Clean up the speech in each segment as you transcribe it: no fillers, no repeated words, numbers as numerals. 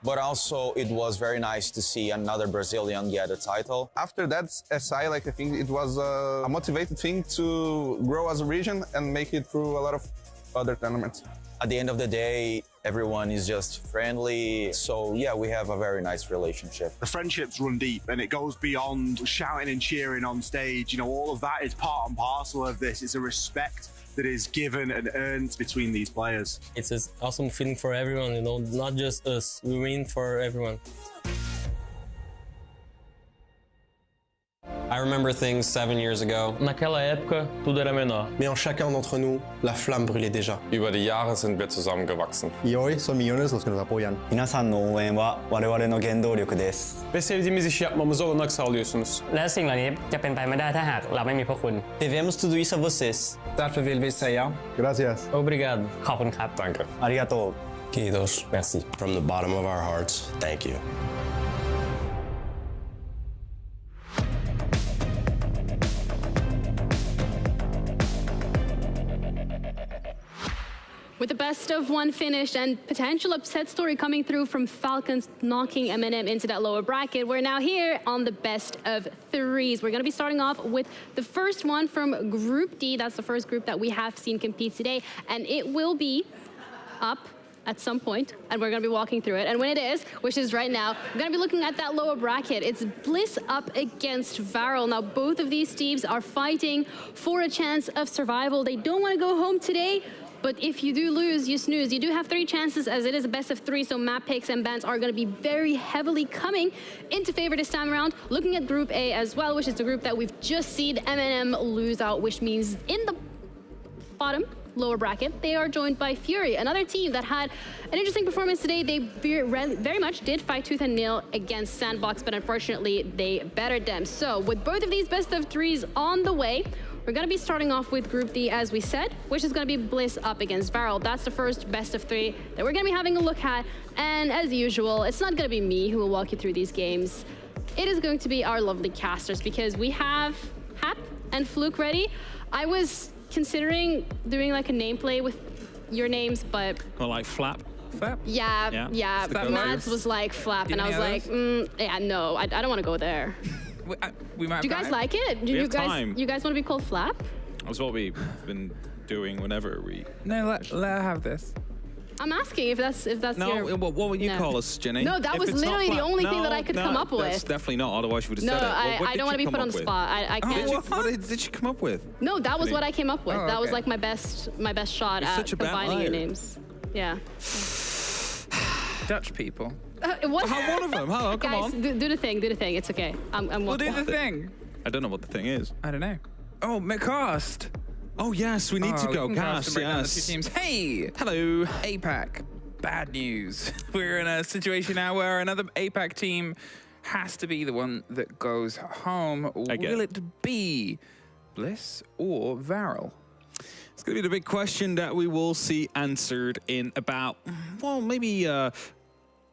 but also it was very nice to see another Brazilian get a title. After that SI, like I think it was a motivated thing to grow as a region and make it through a lot of other tournaments. At the end of the day, everyone is just friendly. So yeah, we have a very nice relationship. The friendships run deep and it goes beyond shouting and cheering on stage. You know, all of that is part and parcel of this. It's a respect that is given and earned between these players. It's an awesome feeling for everyone, you know, not just us. We win for everyone. I remember things 7 years ago. Naquela época, tudo era menor. Mais en chacun d'entre nous, la flamme brûlait déjà. Über die Jahre sind wir zusammengewachsen. Y hoy son millones los que nos apoyan. 皆さんの応援は我々の原動力です Ve sevdiğimiz işi yapmamıza olanak sağlıyorsunuz.และสิ่งเหล่านี้จะเป็นไปไม่ได้ถ้าหากเราไม่มีพวกคุณ Devemos tudo isso a vocês. Därför vill vi säga Gracias. Obrigado. ขอบคุณครับ Danke. ありがとう Kiitos. merci. From the bottom of our hearts, thank you. With the best of one finish and potential upset story coming through from Falcons knocking M&M into that lower bracket, we're now here on the best of threes. We're going to be starting off with the first one from Group D. That's the first group that we have seen compete today, and it will be up at some point, and we're going to be walking through it. And when it is, which is right now, we're going to be looking at that lower bracket. It's Bliss up against Varrel. Now, both of these teams are fighting for a chance of survival. They don't want to go home today, but if you do lose, you snooze. You do have 3 chances, as it is a best of 3, so map picks and bans are going to be very heavily coming into favor this time around. Looking at Group A as well, which is the group that we've just seen M&M lose out, which means in the bottom lower bracket, they are joined by Fury, another team that had an interesting performance today. They very much did fight tooth and nail against Sandbox, but unfortunately, they bettered them. So with both of these best of 3s on the way, we're going to be starting off with Group D, as we said, which is going to be Bliss up against Varrel. That's the first best of 3 that we're going to be having a look at. And as usual, it's not going to be me who will walk you through these games. It is going to be our lovely casters, because we have Hap and Fluke ready. I was considering doing like a nameplay with your names, but... Well, like Flap? Flap? Yeah, but Mads was like Flap, and I was like, yeah, no, I don't want to go there. We might. Do you guys like it? Do you guys want to be called Flap? That's what we've been doing whenever we. No, let her have this. I'm asking if that's no, your... what would you call us, Jenny? No, that was literally the only thing that I could come up with. That's definitely not, otherwise you would have said it. No, I don't want to be put on the spot. I can't. What did you come up with? No, that was what I came up with. That was like my best shot at combining your names. Yeah. Dutch people. What? One of them. Hello, come on. Do the thing. It's okay. We'll do the thing. I don't know what the thing is. I don't know. Oh, McCast. Oh yes, we need to go cast. Yes. The 2 teams. Hey. Hello. APAC. Bad news. We're in a situation now where another APAC team has to be the one that goes home. Will it be Bliss or Varrel? It's going to be the big question that we will see answered in about, well, maybe an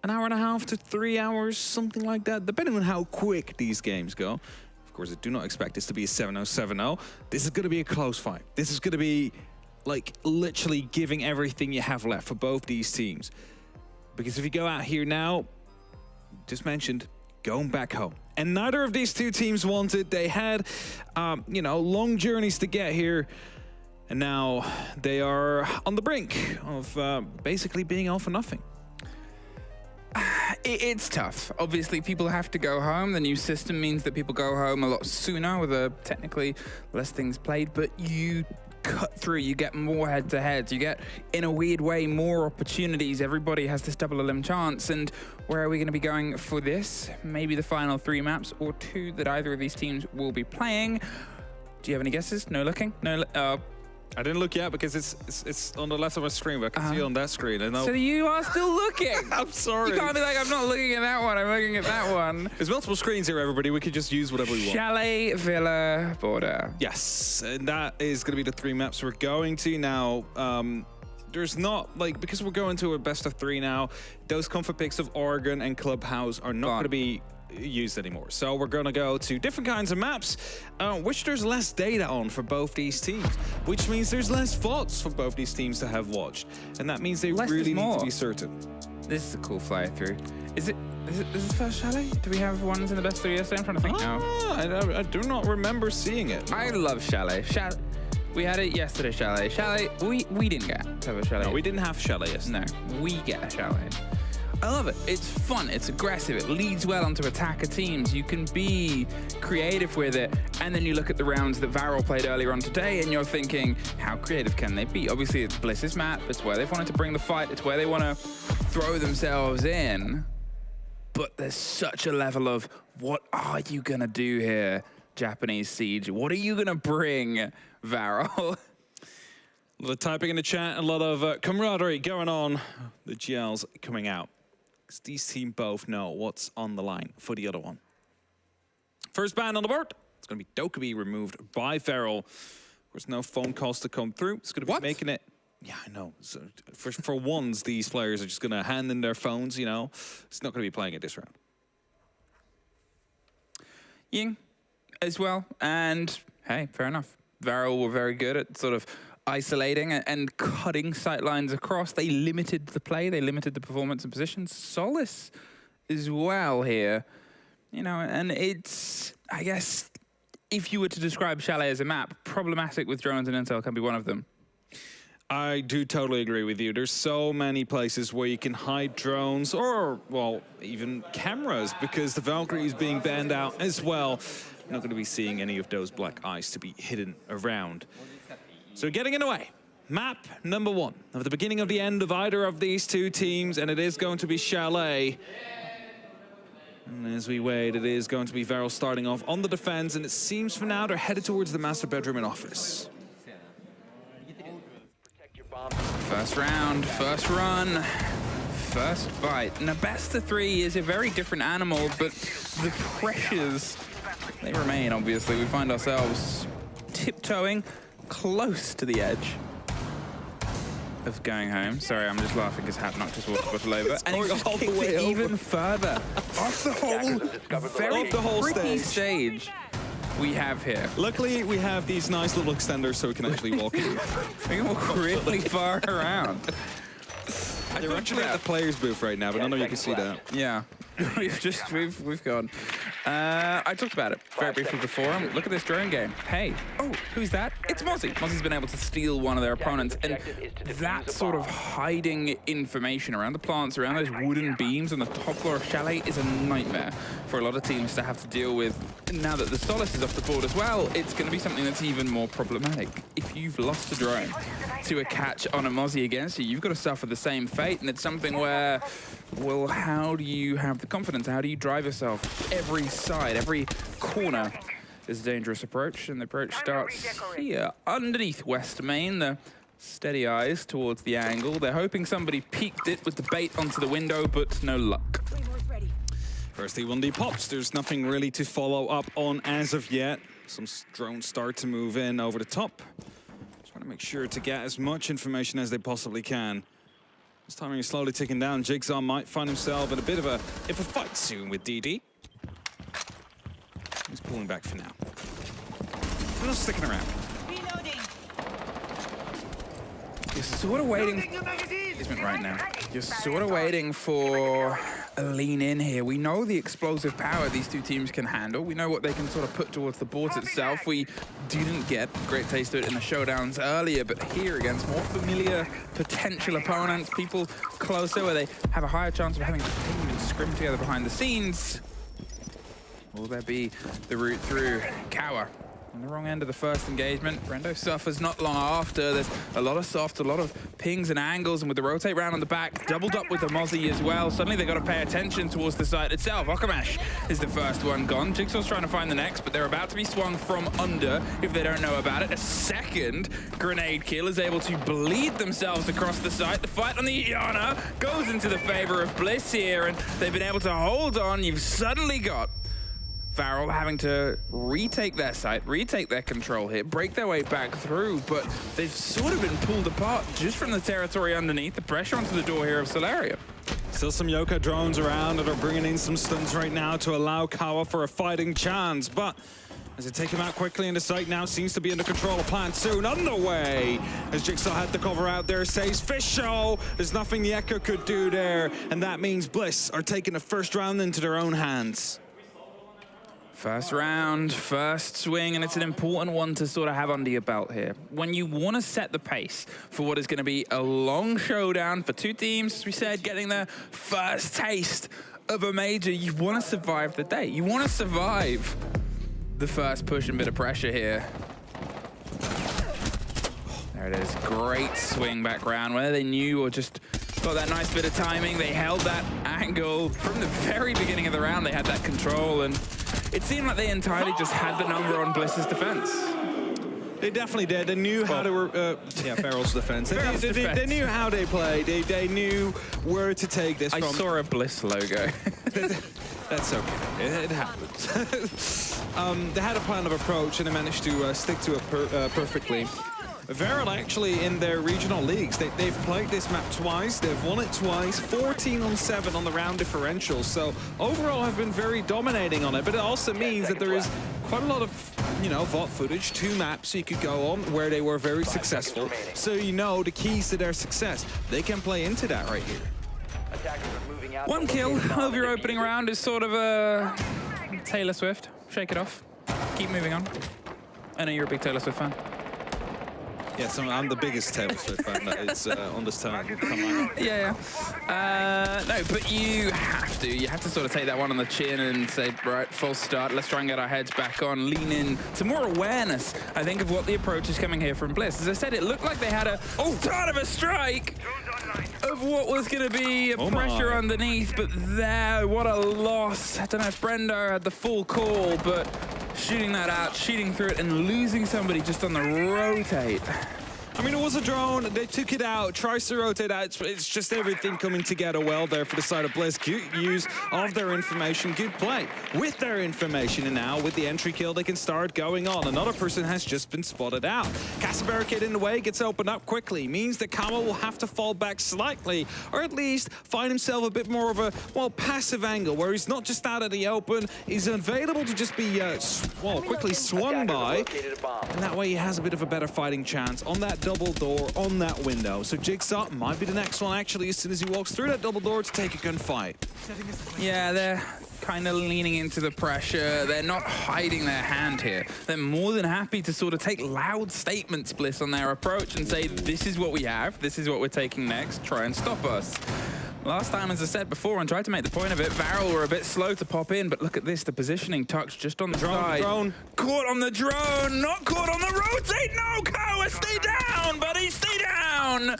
hour and a half to 3 hours, something like that, depending on how quick these games go. Of course, I do not expect this to be a 7-0, 7-0. This is going to be a close fight. This is going to be, like, literally giving everything you have left for both these teams. Because if you go out here now, just mentioned, going back home. And neither of these 2 teams wanted. They had, you know, long journeys to get here. And now they are on the brink of basically being all for nothing. It's tough. Obviously, people have to go home. The new system means that people go home a lot sooner with technically less things played, but you cut through, you get more head-to-heads, you get, in a weird way, more opportunities. Everybody has this double elim chance, and where are we going to be going for this? Maybe the final 3 maps or 2 that either of these teams will be playing. Do you have any guesses? No looking? No. I didn't look yet because it's on the left of my screen, but I can see it on that screen. I know. So you are still looking. I'm sorry. You can't be like, I'm not looking at that one, I'm looking at that one. There's multiple screens here, everybody. We could just use whatever we want. Chalet, Villa, Border. Yes, and that is going to be the 3 maps we're going to now. There's not, like, because we're going to a best of 3 now, those comfort picks of Oregon and Clubhouse are not going to be used anymore. So we're going to go to different kinds of maps, which there's less data on for both these teams, which means there's less VODs for both these teams to have watched. And that means they really need to be certain. This is a cool fly through. Is this the first Chalet? Do we have ones in the best 3 yesterday? I'm trying to think now. I do not remember seeing it. I love Chalet. We had it yesterday, Chalet. Chalet, we didn't get to have a Chalet. No, we didn't have Chalet yesterday. No, we get a Chalet. I love it. It's fun. It's aggressive. It leads well onto attacker teams. You can be creative with it. And then you look at the rounds that Varrel played earlier on today, and you're thinking, how creative can they be? Obviously, it's Bliss's map. It's where they've wanted to bring the fight. It's where they want to throw themselves in. But there's such a level of, what are you going to do here, Japanese Siege? What are you going to bring, Varrel? A lot of typing in the chat, a lot of camaraderie going on. The GLs coming out. These teams both know what's on the line for the other one. First ban on the board. It's going to be Dokkaebi removed by Varrel. Of course, no phone calls to come through. It's going to be making it. Yeah, I know. So for once, these players are just going to hand in their phones, you know. It's not going to be playing it this round. Ying as well. And hey, fair enough. Varrel were very good at sort of isolating and cutting sight lines across. They limited the play, they limited the performance and positions. Solace as well here, you know, and it's, I guess, if you were to describe Chalet as a map, problematic with drones and intel can be one of them. I do totally agree with you. There's so many places where you can hide drones or, well, even cameras, because the Valkyrie is being banned out as well. Not going to be seeing any of those black eyes to be hidden around. So getting in the way, map number 1 of the beginning of the end of either of these two teams, and it is going to be Chalet. And as we wait, it is going to be Varrel starting off on the defense, and it seems for now they're headed towards the master bedroom and office. First round, first run, first fight. Now, best of 3 is a very different animal, but the pressures, they remain, obviously. We find ourselves tiptoeing close to the edge of going home. Sorry, I'm just laughing because Hat knocked his water bottle over. And he just kicked it even further off the whole tricky stage we have here. Luckily, we have these nice little extenders so we can actually walk in. We can walk really far around. You're actually at the players booth right now, but I know you can see that. Yeah, we've gone. I talked about it very briefly before. Look at this drone game. Hey, oh, who's that? It's Mozzie. Mozzie's been able to steal one of their opponents, and that sort of hiding information around the plants, around those wooden beams on the top floor of Chalet is a nightmare for a lot of teams to have to deal with. And now that the Solace is off the board as well, it's going to be something that's even more problematic. If you've lost a drone to a catch on a Mozzie against you, you've got to suffer the same fate, and it's something where, well, how do you have the confidence? How do you drive yourself? Every side, every corner is a dangerous approach, and the approach starts here, underneath West Main. The steady eyes towards the angle. They're hoping somebody peeked it with the bait onto the window, but no luck. First T1D pops. There's nothing really to follow up on as of yet. Some drones start to move in over the top. Trying to make sure to get as much information as they possibly can. This timing is slowly ticking down. Jigsaw might find himself in a bit of a fight soon with DD. He's pulling back for now. They're not sticking around. You're sort of waiting. Right now, you're sort of waiting for a lean in here. We know the explosive power these two teams can handle. We know what they can sort of put towards the boards itself. We didn't get a great taste of it in the showdowns earlier, but here against more familiar potential opponents, people closer where they have a higher chance of having to team and scrim together behind the scenes. Will there be the route through? Cower on the wrong end of the first engagement. Brendo suffers not long after. There's a lot of soft, a lot of pings and angles, and with the rotate round on the back, doubled up with the Mozzie as well. Suddenly they've got to pay attention towards the site itself. Okamash is the first one gone. Jigsaw's trying to find the next, but they're about to be swung from under if they don't know about it. A second grenade kill is able to bleed themselves across the site. The fight on the Iana goes into the favor of Bliss here, and they've been able to hold on. You've suddenly got Varrel having to retake their site, retake their control here, break their way back through, but they've sort of been pulled apart just from the territory underneath. The pressure onto the door here of Solarium. Still some Yoka drones around that are bringing in some stuns right now to allow Kawa for a fighting chance, but as they take him out quickly in the site now, seems to be under control of Plant soon. Underway, as Jigsaw had the cover out there, says Fish Show. There's nothing the Echo could do there, and that means Bliss are taking the first round into their own hands. First round, first swing, and it's an important one to sort of have under your belt here. When you want to set the pace for what is going to be a long showdown for two teams, as we said, getting their first taste of a major, you want to survive the day. You want to survive the first push and bit of pressure here. There it is, great swing back round, whether they knew or just got that nice bit of timing. They held that angle from the very beginning of the round. They had that control, and it seemed like they entirely just had the number on Bliss's defense. They definitely did. They knew how to, Varrel's defense. They knew how they played. They knew where to take this from. I saw a Bliss logo. That's okay. It happens. They had a plan of approach, and they managed to stick to it perfectly. Varrel actually in their regional leagues, they've played this map twice, they've won it twice, 14-on-7 on the round differential. So overall have been very dominating on it, but it also means that there is quite a lot of, VOD footage, 2 maps you could go on where they were very successful. So you know the keys to their success. They can play into that right here. 1 kill of your opening round is sort of a Taylor Swift. Shake it off. Keep moving on. I know you're a big Taylor Swift fan. Yes, I'm the biggest Taylor Swift fan that is on this time. Yeah. No, but you have to sort of take that one on the chin and say, right, full start. Let's try and get our heads back on, lean in to more awareness, I think, of what the approach is coming here from Bliss. As I said, it looked like they had a start of a strike of what was going to be a pressure underneath, but there, what a loss. I don't know if Brendo had the full call, but shooting that out, shooting through it, and losing somebody just on the rotate. I mean, it was a drone. They took it out, tries to rotate out. It's just everything coming together well there for the side of Bliss. Good use of their information, good play with their information. And now with the entry kill, they can start going on. Another person has just been spotted out. Casa barricade in the way, gets opened up quickly. Means that Kama will have to fall back slightly, or at least find himself a bit more of a, passive angle, where he's not just out of the open, he's available to just be, quickly swung by. And that way he has a bit of a better fighting chance on that double door, on that window. So Jigsaw might be the next one, actually, as soon as he walks through that double door to take a gunfight. Yeah, they're kind of leaning into the pressure. They're not hiding their hand here. They're more than happy to sort of take loud statements, Bliss, on their approach and say, this is what we have, this is what we're taking next, try and stop us. Last time, as I said before, and tried to make the point of it, Varrel were a bit slow to pop in, but look at this, the positioning touch just on the side. Drone. Caught on the drone, not caught on the rotate. No, Kawa, stay down, buddy, stay down.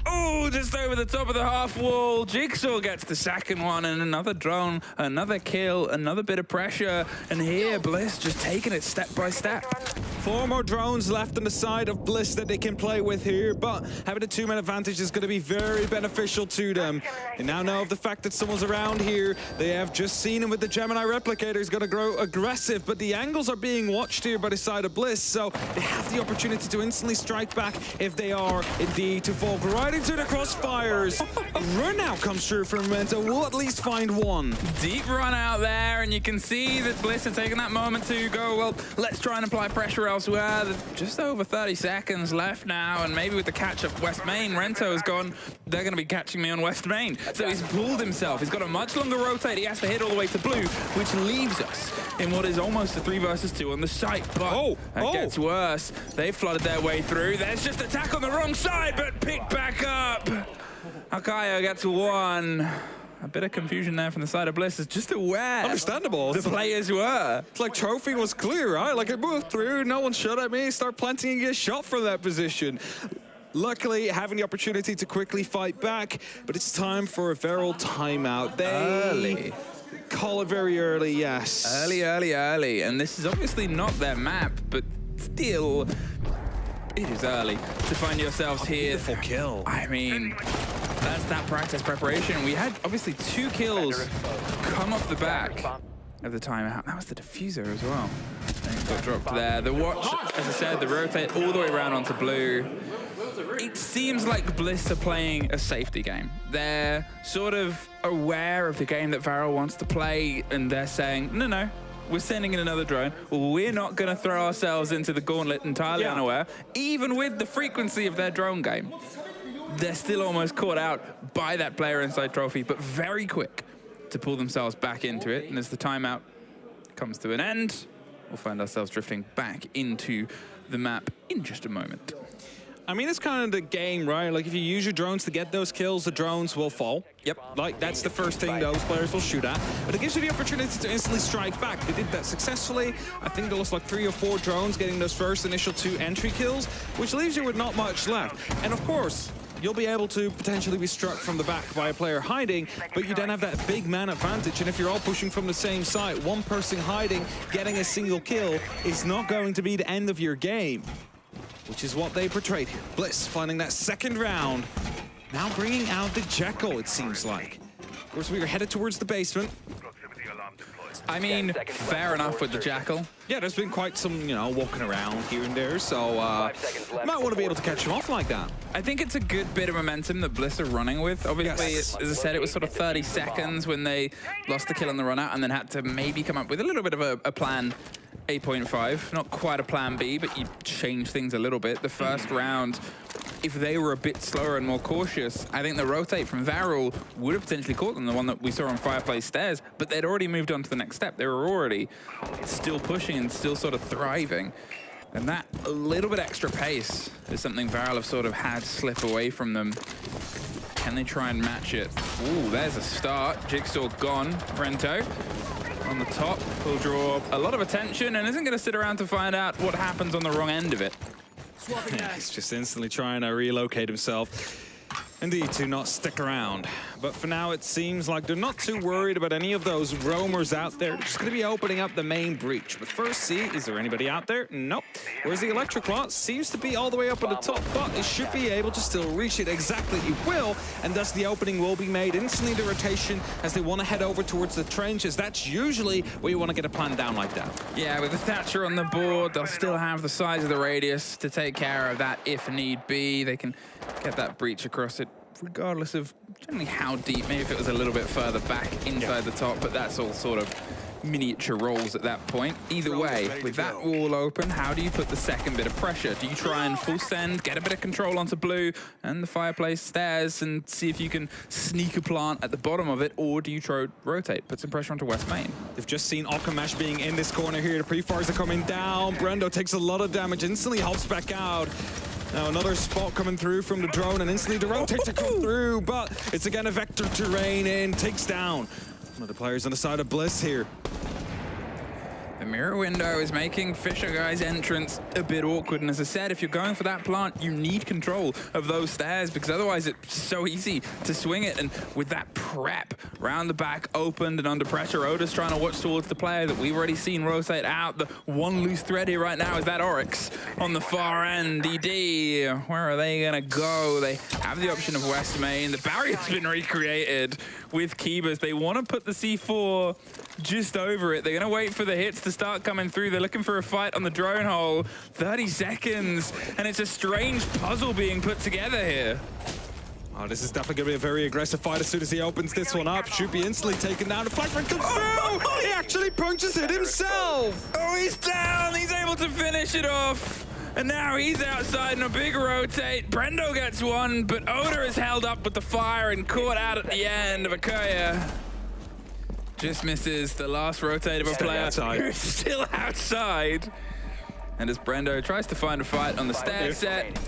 Oh, just over the top of the half wall. Jigsaw gets the second one, and another drone, another kill, another bit of pressure. And here, Bliss just taking it step by step. 4 more drones left on the side of Bliss that they can play with here, but having a 2-man advantage is going to be very beneficial to them. They now know of the fact that someone's around here. They have just seen him with the Gemini replicator. He's going to grow aggressive, but the angles are being watched here by the side of Bliss, so they have the opportunity to instantly strike back if they are indeed to fall right into the crossfires. A run out comes through from Memento. We'll at least find one. Deep run out there, and you can see that Bliss are taking that moment to go, well, let's try and apply pressure elsewhere. Just over 30 seconds left now, and maybe with the catch up West Main, Rento has gone, they're going to be catching me on West Main. So he's pulled himself. He's got a much longer rotate. He has to hit all the way to blue, which leaves us in what is almost a 3 versus 2 on the site. But that gets worse. They've flooded their way through. There's just attack on the wrong side, but picked back up. Akayo gets 1. A bit of confusion there from the side of Bliss is just aware. Understandable. The players were. It's like trophy was clear, right? Like it moved through, no one shot at me, start planting and get shot from that position. Luckily, having the opportunity to quickly fight back, but it's time for a Varrel timeout. They call it very early, yes. Early. And this is obviously not their map, but still, it is early to find yourselves here. Beautiful kill. I mean, that's that practice preparation. We had obviously 2 kills come off the back of the timeout. That was the diffuser as well. And it got dropped there. The watch, as I said, the rotate all the way around onto blue. it seems like Bliss are playing a safety game. They're sort of aware of the game that Varrel wants to play, and they're saying, no, we're sending in another drone. We're not going to throw ourselves into the gauntlet entirely unaware, even with the frequency of their drone game. They're still almost caught out by that player inside trophy, but very quick to pull themselves back into it. And as the timeout comes to an end, we'll find ourselves drifting back into the map in just a moment. I mean, it's kind of the game, right? Like, if you use your drones to get those kills, the drones will fall. Yep. Like, that's the first thing those players will shoot at. But it gives you the opportunity to instantly strike back. They did that successfully. I think they lost like 3 or 4 drones getting those first initial 2 entry kills, which leaves you with not much left. And of course, you'll be able to potentially be struck from the back by a player hiding, but you don't have that big man advantage. And if you're all pushing from the same side, one person hiding, getting a single kill is not going to be the end of your game, which is what they portrayed here. Bliss finding that second round, now bringing out the Jackal, it seems like. Of course, we are headed towards the basement. I mean, fair enough with the Jackal. Yeah, there's been quite some, walking around here and there, so might want to be able to catch him off like that. I think it's a good bit of momentum that Bliss are running with. Obviously, as I said, it was sort of 30 seconds when they lost the kill on the run out and then had to maybe come up with a little bit of a plan 8.5. Not quite a plan B, but you change things a little bit. The first round, if they were a bit slower and more cautious, I think the rotate from Varrel would have potentially caught them, the one that we saw on Fireplace Stairs, but they'd already moved on to the next step. They were already still pushing and still sort of thriving. And that a little bit extra pace is something Varrel have sort of had slip away from them. Can they try and match it? Ooh, there's a start. Jigsaw gone. Brento on the top will draw a lot of attention and isn't going to sit around to find out what happens on the wrong end of it. Yeah, he's just instantly trying to relocate himself. Indeed, to not stick around. But for now, it seems like they're not too worried about any of those roamers out there. They're just going to be opening up the main breach. But first, see, is there anybody out there? Nope. Whereas the electric lot seems to be all the way up at the top, but it should be able to still reach it exactly. It will, and thus the opening will be made. Instantly the rotation as they want to head over towards the trenches. That's usually where you want to get a plan down like that. Yeah, with the Thatcher on the board, they'll still have the size of the radius to take care of that if need be. They can get that breach across it, regardless of generally how deep. Maybe if it was a little bit further back inside the top, but that's all sort of miniature rolls at that point. Either way, with that wall open, how do you put the second bit of pressure? Do you try and full send, get a bit of control onto blue and the Fireplace Stairs and see if you can sneak a plant at the bottom of it, or do you rotate, put some pressure onto West Main? They've just seen Okamash being in this corner here. The pre-fires are coming down. Brendo takes a lot of damage, instantly hops back out. Now another spot coming through from the drone, and instantly the rotate to come through, but it's again a vector terrain in, takes down one of the players on the side of Bliss here. The mirror window is making Fisher Guy's entrance a bit awkward, and as I said, if you're going for that plant, you need control of those stairs, because otherwise it's so easy to swing it. And with that prep round the back opened and under pressure, Oda's trying to watch towards the player that we've already seen rotate out. The one loose thread here right now is that Oryx on the far end. DD, where are they gonna go? They have the option of West Main. The barrier's been recreated with Kibas. They want to put the C4 just over it. They're going to wait for the hits to start coming through. They're looking for a fight on the drone hole. 30 seconds, and it's a strange puzzle being put together here. Oh, this is definitely going to be a very aggressive fight as soon as he opens this one up. Should be instantly taken down. The flashback comes through! He actually punches it himself! Oh, he's down! He's able to finish it off! And now he's outside in a big rotate. Brendo gets one, but Oda is held up with the fire and caught out at the end of Akoya. Just misses the last rotate of a player who's still outside. And as Brendo tries to find a fight on the stair set.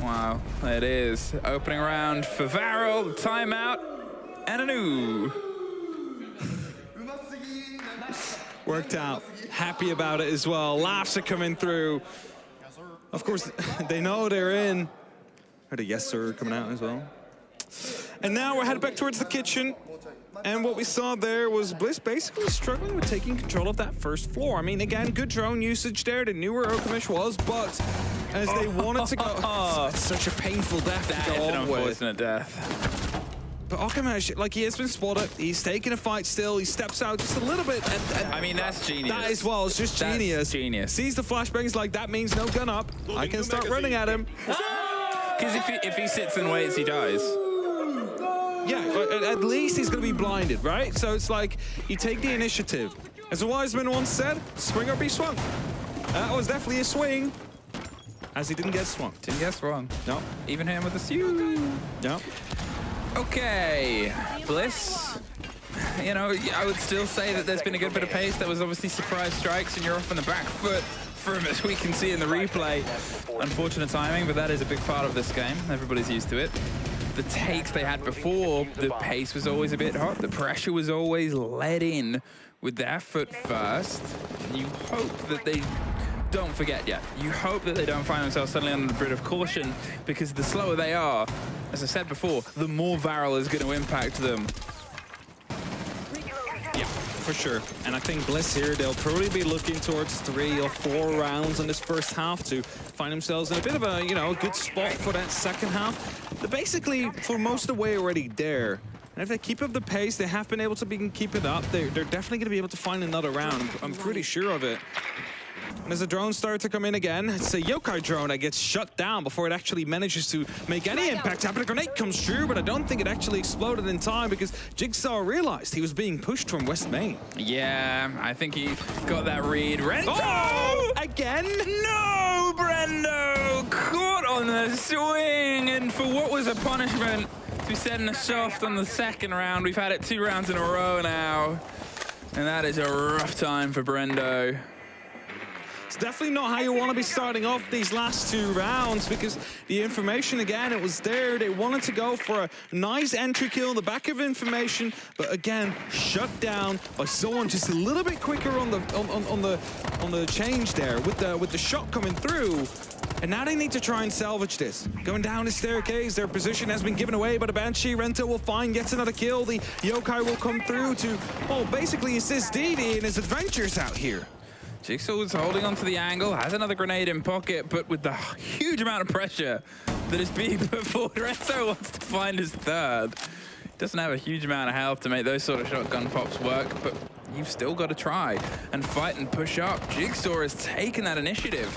Wow, it is. Opening round for Varrel, timeout, and a new. Worked out. Happy about it as well. Laughs are coming through. Of course, they know they're in. Heard a yes sir coming out as well. And now we're headed back towards the kitchen. And what we saw there was Bliss basically struggling with taking control of that first floor. I mean, again, good drone usage there. They knew where Okamish was, but as they wanted to go... It's such a painful death to go on with. Unfortunate death. But Okamish, like, he has been spotted. He's taking a fight still. He steps out just a little bit. And I mean, that's genius. That as well. It's just genius. Genius. Sees the flashbangs like, that means no gun up. I can start running at him. Because if he sits and waits, he dies. Yeah, at least he's going to be blinded, right? So it's like, you take the initiative. As a wise man once said, swing or be swung. That was definitely a swing, as he didn't get swung. Didn't get swung. No. Even him with the stew. No. Okay, Bliss. You know, I would still say that there's been a good bit of pace. There was obviously surprise strikes, and you're off on the back foot from, as we can see in the replay. Unfortunate timing, but that is a big part of this game. Everybody's used to it. The takes they had before, the pace was always a bit hot. The pressure was always let in with their foot first. You hope that they don't forget yet. You hope that they don't find themselves suddenly under a bit of caution, because the slower they are, as I said before, the more Varrel is going to impact them. Yeah, for sure. And I think Bliss here, they'll probably be looking towards 3 or 4 rounds in this first half to find themselves in a bit of a, you know, a good spot for that second half. They're basically, for most of the way, already there. And if they keep up the pace, they have been able to keep it up. They're definitely going to be able to find another round. I'm pretty sure of it. And as the drones start to come in again, it's a yokai drone that gets shut down before it actually manages to make any impact happen. A grenade comes through, but I don't think it actually exploded in time because Jigsaw realized he was being pushed from West Main. Yeah, I think he got that read. Rento! Oh! Again? No, Brendo! Caught on the swing, and for what was a punishment to be setting a soft on the second round. We've had it 2 rounds in a row now, and that is a rough time for Brendo. It's definitely not how you want to be starting off these last 2 rounds, because the information, again, it was there. They wanted to go for a nice entry kill in the back of information, but again, shut down by someone just a little bit quicker on the change there with the shot coming through. And now they need to try and salvage this. Going down the staircase, their position has been given away by the Banshee. Rento will find, gets another kill. The yokai will come through to, well, basically assist Didi in his adventures out here. Jigsaw is holding onto the angle, has another grenade in pocket, but with the huge amount of pressure that is being put forward, Rento wants to find his third. Doesn't have a huge amount of health to make those sort of shotgun pops work, but you've still got to try and fight and push up. Jigsaw has taken that initiative.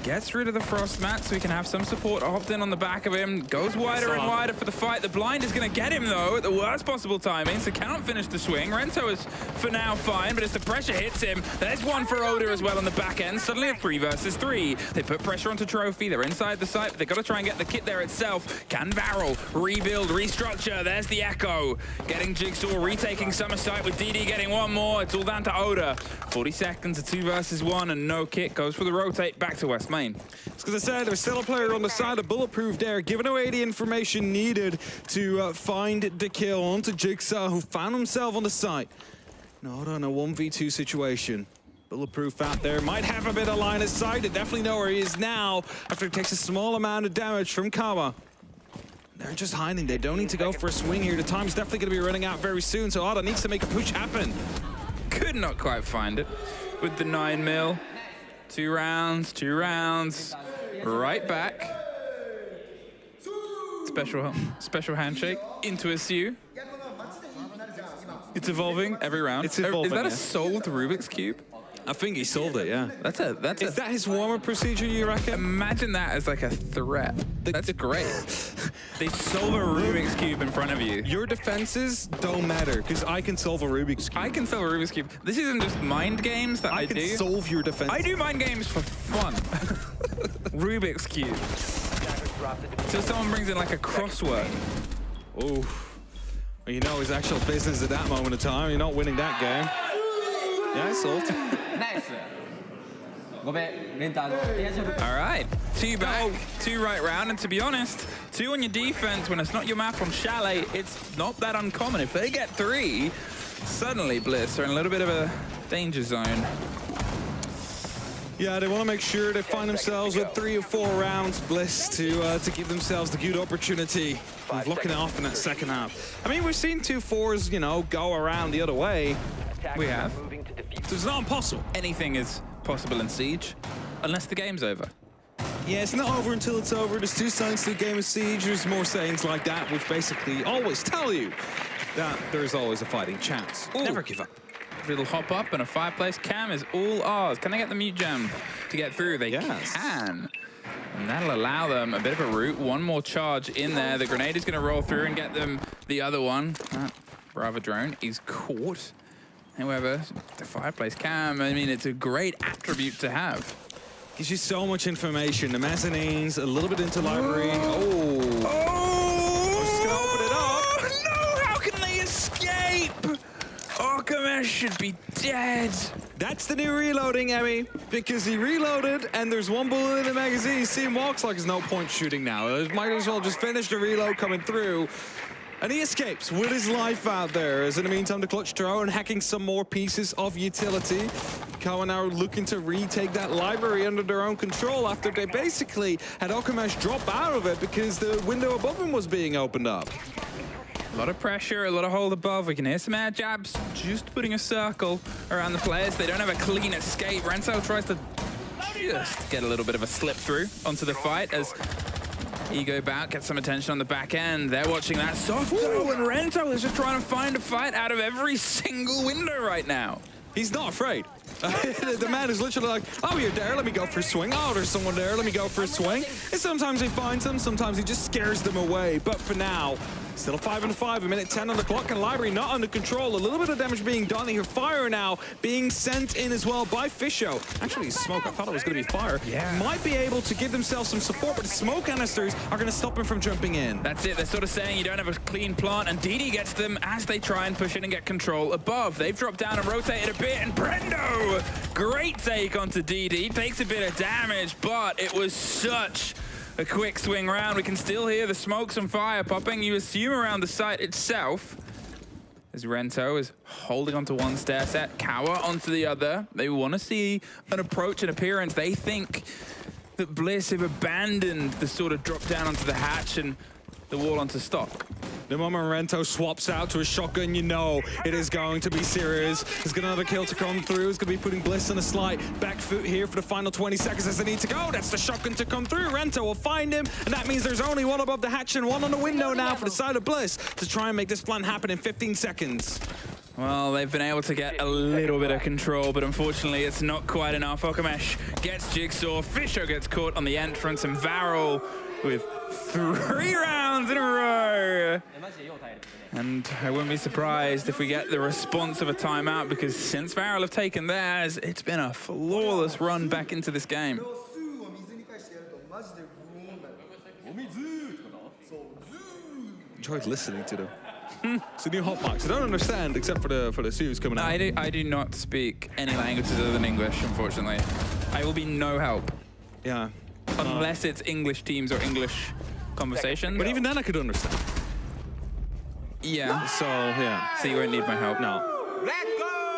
Gets rid of the frost mat so he can have some support hopped in on the back of him. Goes wider and wider for the fight. The blind is going to get him, though, at the worst possible timing, so cannot finish the swing. Rento is, for now, fine, but as the pressure hits him, there's one for Oda as well on the back end. Suddenly a 3 versus 3. They put pressure onto Trophy. They're inside the site, but they've got to try and get the kit there itself. Can Varrel rebuild, restructure? There's the Echo. Getting Jigsaw, retaking Summer Site with DD getting one more. It's all down to Oda. 40 seconds, a 2 versus 1, and no kit. Goes for the rotate back to West Main. It's because I said there's still a player on the side of Bulletproof there, giving away the information needed to find the kill onto Jigsaw, who found himself on the site. Not on a 1v2 situation. Bulletproof out there, might have a bit of line of sight. They definitely know where he is now after it takes a small amount of damage from Kawa. They're just hiding. They don't need to go for a swing here. The time's definitely going to be running out very soon, so Oda needs to make a push happen. Could not quite find it with the 9mm. 2 rounds, 2 rounds, right back. Special handshake into a Sue. It's evolving every round. It's evolving. Is that a solved Rubik's Cube? I think he solved it, yeah. Is that his warm-up procedure, you reckon? Imagine that as like a threat. That's great. They solve a Rubik's Cube in front of you. Your defenses don't matter, because I can solve a Rubik's Cube. I can solve a Rubik's Cube. This isn't just mind games that I do. I can solve your defense. I do mind games for fun. Rubik's Cube. So someone brings in like a crossword. Oh. Well, you know his actual business at that moment of time. You're not winning that game. Yeah, it's solved. Nice. All right, 2 back, 2 right round, and to be honest, 2 on your defense when it's not your map on Chalet, it's not that uncommon. If they get 3, suddenly Bliss are in a little bit of a danger zone. Yeah, they want to make sure they find themselves with 3 or 4 rounds, Bliss, to give themselves the good opportunity of locking it off in that second half. I mean, we've seen 2 4s, you know, go around the other way. We have. So it's not impossible. Anything is possible in Siege, unless the game's over. Yeah, it's not over until it's over. There's 2 sides to the game of Siege. There's more sayings like that, which basically always tell you that there's always a fighting chance. Ooh. Never give up. Little hop up and a fireplace. Cam is all ours. Can they get the mute jam to get through? They can. And that'll allow them a bit of a route. One more charge in there. The grenade is going to roll through and get them the other one. That Brava drone is caught. However, the fireplace cam, I mean, it's a great attribute to have. Gives you so much information. The mezzanines, a little bit into library. Oh! Oh! Just gonna open it up. No! How can they escape? Okamesh should be dead. That's the new reloading, Emmy, because he reloaded and there's one bullet in the magazine. You see him walks like there's no point shooting now. Might as well just finish the reload coming through. And he escapes with his life out there. As in the meantime, the clutch drone hacking some more pieces of utility. Koa now looking to retake that library under their own control after they basically had Okamesh drop out of it because the window above him was being opened up. A lot of pressure, a lot of hold above. We can hear some air jabs, just putting a circle around the players. They don't have a clean escape. Renzo tries to just get a little bit of a slip through onto the fight as Ego Bout gets some attention on the back end. They're watching that soft though, and Rento is just trying to find a fight out of every single window right now. He's not afraid. The man is literally like, oh, you're there, let me go for a swing. Oh, there's someone there, let me go for a swing. And sometimes he finds them, sometimes he just scares them away. But for now, still 5-5, a minute 10 on the clock, and library not under control. A little bit of damage being done here. Fire now being sent in as well by Fisho. Actually, smoke, I thought it was going to be fire. Yeah. Might be able to give themselves some support, but the smoke canisters are going to stop him from jumping in. That's it, they're sort of saying you don't have a clean plant, and DD gets them as they try and push in and get control above. They've dropped down and rotated a bit, and Brendo, great take onto DD, takes a bit of damage, but it was such a quick swing round. We can still hear the smokes and fire popping, you assume around the site itself, as Rento is holding onto one stair set, Kawa onto the other. They want to see an approach and appearance. They think that Bliss have abandoned the sort of drop down onto the hatch and the wall onto stock. The moment Rento swaps out to a shotgun, you know it is going to be serious. There's got another kill to come through. It's going to be putting Bliss on a slight back foot here for the final 20 seconds as they need to go. That's the shotgun to come through. Rento will find him, and that means there's only one above the hatch and one on the window now for the side of Bliss to try and make this plan happen in 15 seconds. Well, they've been able to get a little bit of control, but unfortunately it's not quite enough. Okamesh gets Jigsaw, Fisher gets caught on the entrance, and Varrel with 3 rounds in a row. And I wouldn't be surprised if we get the response of a timeout, because since Varrel have taken theirs, it's been a flawless run back into this game. Enjoyed listening to them. It's a new hotbox. I don't understand except for the suits coming out. I do not speak any languages other than English, unfortunately. I will be no help. Yeah. Unless it's English teams or English conversations. But even then I could understand. Yeah. So, yeah. So you won't need my help. No.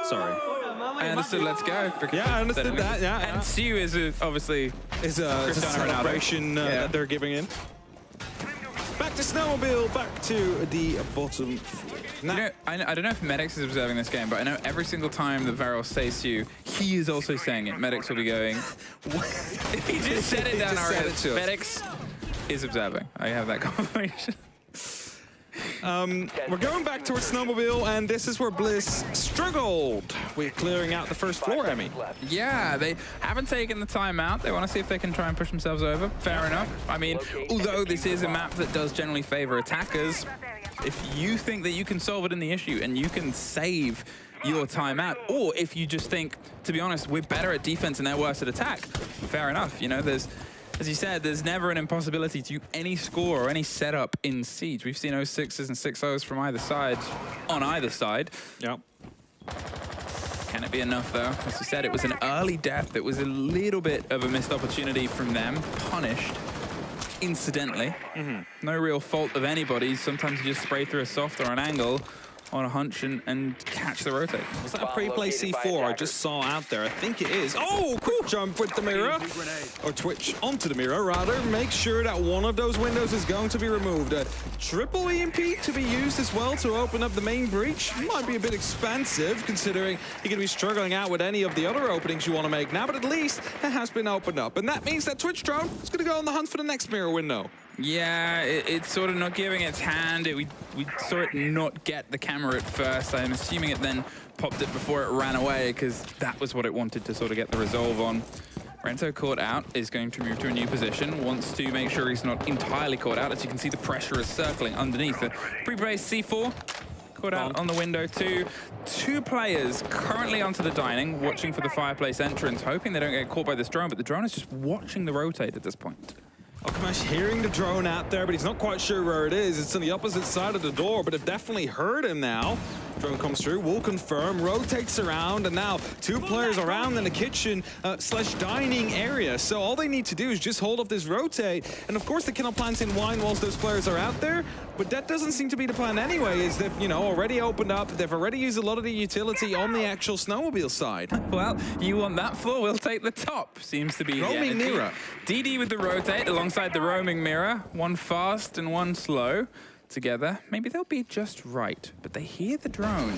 Sorry. I understood Let's Go. Yeah, I understood that, yeah. And Siu is obviously is a celebration that they're giving in. Back to Snowmobile, back to the bottom floor. You know, I don't know if Medics is observing this game, but I know every single time that Varrel says Siu, he is also saying it. Medics will be going. He just said it down our heads. Medics is observing. I have that confirmation. We're going back towards Snowmobile, and this is where Bliss struggled with clearing out the first floor, Emmy. Yeah, they haven't taken the time out. They want to see if they can try and push themselves over. Fair enough. I mean, although this is a map that does generally favor attackers, if you think that you can solve it in the issue and you can save your timeout, or if you just think, to be honest, we're better at defense and they're worse at attack, fair enough. You know, there's, as you said, there's never an impossibility to any score or any setup in Siege. We've seen 0-6s and 6-0s from either side, on either side. Yep. Can it be enough, though? As you said, it was an early death. It was a little bit of a missed opportunity from them, punished incidentally. No real fault of anybody's. Sometimes you just spray through a soft or an angle on a hunch and catch the rotate. Was that a pre-play C4 I just saw out there? I think it is. Oh, quick jump with the mirror. Or twitch onto the mirror, rather. Make sure that one of those windows is going to be removed. A triple EMP to be used as well to open up the main breach. Might be a bit expensive, considering you're going to be struggling out with any of the other openings you want to make now, but at least it has been opened up. And that means that Twitch drone is going to go on the hunt for the next mirror window. Yeah, it's sort of not giving its hand. We saw it not get the camera at first. I'm assuming it then popped it before it ran away, because that was what it wanted to sort of get the resolve on. Rento caught out, is going to move to a new position, wants to make sure he's not entirely caught out. As you can see, the pressure is circling underneath. The pre-based C4 caught out on the window too. Two players currently onto the dining, watching for the fireplace entrance, hoping they don't get caught by this drone, but the drone is just watching the rotate at this point. Okamash hearing the drone out there, but he's not quite sure where it is. It's on the opposite side of the door, but it definitely heard him now. Drone comes through, will confirm, rotates around, and now two players around in the kitchen slash dining area. So all they need to do is just hold up this rotate. And of course they cannot plant in wine whilst those players are out there, but that doesn't seem to be the plan anyway, as they've, you know, already opened up. They've already used a lot of the utility on the actual snowmobile side. Well, you want that floor, we'll take the top. Seems to be roaming mirror. DD with the rotate alongside the roaming mirror. One fast and one slow. Together, maybe they'll be just right, but they hear the drone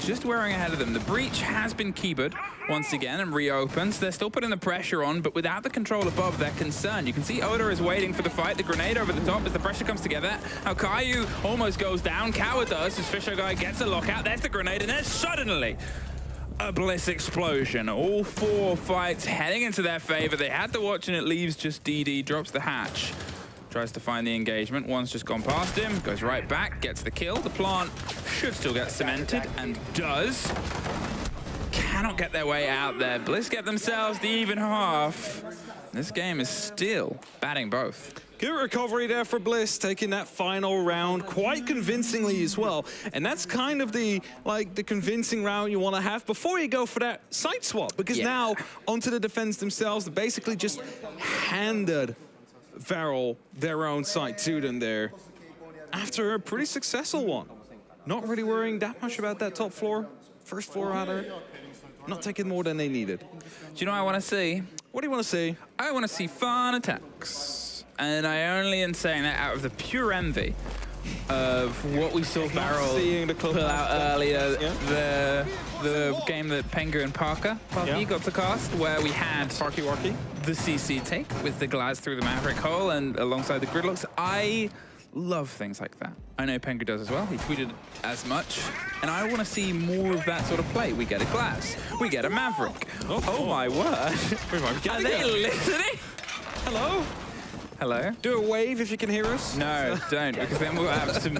just whirring ahead of them. The breach has been keyboard once again and reopens. They're still putting the pressure on, but without the control above, they're concerned. You can see Oda is waiting for the fight. The grenade over the top as the pressure comes together. Now Caillou almost goes down. Kawa does as Fisher Guy gets a lockout. There's the grenade, and there's suddenly a Bliss explosion. All four fights heading into their favor. They had the watch, and it leaves just DD. Drops the hatch. Tries to find the engagement. One's just gone past him. Goes right back. Gets the kill. The plant should still get cemented, and does. Cannot get their way out there. Bliss get themselves the even half. This game is still batting both. Good recovery there for Bliss, taking that final round quite convincingly as well. And that's kind of the convincing round you want to have before you go for that site swap. Because now, onto the defense themselves, they basically just handed Varrel their own site to them there after a pretty successful one. Not really worrying that much about that top floor. First floor rather. Not taking more than they needed. Do you know what I want to see? What do you want to see? I want to see fun attacks. And I only am saying that out of the pure envy of what we saw Varrel pull out earlier. Yeah. The game that Pengu and Parky got to cast, where we had the CC take with the glass through the Maverick hole and alongside the gridlocks. I love things like that. I know Pengu does as well. He tweeted as much. And I want to see more of that sort of play. We get a glass. We get a Maverick. Oh my word. Are they listening? Hello? Hello? Do a wave if you can hear us. No, don't, because then we'll have some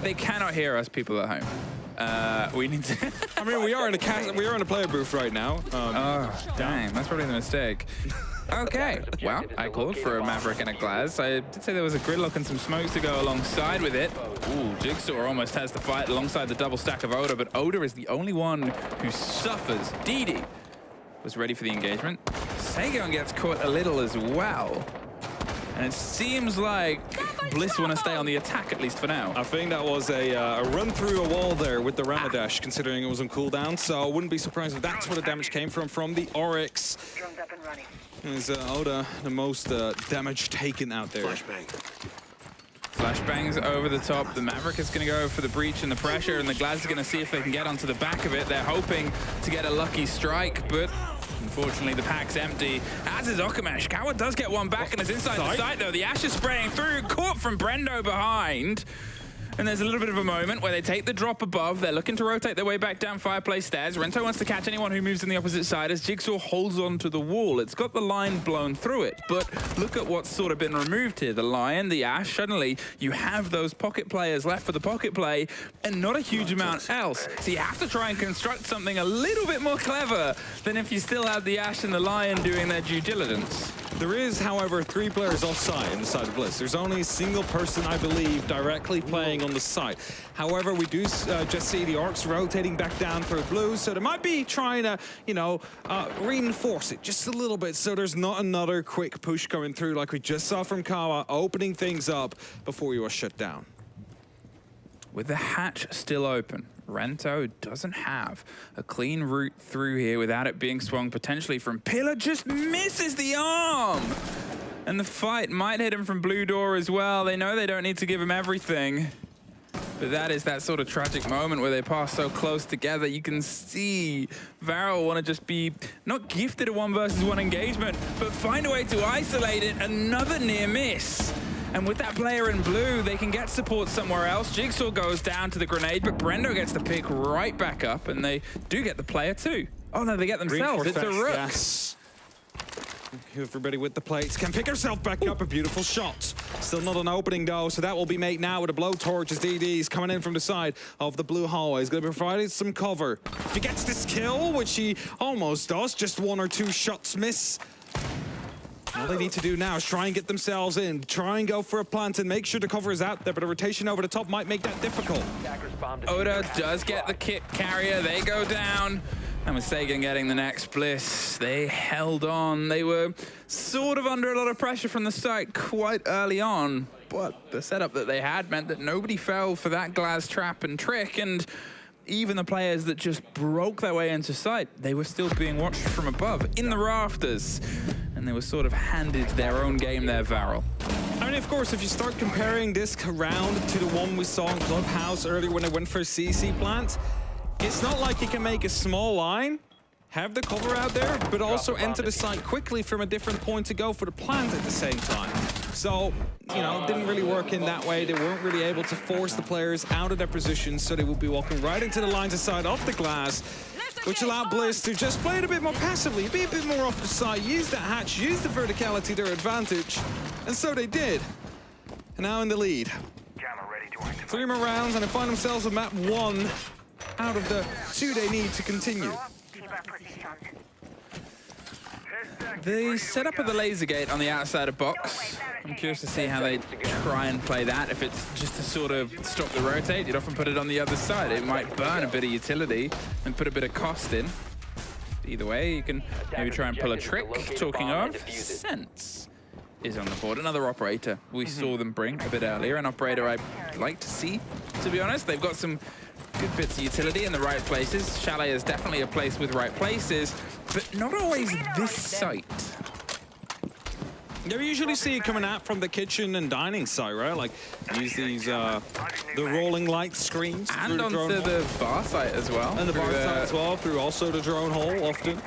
they cannot hear us, people at home. We need to... I mean, we are in a player booth right now. Oh, dang, that's probably the mistake. Okay, well, I called for a Maverick and a glass. I did say there was a gridlock and some smokes to go alongside with it. Ooh, Jigsaw almost has the fight alongside the double stack of Oda, but Oda is the only one who suffers. DD was ready for the engagement. Sagon gets caught a little as well. And it seems like Bliss want to stay on the attack, at least for now. I think that was a run through a wall there with the Ramadash, considering it was on cooldown. So I wouldn't be surprised if that's where the damage came from the Oryx. Is Oda the most damage taken out there? Flashbangs over the top. The Maverick is going to go for the breach and the pressure, and the Glaz is going to see if they can get onto the back of it. They're hoping to get a lucky strike, but unfortunately the pack's empty, as is Okamash. Kawa does get one back and is inside the site though. The ash is spraying through, caught from Brendo behind. And there's a little bit of a moment where they take the drop above. They're looking to rotate their way back down fireplace stairs. Rento wants to catch anyone who moves in the opposite side as Jigsaw holds on to the wall. It's got the line blown through it, but look at what's sort of been removed here. The lion, the ash, suddenly you have those pocket players left for the pocket play and not a huge amount else. So you have to try and construct something a little bit more clever than if you still had the ash and the lion doing their due diligence. There is, however, 3 players offside on the side of Bliss. There's only a single person, I believe, directly playing on the site. However, we do just see the Orcs rotating back down for blue, so they might be trying to, you know, reinforce it just a little bit so there's not another quick push coming through like we just saw from Kawa, opening things up before he was shut down. With the hatch still open, Rento doesn't have a clean route through here without it being swung potentially from Pillar, just misses the arm. And the fight might hit him from blue door as well. They know they don't need to give him everything. But that is that sort of tragic moment where they pass so close together. You can see Varrel want to just be not gifted a 1-versus-1 engagement, but find a way to isolate it. Another near miss. And with that player in blue, they can get support somewhere else. Jigsaw goes down to the grenade, but Brendo gets the pick right back up, and they do get the player too. Oh no, they get themselves. It's a rook. Yes. Everybody with the plates can pick herself back up. A beautiful shot. Still not an opening though, so that will be made now with a blowtorch as DD's coming in from the side of the blue hallway. He's going to be providing some cover. If he gets this kill, which he almost does, just 1 or 2 shots miss. All they need to do now is try and get themselves in, try and go for a plant and make sure the cover is out there, but a rotation over the top might make that difficult. Oda does get the kit carrier. They go down. And with Sagan getting the next Bliss, they held on. They were sort of under a lot of pressure from the site quite early on, but the setup that they had meant that nobody fell for that glass trap and trick, and even the players that just broke their way into sight, they were still being watched from above, in the rafters, and they were sort of handed their own game there, Varrel. I mean, of course, if you start comparing this round to the one we saw in Clubhouse earlier when they went for a CC plant, it's not like you can make a small line, have the cover out there, but also enter the site quickly from a different point to go for the plant at the same time. So, you know, it didn't really work in that way. They weren't really able to force the players out of their positions, so they would be walking right into the lines aside off the glass, which allowed Bliss to just play it a bit more passively, be a bit more off the side, use that hatch, use the verticality to their advantage, and so they did. And now in the lead. 3 more rounds, and they find themselves with map 1 out of the 2 they need to continue. The setup of the laser gate on the outside of box, I'm curious to see how they try and play that. If it's just to sort of stop the rotate, you'd often put it on the other side. It might burn a bit of utility and put a bit of cost in. Either way, you can maybe try and pull a trick. Talking of, Sense is on the board. Another operator we saw them bring a bit earlier. An operator I'd like to see, to be honest. They've got some good bits of utility in the right places. Chalet is definitely a place with right places, but not always this site. You usually see it coming out from the kitchen and dining side, right? Like, use these, the rolling light screens. And onto the bar site as well. And the bar site as well, through also the drone hole often.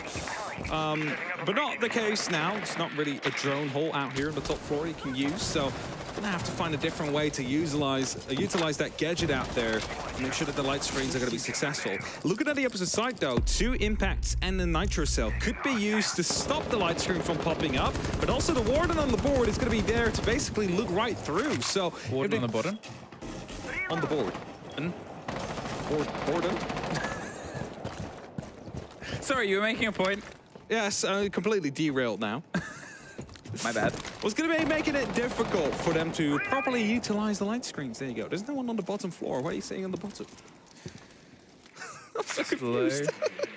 But not the case now. It's not really a drone hole out here on the top floor you can use, so gonna have to find a different way to utilize that gadget out there and make sure that the light screens are gonna be successful. Looking at the opposite side though, 2 impacts and the nitro cell could be used to stop the light screen from popping up, but also the warden on the board is gonna be there to basically look right through. So warden on the bottom? On the board. Warden? Sorry, you were making a point. Yes, completely derailed now. My bad. Was going to be making it difficult for them to properly utilize the light screens. There you go. There's no one on the bottom floor. What are you saying on the bottom? I'm so confused.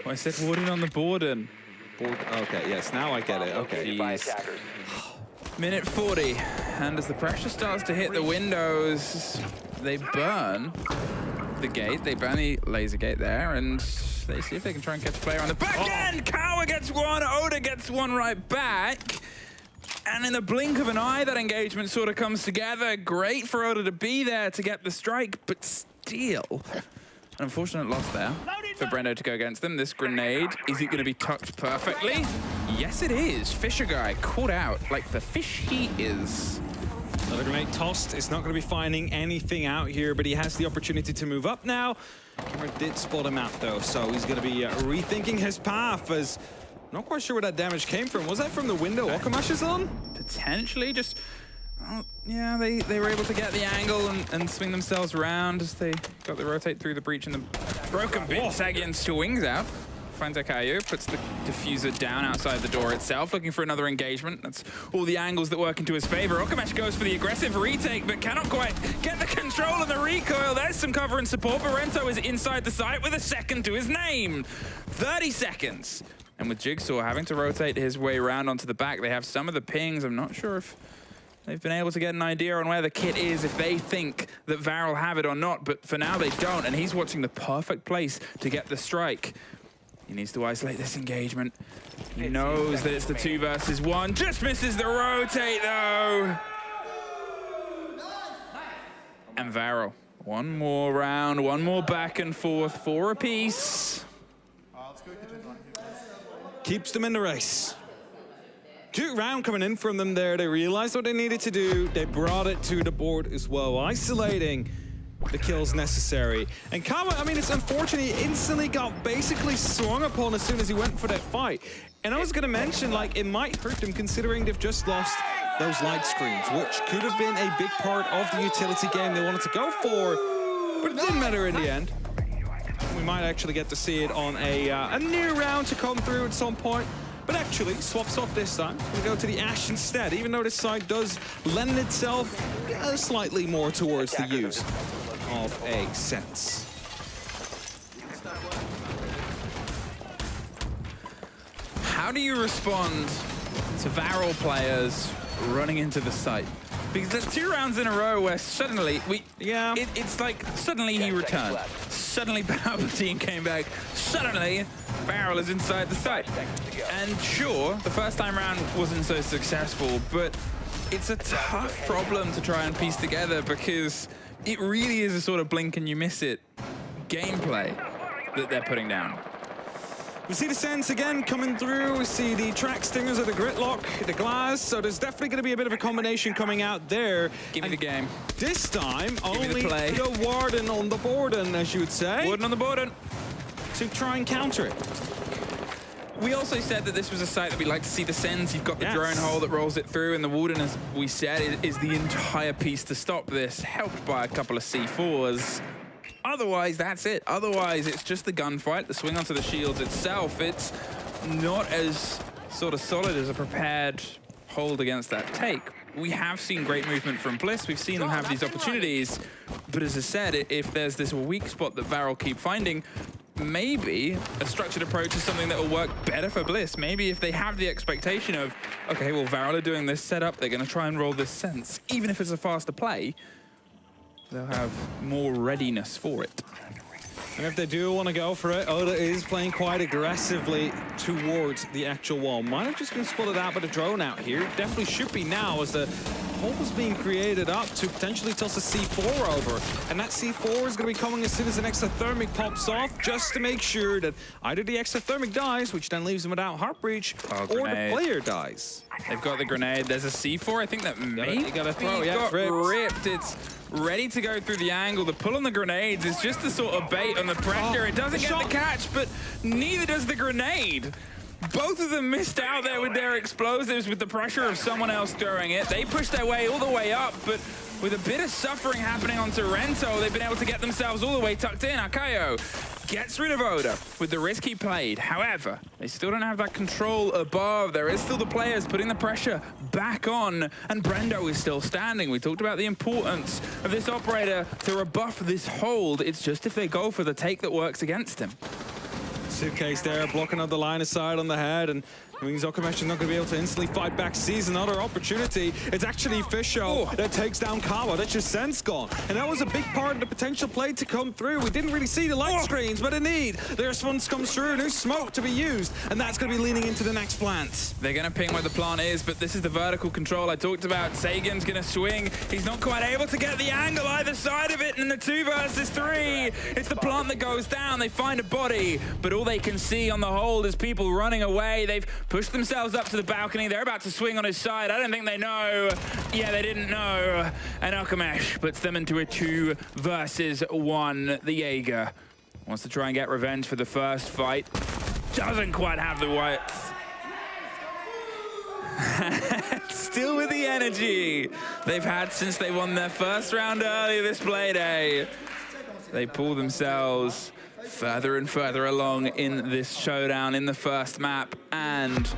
Well, I said warden on the board. Okay, yes, now I get it. Okay. Minute 40, and as the pressure starts to hit the windows, they burn the gate. They burn the laser gate there, and they see if they can try and catch a player on the back end. Kawa gets one. Oda gets one right back. And in the blink of an eye, that engagement sort of comes together. Great for Oda to be there to get the strike, but still, an unfortunate loss there for Brendo to go against them. This grenade, is it going to be tucked perfectly? Yes, it is. Fisher guy caught out like the fish he is. Another grenade tossed. It's not going to be finding anything out here, but he has the opportunity to move up now. Camera did spot him out, though, so he's going to be rethinking his path as... Not quite sure where that damage came from. Was that from the window Okamash is on? Potentially, just... Well, yeah, they were able to get the angle and swing themselves around as they got the rotate through the breach and the broken bit. Sagan swings out, finds Akayu, puts the diffuser down outside the door itself, looking for another engagement. That's all the angles that work into his favor. Okamash goes for the aggressive retake, but cannot quite get the control of the recoil. There's some cover and support. Barento is inside the site with a second to his name. 30 seconds. And with Jigsaw having to rotate his way around onto the back, they have some of the pings. I'm not sure if they've been able to get an idea on where the kit is, if they think that Varrel have it or not, but for now they don't, and he's watching the perfect place to get the strike. He needs to isolate this engagement. He knows that it's the 2 versus 1. Just misses the rotate, though. And Varrel, one more round, one more back and forth, 4 apiece. Keeps them in the race. Good round coming in from them there. They realized what they needed to do. They brought it to the board as well, isolating the kills necessary. And Kama, I mean, it's unfortunate he instantly got basically swung upon as soon as he went for that fight. And I was going to mention, like, it might hurt them considering they've just lost those light screens, which could have been a big part of the utility game they wanted to go for, but it didn't matter in the end. We might actually get to see it on a new round to come through at some point. But actually, swaps off this time. We go to the Ashe instead, even though this side does lend itself slightly more towards the use of a sense. How do you respond to Varrel players running into the site? Because there's 2 rounds in a row where suddenly it's like suddenly he returned, suddenly Palpatine came back, suddenly Varrel is inside the site. And sure, the first time round wasn't so successful, but it's a tough problem to try and piece together because it really is a sort of blink and you miss it gameplay that they're putting down. We see the sense again coming through. We see the track stingers of the gritlock, the glass. So there's definitely going to be a bit of a combination coming out there. Give me the game. This time, only the Warden on the Borden, as you would say. Warden on the Borden. To try and counter it. We also said that this was a site that we like to see the sends. You've got the drone hole that rolls it through, and the Warden, as we said, is the entire piece to stop this, helped by a couple of C4s. Otherwise, that's it. Otherwise, it's just the gunfight, the swing onto the shields itself. It's not as sort of solid as a prepared hold against that take. We have seen great movement from Bliss. We've seen them have these opportunities. But as I said, if there's this weak spot that Varrel keep finding, maybe a structured approach is something that will work better for Bliss. Maybe if they have the expectation of, okay, well, Varrel are doing this setup, they're going to try and roll this sense, even if it's a faster play, they'll have more readiness for it. And if they do want to go for it, Oda is playing quite aggressively towards the actual wall. Might have just been spotted out by the drone out here. Definitely should be now as the hole is being created up to potentially toss a C4 over. And that C4 is going to be coming as soon as an exothermic pops off, just to make sure that either the exothermic dies, which then leaves them without heart breach, or the player dies. They've got the grenade. There's a C4. I think that maybe got to throw. Yeah, got ripped. It's ready to go through the angle. The pull on the grenades is just the sort of bait on the pressure. It doesn't get the catch, but neither does the grenade. Both of them missed out there with their explosives with the pressure of someone else throwing it. They pushed their way all the way up, but with a bit of suffering happening on Torrento, they've been able to get themselves all the way tucked in. Akayo gets rid of Oda with the risk he played. However, they still don't have that control above. There is still the players putting the pressure back on, and Brendo is still standing. We talked about the importance of this operator to rebuff this hold. It's just if they go for the take that works against him. Suitcase there, blocking up the line of sight on the head, and means Okamesh is not going to be able to instantly fight back. Sees another opportunity. It's actually Fisho that takes down Kawa. That's your sense gone. And that was a big part of the potential play to come through. We didn't really see the light screens, but indeed, their response comes through. New smoke to be used, and that's going to be leaning into the next plant. They're going to ping where the plant is, but this is the vertical control I talked about. Sagan's going to swing. He's not quite able to get the angle either side of it, and the 2 versus 3. It's the plant that goes down. They find a body, but all they can see on the hold is people running away. They've pushed themselves up to the balcony. They're about to swing on his side. I don't think they know. Yeah, they didn't know. And Okamesh puts them into a 2 versus 1. The Jaeger wants to try and get revenge for the first fight. Doesn't quite have the white. Still with the energy they've had since they won their first round earlier this play day. They pull themselves further and further along in this showdown, in the first map, and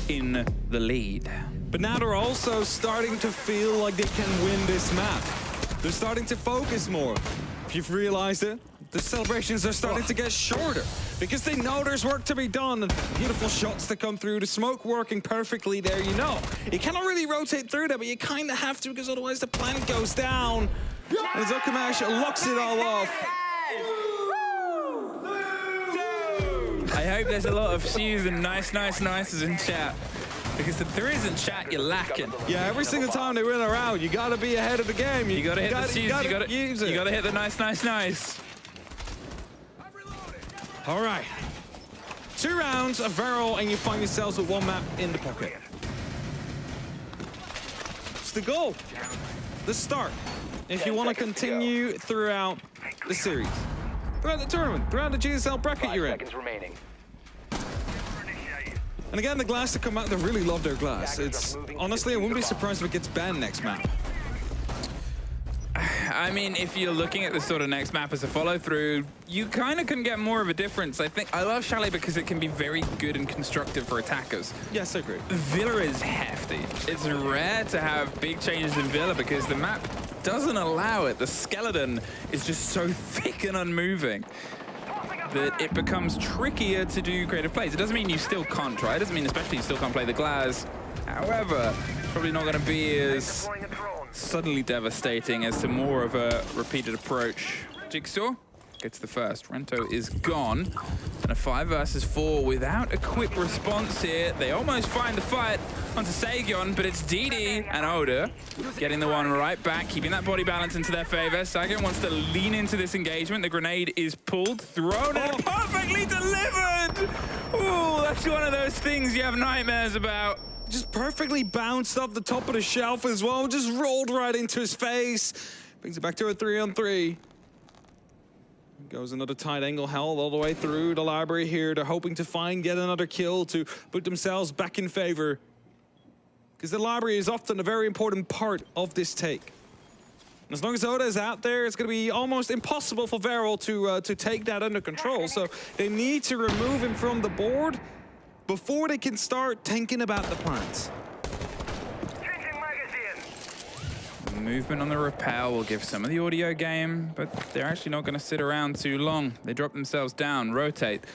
in the lead. But now they're also starting to feel like they can win this map. They're starting to focus more. If you've realized it, the celebrations are starting to get shorter because they know there's work to be done. And beautiful shots to come through, the smoke working perfectly there, you know. You cannot really rotate through that, but you kind of have to because otherwise the planet goes down. And Okamesh locks it all off. I hope there's a lot of C's and nices in chat. Because if there isn't chat, you're lacking. Yeah, every single time they win a round, you gotta be ahead of the game. You gotta hit the C's, you gotta use it. You gotta hit the nice. All right. 2 rounds of Varrel, and you find yourselves with 1 map in the pocket. It's the goal. The start if you want to continue throughout the series, throughout the tournament, throughout the GSL bracket you're in. And again, the glass to come out, they really love their glass. It's honestly, I wouldn't be surprised if it gets banned next map. I mean, if you're looking at the sort of next map as a follow-through, you kind of can get more of a difference. I think I love Chalet because it can be very good and constructive for attackers. Yes, I agree. Villa is hefty. It's rare to have big changes in Villa because the map doesn't allow it. The skeleton is just so thick and unmoving that it becomes trickier to do creative plays. It doesn't mean you still can't try. It doesn't mean especially you still can't play the glass. However, probably not going to be as suddenly devastating as to more of a repeated approach. Jigsaw gets the first. Rento is gone. And a 5 versus 4 without a quick response here. They almost find the fight onto Sagion, but it's DD and Oda getting the one right back, keeping that body balance into their favor. Sagion wants to lean into this engagement. The grenade is pulled, thrown, and perfectly delivered! Ooh, that's one of those things you have nightmares about. Just perfectly bounced off the top of the shelf as well, just rolled right into his face. Brings it back to a 3-on-3. Goes another tight angle held all the way through the library here. They're hoping to find yet another kill to put themselves back in favor. Because the library is often a very important part of this take. And as long as Oda is out there, it's going to be almost impossible for Varrel to take that under control. So they need to remove him from the board before they can start thinking about the plans. Movement on the rappel will give some of the audio game, but they're actually not going to sit around too long. They drop themselves down, rotate,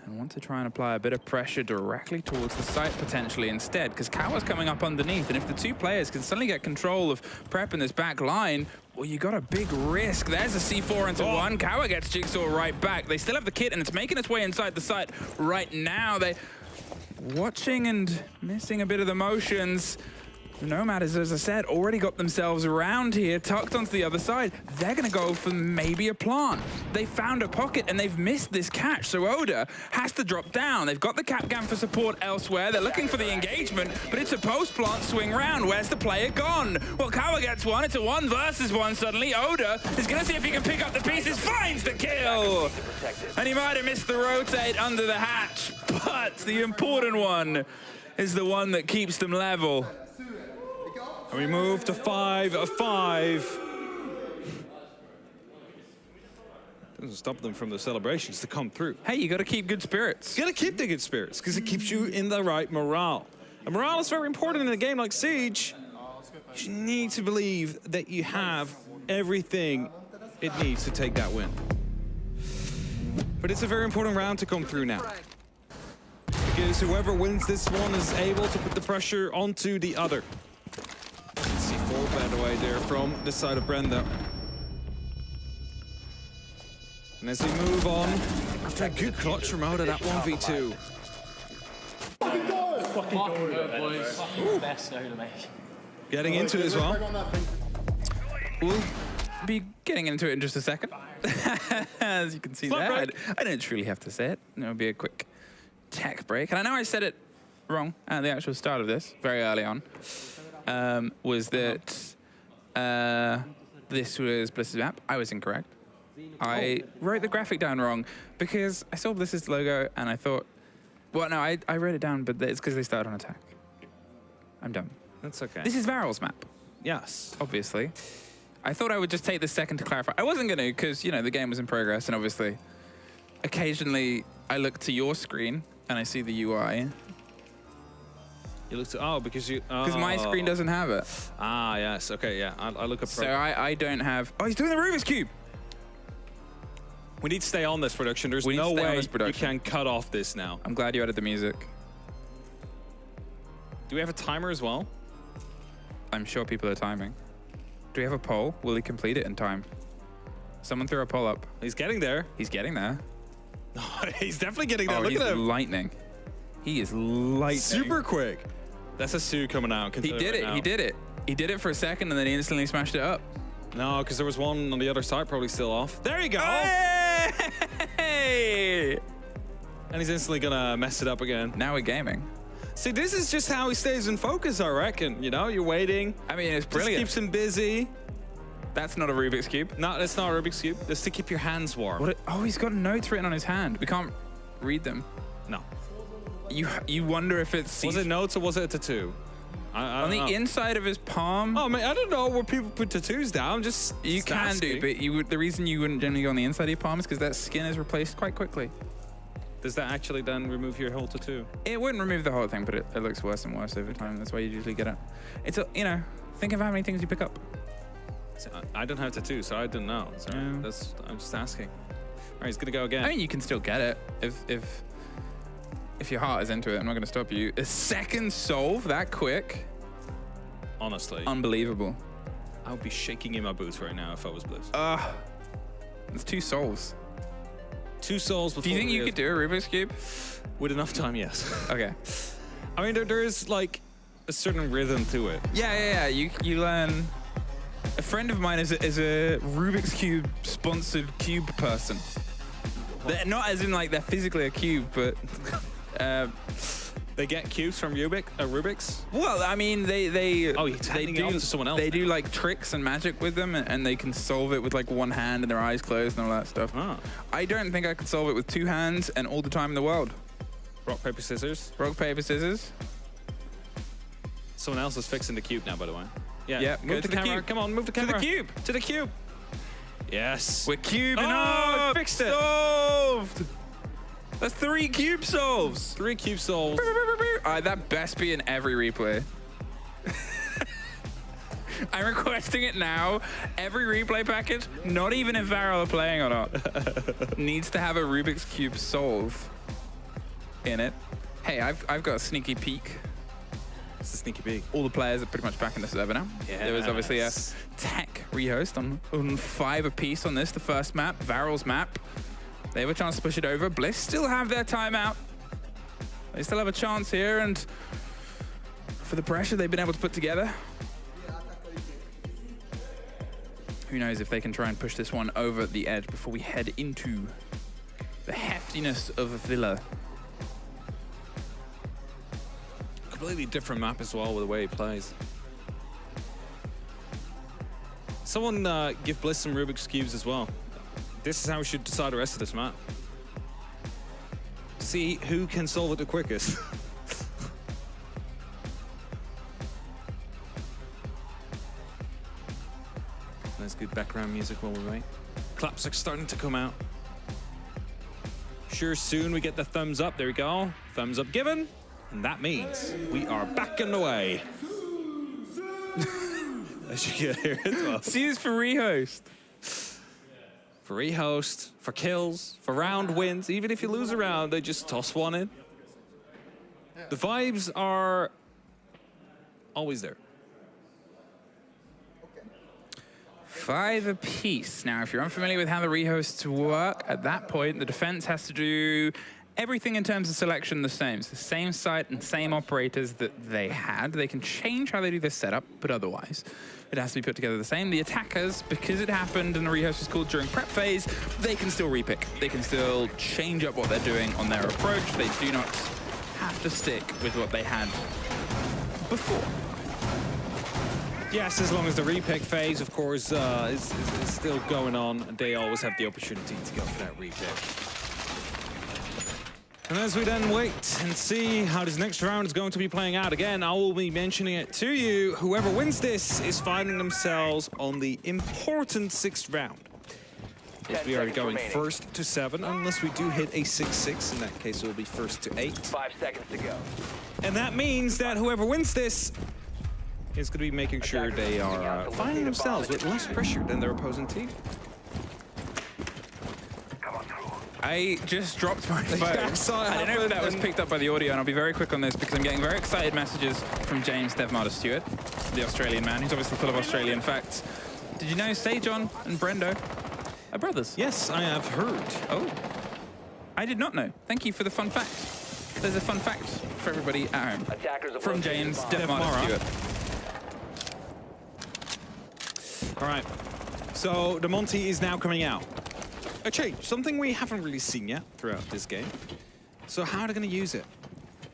and want to try and apply a bit of pressure directly towards the site potentially instead, because Kawa's coming up underneath, and if the two players can suddenly get control of Prep in this back line, well, you got a big risk. There's a C4 into one. Kawa gets Jigsaw right back. They still have the kit, and it's making its way inside the site right now. They watching and missing a bit of the motions. The Nomad has, as I said, already got themselves around here, tucked onto the other side. They're going to go for maybe a plant. They found a pocket, and they've missed this catch, so Oda has to drop down. They've got the Capcan for support elsewhere. They're looking for the engagement, but it's a post-plant swing round. Where's the player gone? Well, Kawa gets one. It's a 1 versus 1 suddenly. Oda is going to see if he can pick up the pieces, finds the kill! And he might have missed the rotate under the hatch, but the important one is the one that keeps them level. And we move to 5-5. Doesn't stop them from the celebrations to come through. Hey, you got to keep good spirits. You got to keep the good spirits because it keeps you in the right morale. And morale is very important in a game like Siege. You need to believe that you have everything it needs to take that win. But it's a very important round to come through now, because whoever wins this one is able to put the pressure onto the other. C4 by the way there from the side of Brenda. And as they move on, after a good clutch from out of that 1v2. Getting into it as well. We'll be getting into it in just a second. As you can see there, I didn't truly have to say it. It'll be a quick tech break. And I know I said it wrong at the actual start of this, very early on. Was that this was Bliss's map. I was incorrect. I wrote the graphic down wrong because I saw Bliss's logo and I thought, well, no, I wrote it down, but it's because they started on attack. I'm dumb. That's okay. This is Varrel's map. Yes. Obviously. I thought I would just take this second to clarify. I wasn't going to because, you know, the game was in progress and obviously occasionally I look to your screen and I see the UI. You look to, because you... Because my screen doesn't have it. Ah, yes. Okay, yeah. I'll look up... So I don't have... Oh, he's doing the Rubik's Cube! We need to stay on this production. There's no way you can cut off this now. I'm glad you added the music. Do we have a timer as well? I'm sure people are timing. Do we have a poll? Will he complete it in time? Someone threw a poll up. He's getting there. He's getting there. He's definitely getting there. Oh, Look at him. Lightning. He is lightning. Super quick. That's a Sue coming out. He did it. He did it. He did it for a second and then he instantly smashed it up. No, because there was one on the other side probably still off. There you go. Hey! And he's instantly gonna mess it up again. Now we're gaming. See, this is just how he stays in focus, I reckon. You know, you're waiting. I mean, it's brilliant. Just keeps him busy. That's not a Rubik's Cube. No, it's not a Rubik's Cube. It's to keep your hands warm. Oh, he's got notes written on his hand. We can't read them. No. You wonder if it's... Was it notes or was it a tattoo? I on don't the know. inside of his palm? Oh, man, I don't know where people put tattoos down. You can do, but the reason you wouldn't generally go on the inside of your palm is because that skin is replaced quite quickly. Does that actually then remove your whole tattoo? It wouldn't remove the whole thing, but it looks worse and worse over time. That's why you usually get it. It's a, you know, think of how many things you pick up. So, I don't have tattoos, so I don't know. So I'm just asking. All right, he's gonna go again. I mean, you can still get it if your heart is into it. I'm not gonna stop you. A second solve that quick. Honestly, unbelievable. I would be shaking in my boots right now if I was Bliss. It's 2 solves. 2 solves. Do you think you could do a Rubik's Cube? With enough time, yes. Okay. I mean, there is like a certain rhythm to it. Yeah. You learn. A friend of mine is a Rubik's Cube sponsored cube person. They're not as in like they're physically a cube, but they get cubes from Rubik's. Well, I mean, they it off to someone else. They do like tricks and magic with them, and they can solve it with like one hand and their eyes closed and all that stuff. I don't think I could solve it with 2 hands and all the time in the world. Rock, paper, scissors. Rock, paper, scissors. Someone else is fixing the cube now, by the way. Yeah. Move the camera. Come on, move the camera. To the cube. To the cube. Yes. We're cubing Oh, up. fixed it. Solved. That's 3 cube solves. 3 cube solves. That best be in every replay. I'm requesting it now. Every replay package, not even if Varrel are playing or not, needs to have a Rubik's Cube solve in it. Hey, I've got a sneaky peek. It's a sneaky peek. All the players are pretty much back in the server now. Yes. There was obviously a tech rehost on 5 apiece on this, the first map, Varrel's map. They have a chance to push it over. Bliss still have their timeout. They still have a chance here, and for the pressure they've been able to put together, who knows if they can try and push this one over the edge before we head into the heftiness of a Villa. Completely different map as well with the way he plays. Someone give Bliss some Rubik's Cubes as well. This is how we should decide the rest of this map. See who can solve it the quickest. Nice good background music while we wait. Claps are starting to come out. Sure, soon we get the thumbs up. There we go. Thumbs up given. And that means we are back in the way. As you can hear as well. See this for rehost. For rehost, for kills, for round wins. Even if you lose a round, they just toss one in. The vibes are always there. 5 apiece. Now, if you're unfamiliar with how the rehosts work, at that point, the defense has to do everything in terms of selection the same. It's the same site and same operators that they had. They can change how they do their setup, but otherwise, it has to be put together the same. The attackers, because it happened and the rehost was called during prep phase, they can still repick. They can still change up what they're doing on their approach. They do not have to stick with what they had before. Yes, as long as the repick phase, of course, is still going on, they always have the opportunity to go for that repick. And as we then wait and see how this next round is going to be playing out, again, I will be mentioning it to you. Whoever wins this is finding themselves on the important 6th round. If we are going first to 7, unless we do hit a 6-6, in that case it will be first to 8. 5 seconds to go. And that means that whoever wins this is going to be making sure they are finding themselves with less pressure than their opposing team. I just dropped my phone. I don't know if that was picked up by the audio, and I'll be very quick on this because I'm getting very excited messages from James Devmarder Stewart, the Australian man, who's obviously full of Australian facts. Did you know Sejon and Brendo are brothers? Yes, I have heard. Oh, I did not know. Thank you for the fun fact. There's a fun fact for everybody at home from James Devmarder Stewart. All right, so the Monty is now coming out. A change, something we haven't really seen yet throughout this game. So how are they going to use it?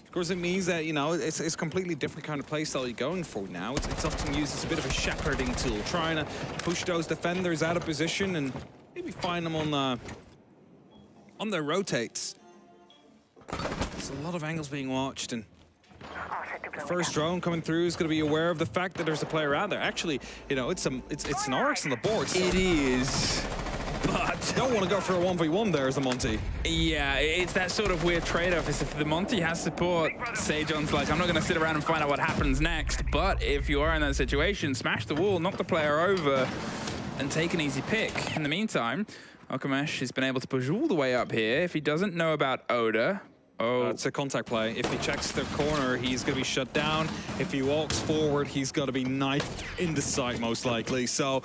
Of course, it means that, you know, it's a completely different kind of playstyle you're going for now. It's often used as a bit of a shepherding tool, trying to push those defenders out of position and maybe find them on their rotates. There's a lot of angles being watched, and the first drone coming through is going to be aware of the fact that there's a player out there. Actually, you know, it's an Oryx on the board. So it is, but don't want to go for a 1v1 there as the Monty. Yeah, it's that sort of weird trade-off. If the Monty has support, Sejon's like, I'm not going to sit around and find out what happens next. But if you are in that situation, smash the wall, knock the player over, and take an easy pick. In the meantime, Okamesh has been able to push all the way up here. If he doesn't know about Oda, it's a contact play. If he checks the corner, he's going to be shut down. If he walks forward, he's going to be knifed in the sight, most likely. So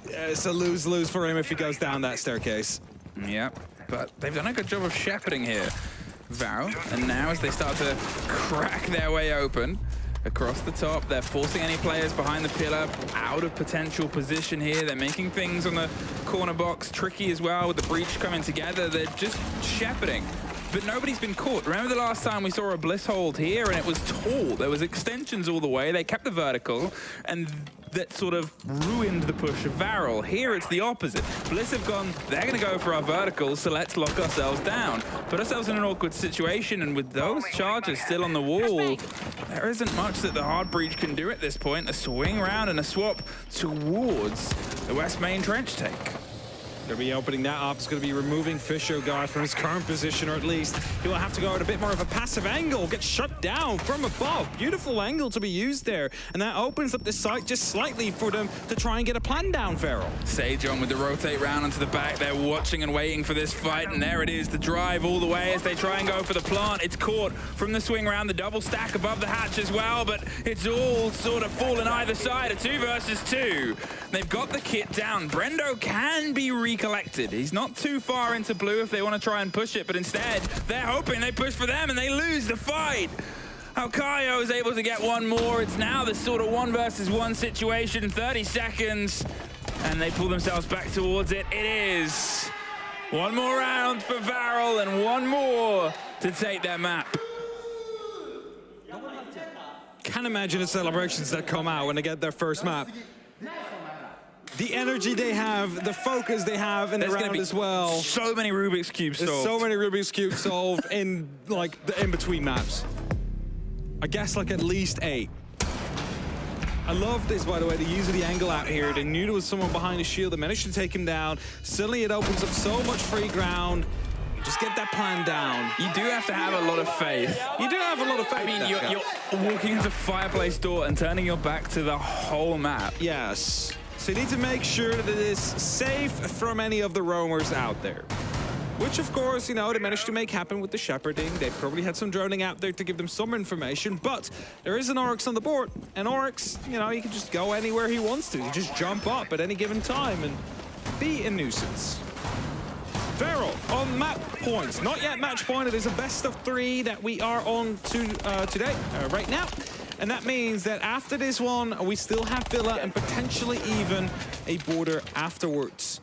it's a lose-lose for him if he goes down that staircase. Yep, but they've done a good job of shepherding here, Varrel. And now as they start to crack their way open across the top, they're forcing any players behind the pillar out of potential position here. They're making things on the corner box tricky as well with the breach coming together. They're just shepherding. But nobody's been caught. Remember the last time we saw a Bliss hold here and it was tall. There was extensions all the way. They kept the vertical and that sort of ruined the push of Varrel. Here it's the opposite. Bliss have gone, they're going to go for our verticals, so let's lock ourselves down. Put ourselves in an awkward situation, and with those charges still on the wall, there isn't much that the hard breach can do at this point. A swing round and a swap towards the west main trench take. They'll be opening that up. It's going to be removing Fisher guy from his current position, or at least he will have to go at a bit more of a passive angle, get shut down from above. Beautiful angle to be used there, and that opens up the site just slightly for them to try and get a plan down, Varrel. Sejon with the rotate round onto the back. They're watching and waiting for this fight, and there it is, the drive all the way as they try and go for the plant. It's caught from the swing round, the double stack above the hatch as well, but it's all sort of fallen either side, a 2 versus 2. They've got the kit down. Brendo can be recollected. He's not too far into blue if they want to try and push it, but instead, they're hoping they push for them and they lose the fight. Alcayo is able to get one more. It's now this sort of 1 versus 1 situation, 30 seconds, and they pull themselves back towards it. It is one more round for Varrel and one more to take their map. Can't imagine the celebrations that come out when they get their first map. The energy they have, the focus they have in the round as well. So many Rubik's Cubes solved. There's so many Rubik's Cubes solved in like the in-between maps. I guess like at least 8. I love this, by the way, the use of the angle out here. They knew there was someone behind the shield. They managed to take him down. Suddenly it opens up so much free ground. Just get that plan down. You do have to have a lot of faith. You do have a lot of faith. I mean, you're walking into fireplace door and turning your back to the whole map. Yes. So you need to make sure that it is safe from any of the roamers out there. Which, of course, you know, they managed to make happen with the shepherding. They probably had some droning out there to give them some information, but there is an Oryx on the board. And Oryx, you know, he can just go anywhere he wants to. He just jump up at any given time and be a nuisance. Varrel on map points. Not yet match point. It is a best of 3 that we are on to today, right now. And that means that after this one, we still have Villa and potentially even a border afterwards.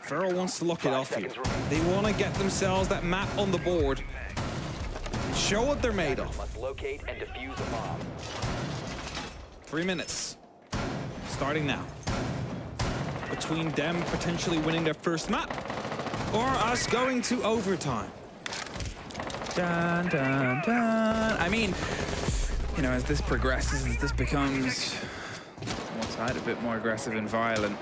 Varrel wants to lock it off here. They want to get themselves that map on the board. Show what they're made of. 3 minutes. Starting now. Between them potentially winning their first map, or us going to overtime. Dun, dun, dun. I mean, you know, as this progresses, as this becomes one side a bit more aggressive and violent,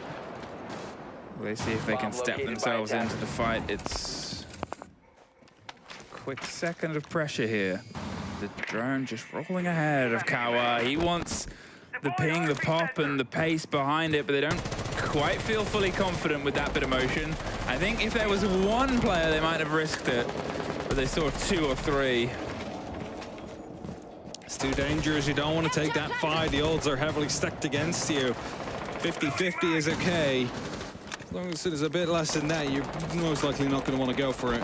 they see if they can step themselves into the fight. It's a quick second of pressure here. The drone just rolling ahead of Kawa. He wants the ping, the pop, and the pace behind it, but they don't quite feel fully confident with that bit of motion. I think if there was one player, they might have risked it, but they saw 2 or 3. It's too dangerous. You don't want to take that fight. The odds are heavily stacked against you. 50-50 is okay. As long as it is a bit less than that, you're most likely not going to want to go for it.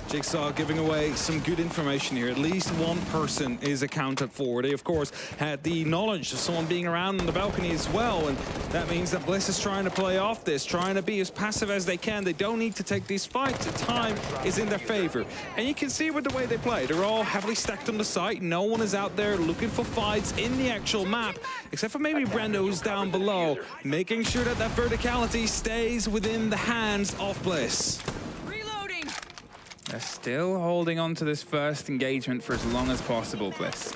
Jigsaw giving away some good information here. At least one person is accounted for. They, of course, had the knowledge of someone being around on the balcony as well, and that means that Bliss is trying to play off this, trying to be as passive as they can. They don't need to take these fights. The time is in their favor. And you can see with the way they play, they're all heavily stacked on the site. No one is out there looking for fights in the actual map, except for maybe Brendo, who's down below, making sure that that verticality stays within the hands of Bliss. They're still holding on to this first engagement for as long as possible, Bliss.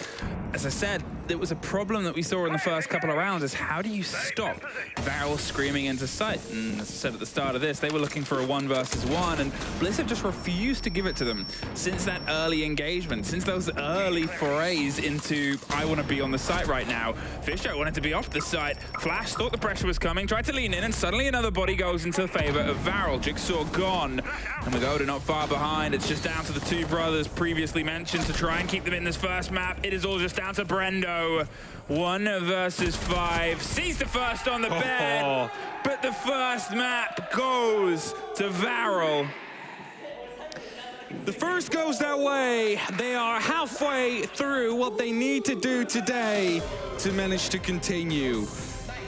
As I said, it was a problem that we saw in the first couple of rounds, is how do you stop Varrel screaming into sight? And as I said at the start of this, they were looking for a 1 versus 1, and Bliss have just refused to give it to them since that early engagement, since those early forays into, I want to be on the site right now. Fisher wanted to be off the site. Flash thought the pressure was coming, tried to lean in, and suddenly another body goes into the favor of Varrel. Jigsaw gone, and Magoda not far behind. It's just down to the two brothers previously mentioned to try and keep them in this first map. It is all just down to Brendo. 1 versus 5. Sees the first on the bed, but the first map goes to Varrel. The first goes their way. They are halfway through what they need to do today to manage to continue.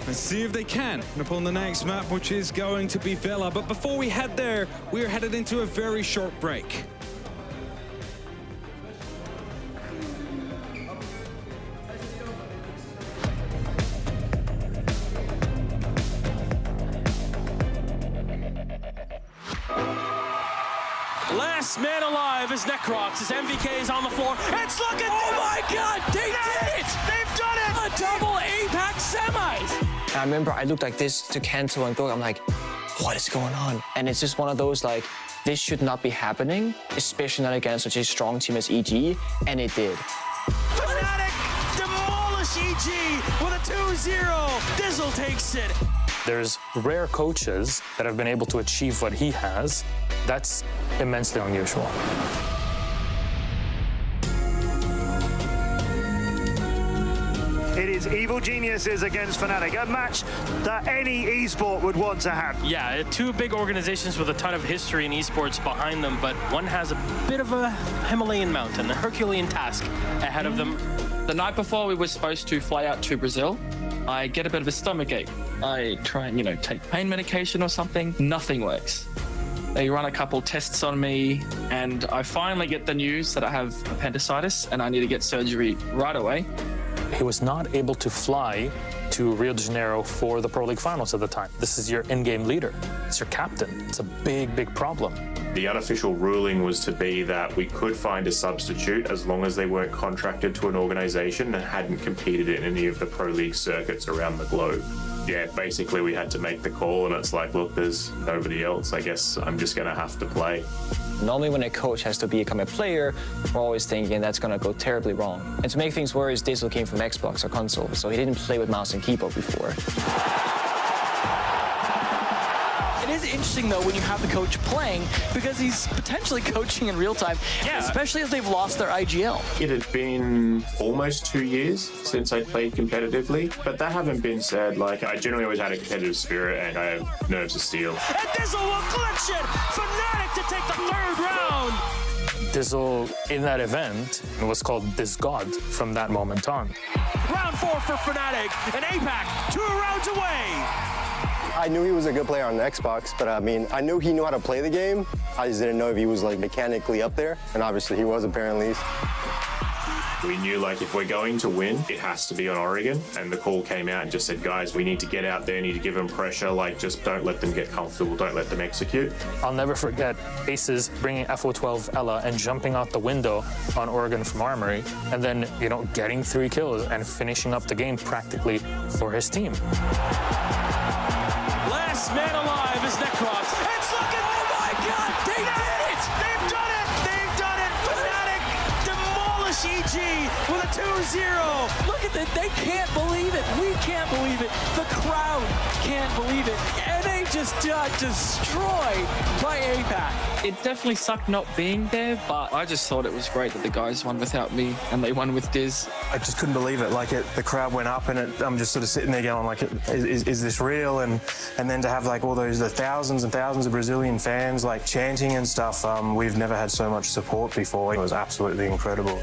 Let's see if they can upon the next map, which is going to be Villa. But before we head there, we are headed into a very short break. Last man alive is Necrox. His MVK is on the floor. It's looking. Oh my God! They did it! They've done it! A double APAC semis. I remember I looked like this to Kanto and Go. I'm like, what is going on? And it's just one of those like, this should not be happening, especially not against such a strong team as EG, and it did. Fnatic demolish EG with a 2-0. Dizzle takes it. There's rare coaches that have been able to achieve what he has. That's immensely unusual. It is Evil Geniuses against Fnatic, a match that any esport would want to have. Yeah, two big organizations with a ton of history in esports behind them, but one has a bit of a Himalayan mountain, a Herculean task ahead of them. The night before we were supposed to fly out to Brazil, I get a bit of a stomachache. I try and, take pain medication or something. Nothing works. They run a couple tests on me, and I finally get the news that I have appendicitis and I need to get surgery right away. He was not able to fly to Rio de Janeiro for the Pro League Finals at the time. This is your in-game leader. It's your captain. It's a big, big problem. The unofficial ruling was to be that we could find a substitute as long as they weren't contracted to an organization and hadn't competed in any of the Pro League circuits around the globe. Yeah, basically we had to make the call, and it's like, look, there's nobody else. I guess I'm just going to have to play. Normally when a coach has to become a player, we're always thinking that's going to go terribly wrong. And to make things worse, Dizzle came from Xbox or console, so he didn't play with mouse and keyboard before. It is interesting, though, when you have the coach playing, because he's potentially coaching in real time, especially as they've lost their IGL. It had been almost 2 years since I played competitively, but that having been said, I generally always had a competitive spirit and I have nerves of steel. And Dizzle will glitch it! Fnatic to take the 3rd round! Dizzle, in that event, was called Diz God from that moment on. Round 4 for Fnatic, and APAC 2 rounds away! I knew he was a good player on Xbox, but I knew he knew how to play the game. I just didn't know if he was mechanically up there, and obviously he was apparently. We knew if we're going to win, it has to be on Oregon, and the call came out and just said, guys, we need to get out there, need to give them pressure, just don't let them get comfortable, don't let them execute. I'll never forget Aces bringing FO12 Ella and jumping out the window on Oregon from Armory, and then, getting 3 kills and finishing up the game practically for his team. Last man alive is Necrox. It's looking, oh my God, they did it! They've done it! They've done it! Fnatic demolish EG with a 2-0. Look at that, they can't believe it. We can't believe it. The crowd can't believe it. And they just got destroyed by APAC. It definitely sucked not being there, but I just thought it was great that the guys won without me and they won with Diz. I just couldn't believe it. Like the crowd went up, and I'm just sort of sitting there going, like, is this real? And then to have like all the thousands and thousands of Brazilian fans like chanting and stuff. We've never had so much support before. It was absolutely incredible.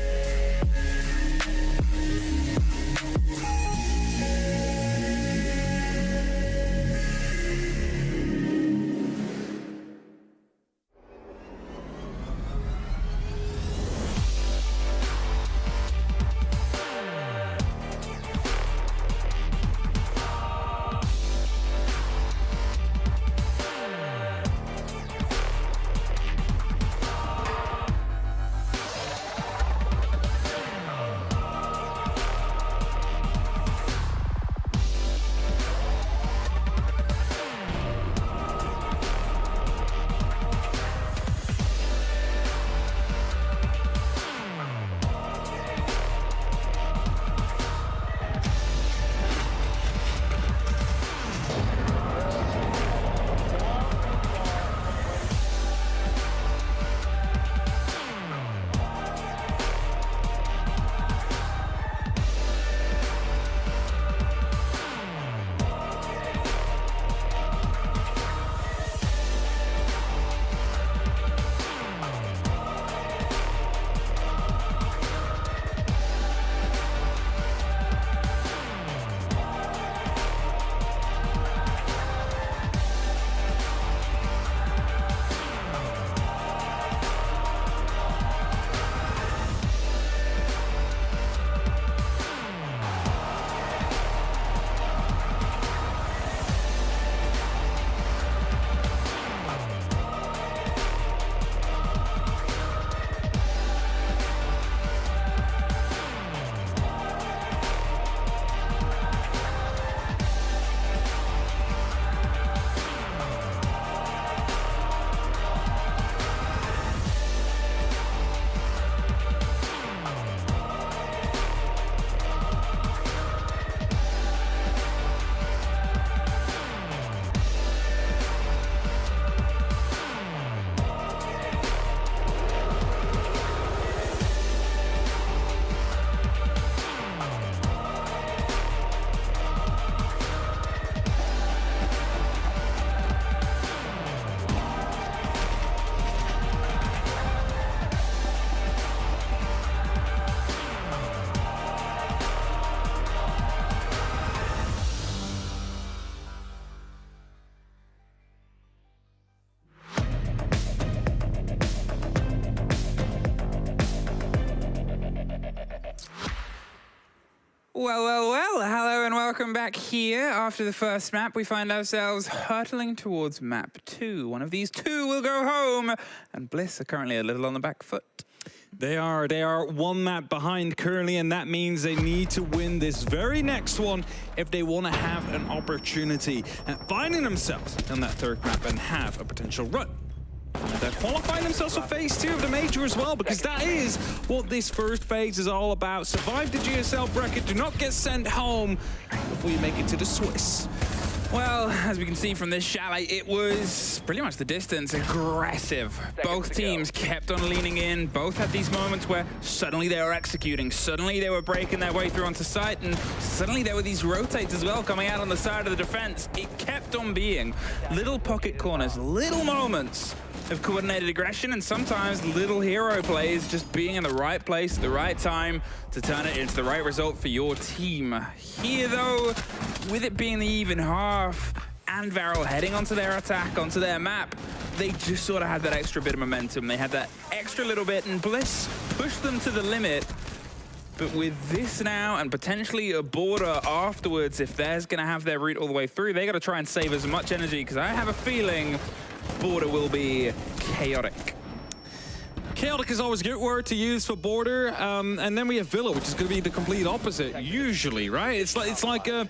Well, hello and welcome back here. After the first map, we find ourselves hurtling towards map 2. One of these two will go home, and Bliss are currently a little on the back foot. They are one map behind currently, and that means they need to win this very next one if they want to have an opportunity at finding themselves on that third map and have a potential run. They're qualifying themselves for phase 2 of the major as well, because that is what this first phase is all about. Survive the GSL bracket, do not get sent home before you make it to the Swiss. Well, as we can see from this Chalet, it was pretty much the distance, aggressive. Both teams kept on leaning in. Both had these moments where suddenly they were executing, suddenly they were breaking their way through onto site, and suddenly there were these rotates as well coming out on the side of the defense. It kept on being little pocket corners, little moments of coordinated aggression, and sometimes little hero plays just being in the right place at the right time to turn it into the right result for your team. Here though, with it being the even half and Varrel heading onto their attack, onto their map, they just sort of had that extra bit of momentum. They had that extra little bit, and Bliss pushed them to the limit. But with this now, and potentially a border afterwards, if they're gonna have their route all the way through, they gotta try and save as much energy, because I have a feeling border will be chaotic. Chaotic is always a good word to use for border, and then we have Villa, which is going to be the complete opposite, usually, right? It's like a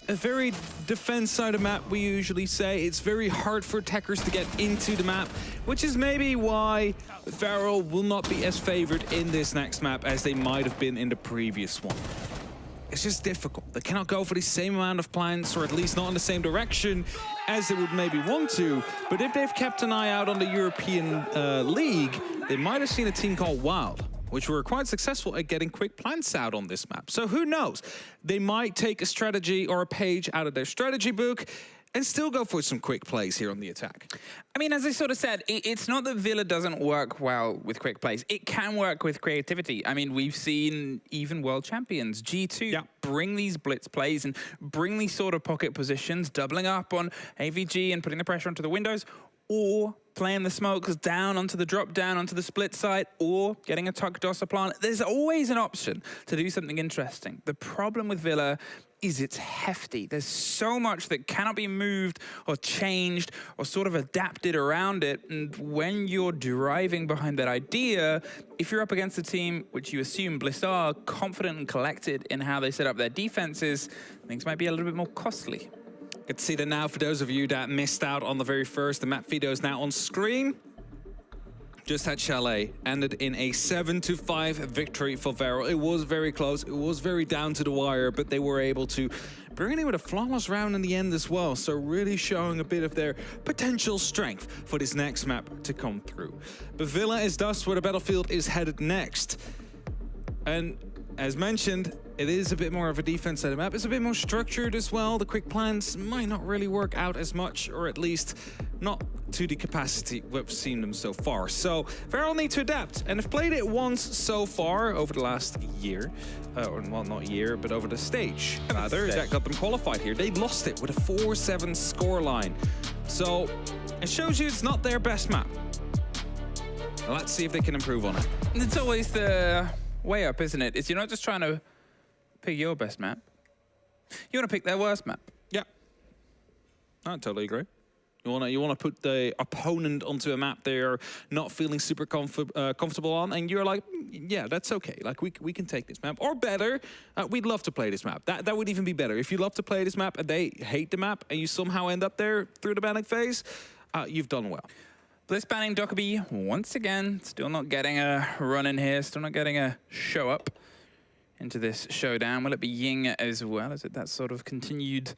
very defense side of map, we usually say. It's very hard for attackers to get into the map, which is maybe why Varrel will not be as favored in this next map as they might have been in the previous one. it's just difficult. They cannot go for the same amount of plants, or at least not in the same direction as they would maybe want to. But if they've kept an eye out on the European League, they might have seen a team called Wild, which were quite successful at getting quick plants out on this map. So who knows? They might take a strategy or a page out of their strategy book and still go for some quick plays here on the attack. I mean, as I sort of said, it's not that Villa doesn't work well with quick plays. It can work with creativity. I mean, we've seen even world champions, G2, bring these blitz plays and bring these sort of pocket positions, doubling up on AVG and putting the pressure onto the windows, or playing the smokes down onto the drop down onto the split side, or getting a tuck DOSA plant. There's always an option to do something interesting. The problem with Villa is it's hefty. There's so much that cannot be moved or changed or sort of adapted around it. And when you're driving behind that idea, if you're up against a team, which you assume Bliss are, confident and collected in how they set up their defenses, things might be a little bit more costly. Good to see that now for those of you that missed out on the very first. The map video is now on screen. Just had Chalet ended in a 7-5 victory for Varrel. It was very close. It was very down to the wire, but they were able to bring it in with a flawless round in the end as well. So really showing a bit of their potential strength for this next map to come through. But Villa is thus where the battlefield is headed next. And as mentioned, it is a bit more of a defense-heavy map. It's a bit more structured as well. The quick plans might not really work out as much, or at least not to the capacity we've seen them so far. So Varrel need to adapt, and have played it once so far over the last year. Well, not year, but over the stage, rather, that got them qualified here. They lost it with a 4-7 scoreline. So it shows you it's not their best map. Let's see if they can improve on it. It's always the way up, isn't it? It's you're not just trying to pick your best map. You want to pick their worst map. Yeah, I totally agree. You want to put the opponent onto a map they're not feeling super comfortable on, and you're like, yeah, that's okay. Like we can take this map, or better, we'd love to play this map. That would even be better. If you love to play this map and they hate the map, and you somehow end up there through the banning phase, you've done well. Bliss banning Dockerby once again. Still not getting a run in here. Still not getting a show up into this showdown. Will it be Ying as well? Is it that sort of continued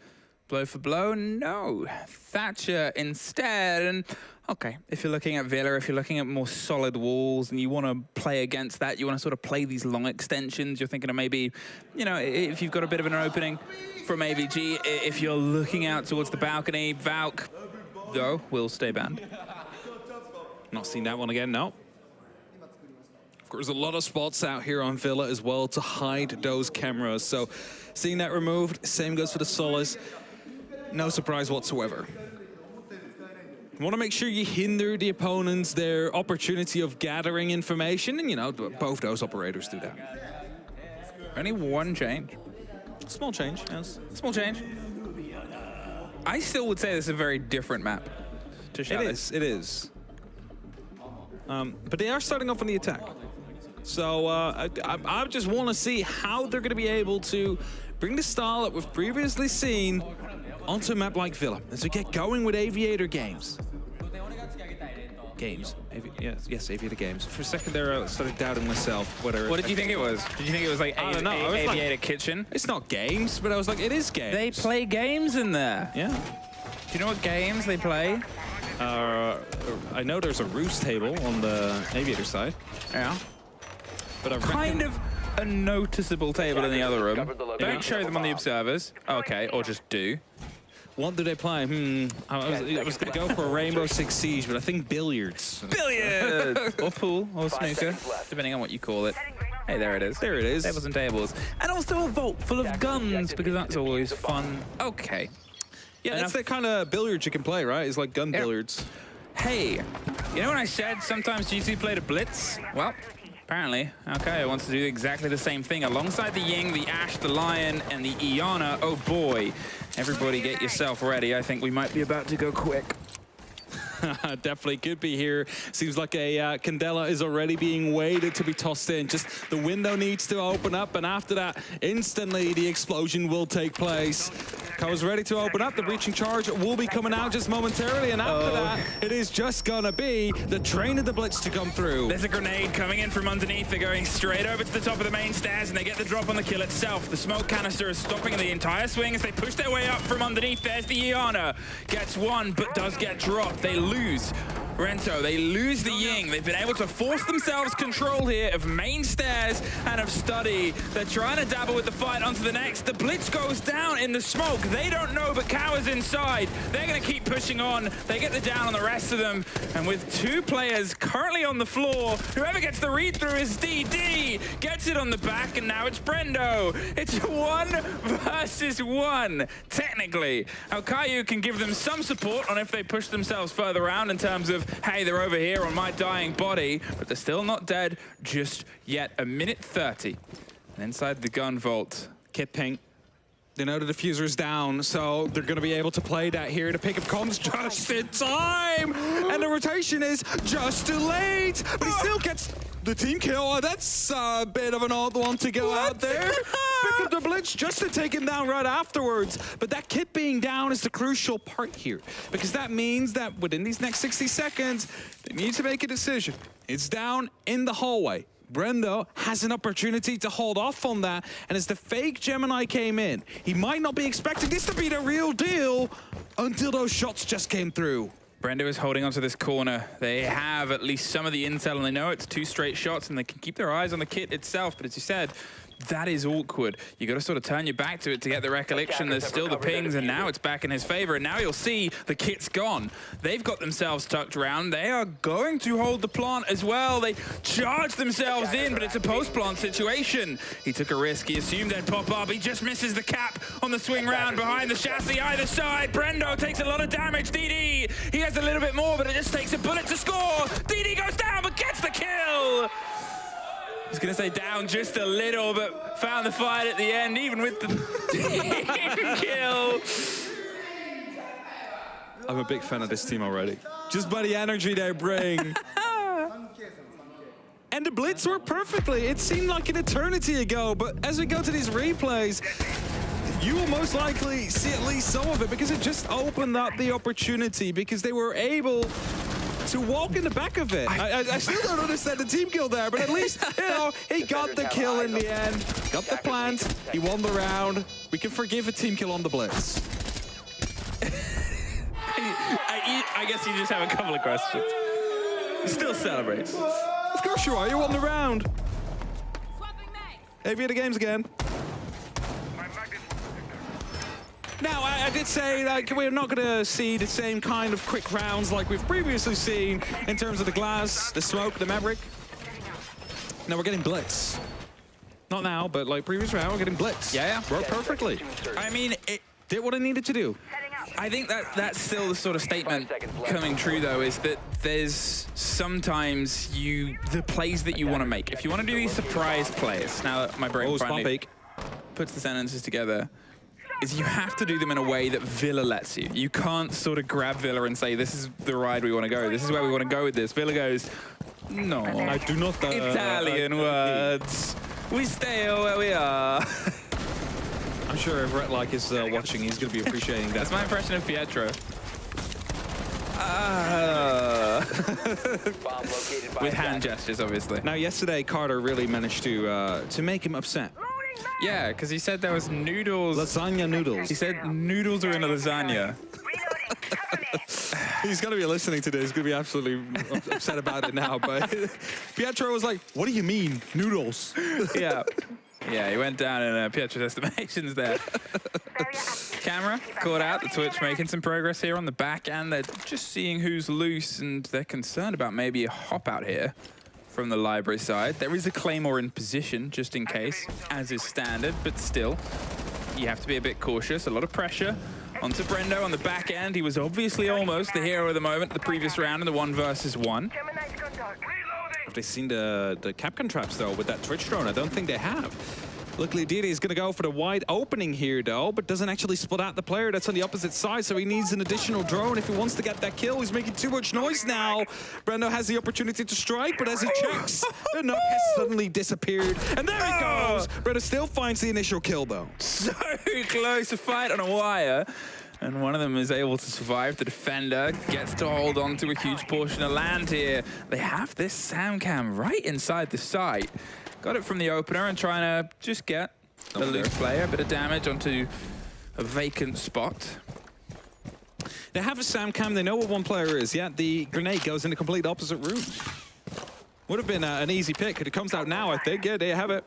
blow for blow? No. Thatcher instead. And okay, if you're looking at Villa, if you're looking at more solid walls and you want to play against that, you want to sort of play these long extensions, you're thinking of maybe, you know, if you've got a bit of an opening from AVG, if you're looking out towards the balcony, Valk, though, will stay banned. Not seen that one again, no. Of course, a lot of spots out here on Villa as well to hide those cameras. So seeing that removed, same goes for the Solace. No surprise whatsoever. You want to make sure you hinder the opponents, their opportunity of gathering information, and you know, both those operators do that. Only one change. Small change, yes. Small change. I still would say this is a very different map to Chalet. It is. But they are starting off on the attack. So I just want to see how they're going to be able to bring the style that we've previously seen onto a map like Villa as we get going with Aviator games. Yes, Aviator games. For a second there, I started doubting myself whether. What did you think it was? Did you think it was like Aviator Kitchen? It's not games, but I was like, it is games. They play games in there. Yeah. Do you know what games they play? I know there's a roost table on the Aviator side. Yeah. But I kind of a noticeable table in the other room. Don't show them on the observers. Okay, or just do. What do they play? I was going to go for a Rainbow Six Siege, but I think billiards. Billiards! Or pool, or snooker, depending on what you call it. Hey, there it is. There it is. Tables and tables. And also a vault full of guns, because that's always fun. Okay. Yeah, that's the kind of billiards you can play, right? It's like gun billiards. Hey, you know when I said sometimes G2 played a blitz? Well, apparently, okay, wants to do exactly the same thing. Alongside the Ying, the Ashe, the Lion, and the Iana. Oh boy. Everybody get yourself ready. I think we might be about to go quick. Definitely could be here. Seems like a Candela is already being waited to be tossed in. Just the window needs to open up, and after that, instantly the explosion will take place. Co's ready to open up. The breaching charge will be coming out just momentarily, and after that, it is just gonna be the train of the Blitz to come through. There's a grenade coming in from underneath. They're going straight over to the top of the main stairs, and they get the drop on the kill itself. The smoke canister is stopping the entire swing as they push their way up from underneath. There's the Iana. Gets one, but does get dropped. They lose Rento, they lose the Ying. They've been able to force themselves control here of main stairs and of study. They're trying to dabble with the fight onto the next. The Blitz goes down in the smoke. They don't know, but Cow is inside. They're going to keep pushing on. They get the down on the rest of them. And with two players currently on the floor, whoever gets the read-through is DD. Gets it on the back, and now it's Brendo. It's 1 versus 1, technically. Alkayu can give them some support on if they push themselves further around in terms of, hey, they're over here on my dying body, but they're still not dead just yet. 1:30. And inside the gun vault, Kit Pink. They know the diffuser is down, so they're going to be able to play that here to pick up comms just in time. And the rotation is just too late, but he still gets the team kill. Oh, that's a bit of an odd one to go out there. Pick up the Blitz just to take him down right afterwards. But that Kit being down is the crucial part here, because that means that within these next 60 seconds, they need to make a decision. It's down in the hallway. Brendo has an opportunity to hold off on that, and as the fake Gemini came in, he might not be expecting this to be the real deal until those shots just came through. Brendo is holding onto this corner. They have at least some of the intel, and they know it's 2 straight shots, and they can keep their eyes on the Kit itself, but as you said, that is awkward. You got to sort of turn your back to it to get the recollection. There's still the pings, and now it's back in his favor. And now you'll see the Kit's gone. They've got themselves tucked around. They are going to hold the plant as well. They charge themselves in, but it's a post-plant situation. He took a risk. He assumed they'd pop up. He just misses the cap on the swing round behind the chassis either side. Brendo takes a lot of damage. DD, he has a little bit more, but it just takes a bullet to score. DD goes down, but gets the kill. I was going to say down just a little, but found the fight at the end, even with the kill. I'm a big fan of this team already. Just by the energy they bring. And the Blitz worked perfectly. It seemed like an eternity ago, but as we go to these replays, you will most likely see at least some of it, because it just opened up the opportunity, because they were able to walk in the back of it. I still don't understand the team kill there, but at least, you know, he got the kill in the end, got the plant, he won the round. We can forgive a team kill on the Blitz. I guess you just have a couple of questions. He still celebrates. Of course you are, you won the round. Hey, via the games again. Now, I did say like we're not going to see the same kind of quick rounds like we've previously seen in terms of the glass, the smoke, the Maverick. Now we're getting Blitz. Not now, but like previous round, we're getting Blitz. Yeah. Worked perfectly. I mean, it did what it needed to do. I think that's still the sort of statement coming true, though, is that there's sometimes the plays that you want to make. If you want to do these surprise plays, now my brain finally puts the sentences together, is you have to do them in a way that Villa lets you. You can't sort of grab Villa and say, this is the ride we want to go. This is where we want to go with this. Villa goes, no. I do not. Italian words. We stay where we are. I'm sure if Rhett like is watching, he's going to be appreciating that. That's my impression of Pietro. With hand gestures, obviously. Now, yesterday, Carter really managed to make him upset. Yeah, because he said there was noodles. Lasagna noodles. He said noodles are in a lasagna. He's going to be listening to this. He's going to be absolutely upset about it now. But Pietro was like, what do you mean, noodles? Yeah. Yeah, he went down in Pietro's estimations there. Camera caught out the Twitch making some progress here on the back end. They're just seeing who's loose, and they're concerned about maybe a hop out here from the library side. There is a Claymore in position, just in case, as is standard, but still, you have to be a bit cautious. A lot of pressure onto Brendo on the back end. He was obviously almost the hero of the moment, the previous round in the 1 versus 1. Have they seen the Capcom traps, though, with that Twitch drone? I don't think they have. Luckily, Didi is going to go for the wide opening here, though, but doesn't actually split out the player that's on the opposite side, so he needs an additional drone if he wants to get that kill. He's making too much noise now. Brendo has the opportunity to strike, but as he checks, the knock has suddenly disappeared. And there he goes! Brendo still finds the initial kill, though. So close to fight on a wire. And one of them is able to survive. The defender gets to hold on to a huge portion of land here. They have this sound cam right inside the site. Got it from the opener and trying to just get a loose player, a bit of damage onto a vacant spot. They have a sound cam, they know what one player is. Yeah, the grenade goes in the complete opposite route. Would have been an easy pick. It comes out now, I think. Yeah, they have it.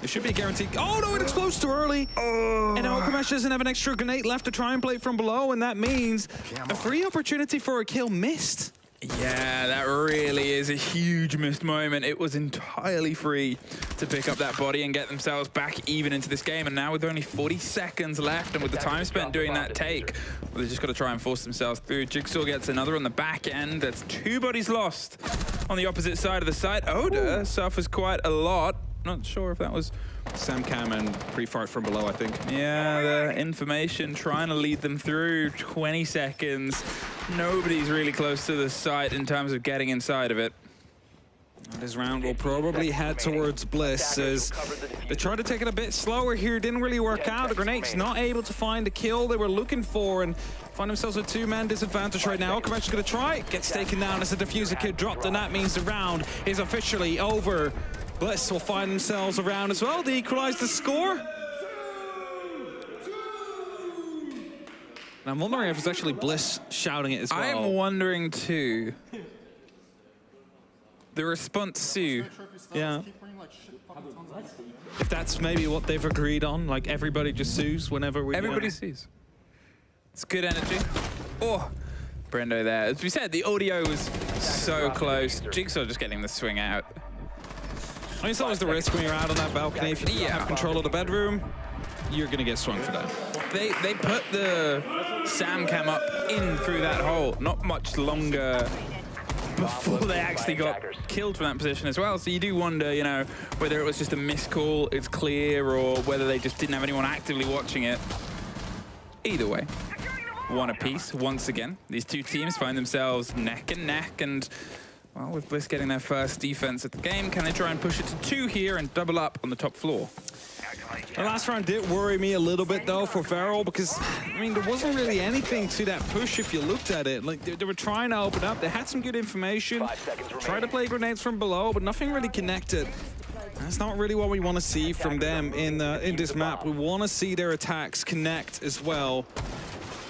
It should be a guaranteed. Oh no, it explodes too early. And now Okamesh doesn't have an extra grenade left to try and play from below, and that means a free opportunity for a kill missed. Yeah, that really is a huge missed moment. It was entirely free to pick up that body and get themselves back even into this game. And now with only 40 seconds left and with the time spent doing that take, well, they just got to try and force themselves through. Jigsaw gets another on the back end. That's 2 bodies lost on the opposite side of the site. Oda suffers quite a lot. Not sure if that was Sam Cam and pre-fart from below, I think. Yeah, the information trying to lead them through. 20 seconds. Nobody's really close to the site in terms of getting inside of it. This round will probably head towards Bliss as they try to take it a bit slower here. Didn't really work out. The Grenade's not able to find the kill they were looking for and find themselves with 2-man disadvantage right now. Okamesh is going to try. Gets taken down as the diffuser kit dropped, and that means the round is officially over. Bliss will find themselves around as well to equalize the score. And I'm wondering if it's actually Bliss shouting it as well. I'm wondering too. The response to, yeah. If that's maybe what they've agreed on, like everybody just sues whenever we Everybody sues. It's good energy. Oh, Brendo there. As we said, the audio was so close. Jigsaw just getting the swing out. I mean, it's always the risk when you're out on that balcony. If you don't have control of the bedroom, you're going to get swung for that. They put the Sam cam up in through that hole not much longer before they actually got killed from that position as well. So you do wonder, you know, whether it was just a missed call, it's clear, or whether they just didn't have anyone actively watching it. Either way, one apiece once again. These two teams find themselves neck and neck, and well, with Bliss getting their first defense of the game, can they try and push it to 2 here and double up on the top floor? The last round did worry me a little bit, though, for Varrel, because, I mean, there wasn't really anything to that push if you looked at it. Like, they were trying to open up. They had some good information, tried to play grenades from below, but nothing really connected. That's not really what we want to see from them in this map. We want to see their attacks connect as well.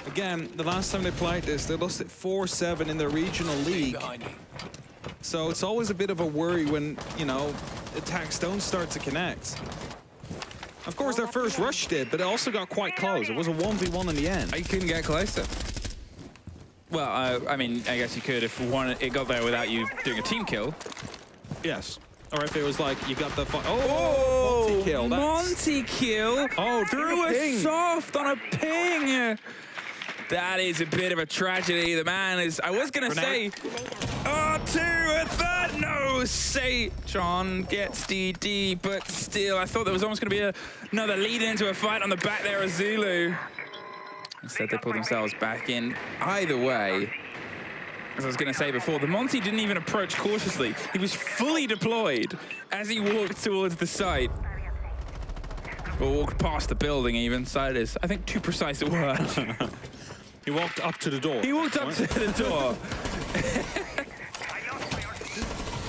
Again, the last time they played this, they lost it 4-7 in the regional league. So it's always a bit of a worry when, you know, attacks don't start to connect. Of course, their first rush did, but it also got quite close. It was a 1v1 in the end. You couldn't get closer. Well, I mean, I guess you could if it got there without you doing a team kill. Yes. Or if it was like you got the Monty kill. Monty kill. Oh, through a soft on a ping. That is a bit of a tragedy. The man is, I was going to say, oh, 2, a third, no, say, John gets DD, but still, I thought there was almost going to be another lead into a fight on the back there of Zulu. Instead, they pulled themselves back in. Either way, as I was going to say before, the Monty didn't even approach cautiously. He was fully deployed as he walked towards the site. Or walked past the building even, site is, I think, too precise a word. He walked up to the door. He walked up to the door.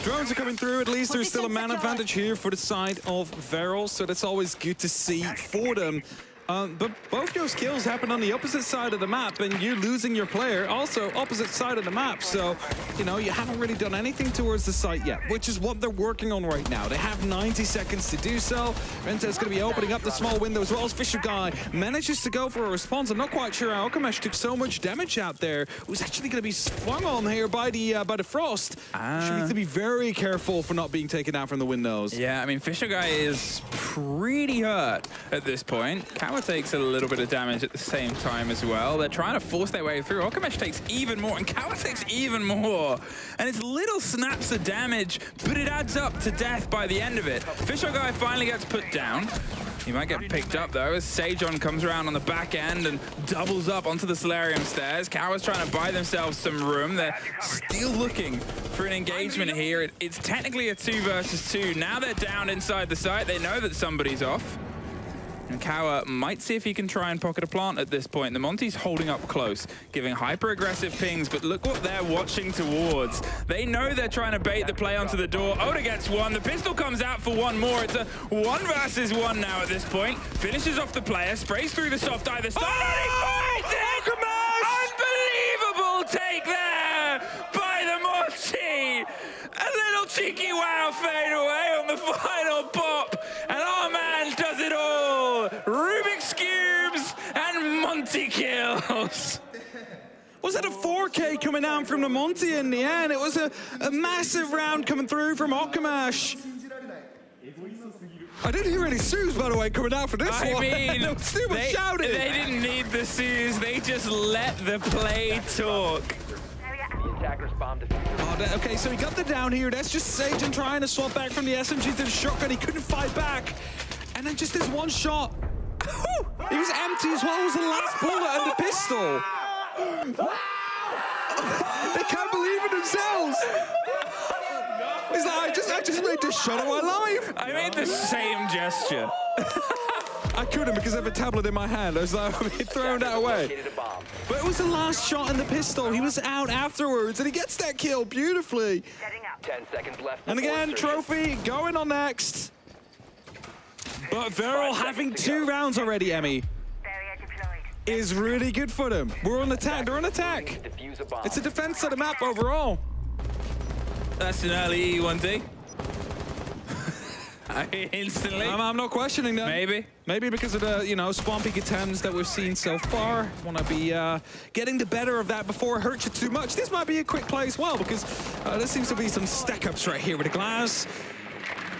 Drones are coming through. At least there's still a man advantage here for the side of Varrel, so that's always good to see for them. But both those kills happened on the opposite side of the map, and you're losing your player also opposite side of the map. So, you know, you haven't really done anything towards the site yet, which is what they're working on right now. They have 90 seconds to do so. Rente's going to be opening up the small window as well as Fisher Guy manages to go for a response. I'm not quite sure how Okamesh took so much damage out there. It was actually going to be swung on here by the frost. Should need to be very careful for not being taken out from the windows. Yeah, I mean, Fisher Guy is pretty hurt at this point. Kawa takes a little bit of damage at the same time as well. They're trying to force their way through. Okamesh takes even more, and Kawa takes even more. And it's little snaps of damage, but it adds up to death by the end of it. Fisher Guy finally gets put down. He might get picked up, though, as Sejon comes around on the back end and doubles up onto the Solarium stairs. Kawa's trying to buy themselves some room. They're still looking for an engagement here. It's technically a 2 versus 2. Now they're down inside the site. They know that somebody's off. And Kawa might see if he can try and pocket a plant at this point. The Monty's holding up close, giving hyper-aggressive pings, but look what they're watching towards. They know they're trying to bait the play onto the door. Oda gets one. The pistol comes out for one more. It's a 1 versus 1 now at this point. Finishes off the player, sprays through the soft either side. Oh! Unbelievable take there by the Monty. A little cheeky wow fade away on the final pop. And our man does it all. Rubik's Cubes and Monty kills. Was it a 4K coming down from the Monty in the end? It was a massive round coming through from Okamesh. I didn't hear any Sues, by the way, coming out for this one. I mean, There was too much shouting. They didn't need the Sues. They just let the play talk. Oh, okay, so he got the down here. That's just Sejon trying to swap back from the SMG to the shotgun. He couldn't fight back. And then just this one shot. He was empty as well. It was the last bullet and the pistol. They can't believe it themselves. He's like, I just made this shot of my life. I made the same gesture. I couldn't because I have a tablet in my hand. I was like, throwing that away. But it was the last shot in the pistol. He was out afterwards, and he gets that kill beautifully. 10 seconds left. And again, trophy going on next. But Varrel having 2 rounds already, Emmy, is really good for them. We're on attack. They're on attack. It's a defense of the map overall. That's an early E1D. Instantly. I'm not questioning that. Maybe because of the, spawn peak attempts that we've seen so far. Want to be getting the better of that before it hurts you too much. This might be a quick play as well because there seems to be some stack-ups right here with the glass,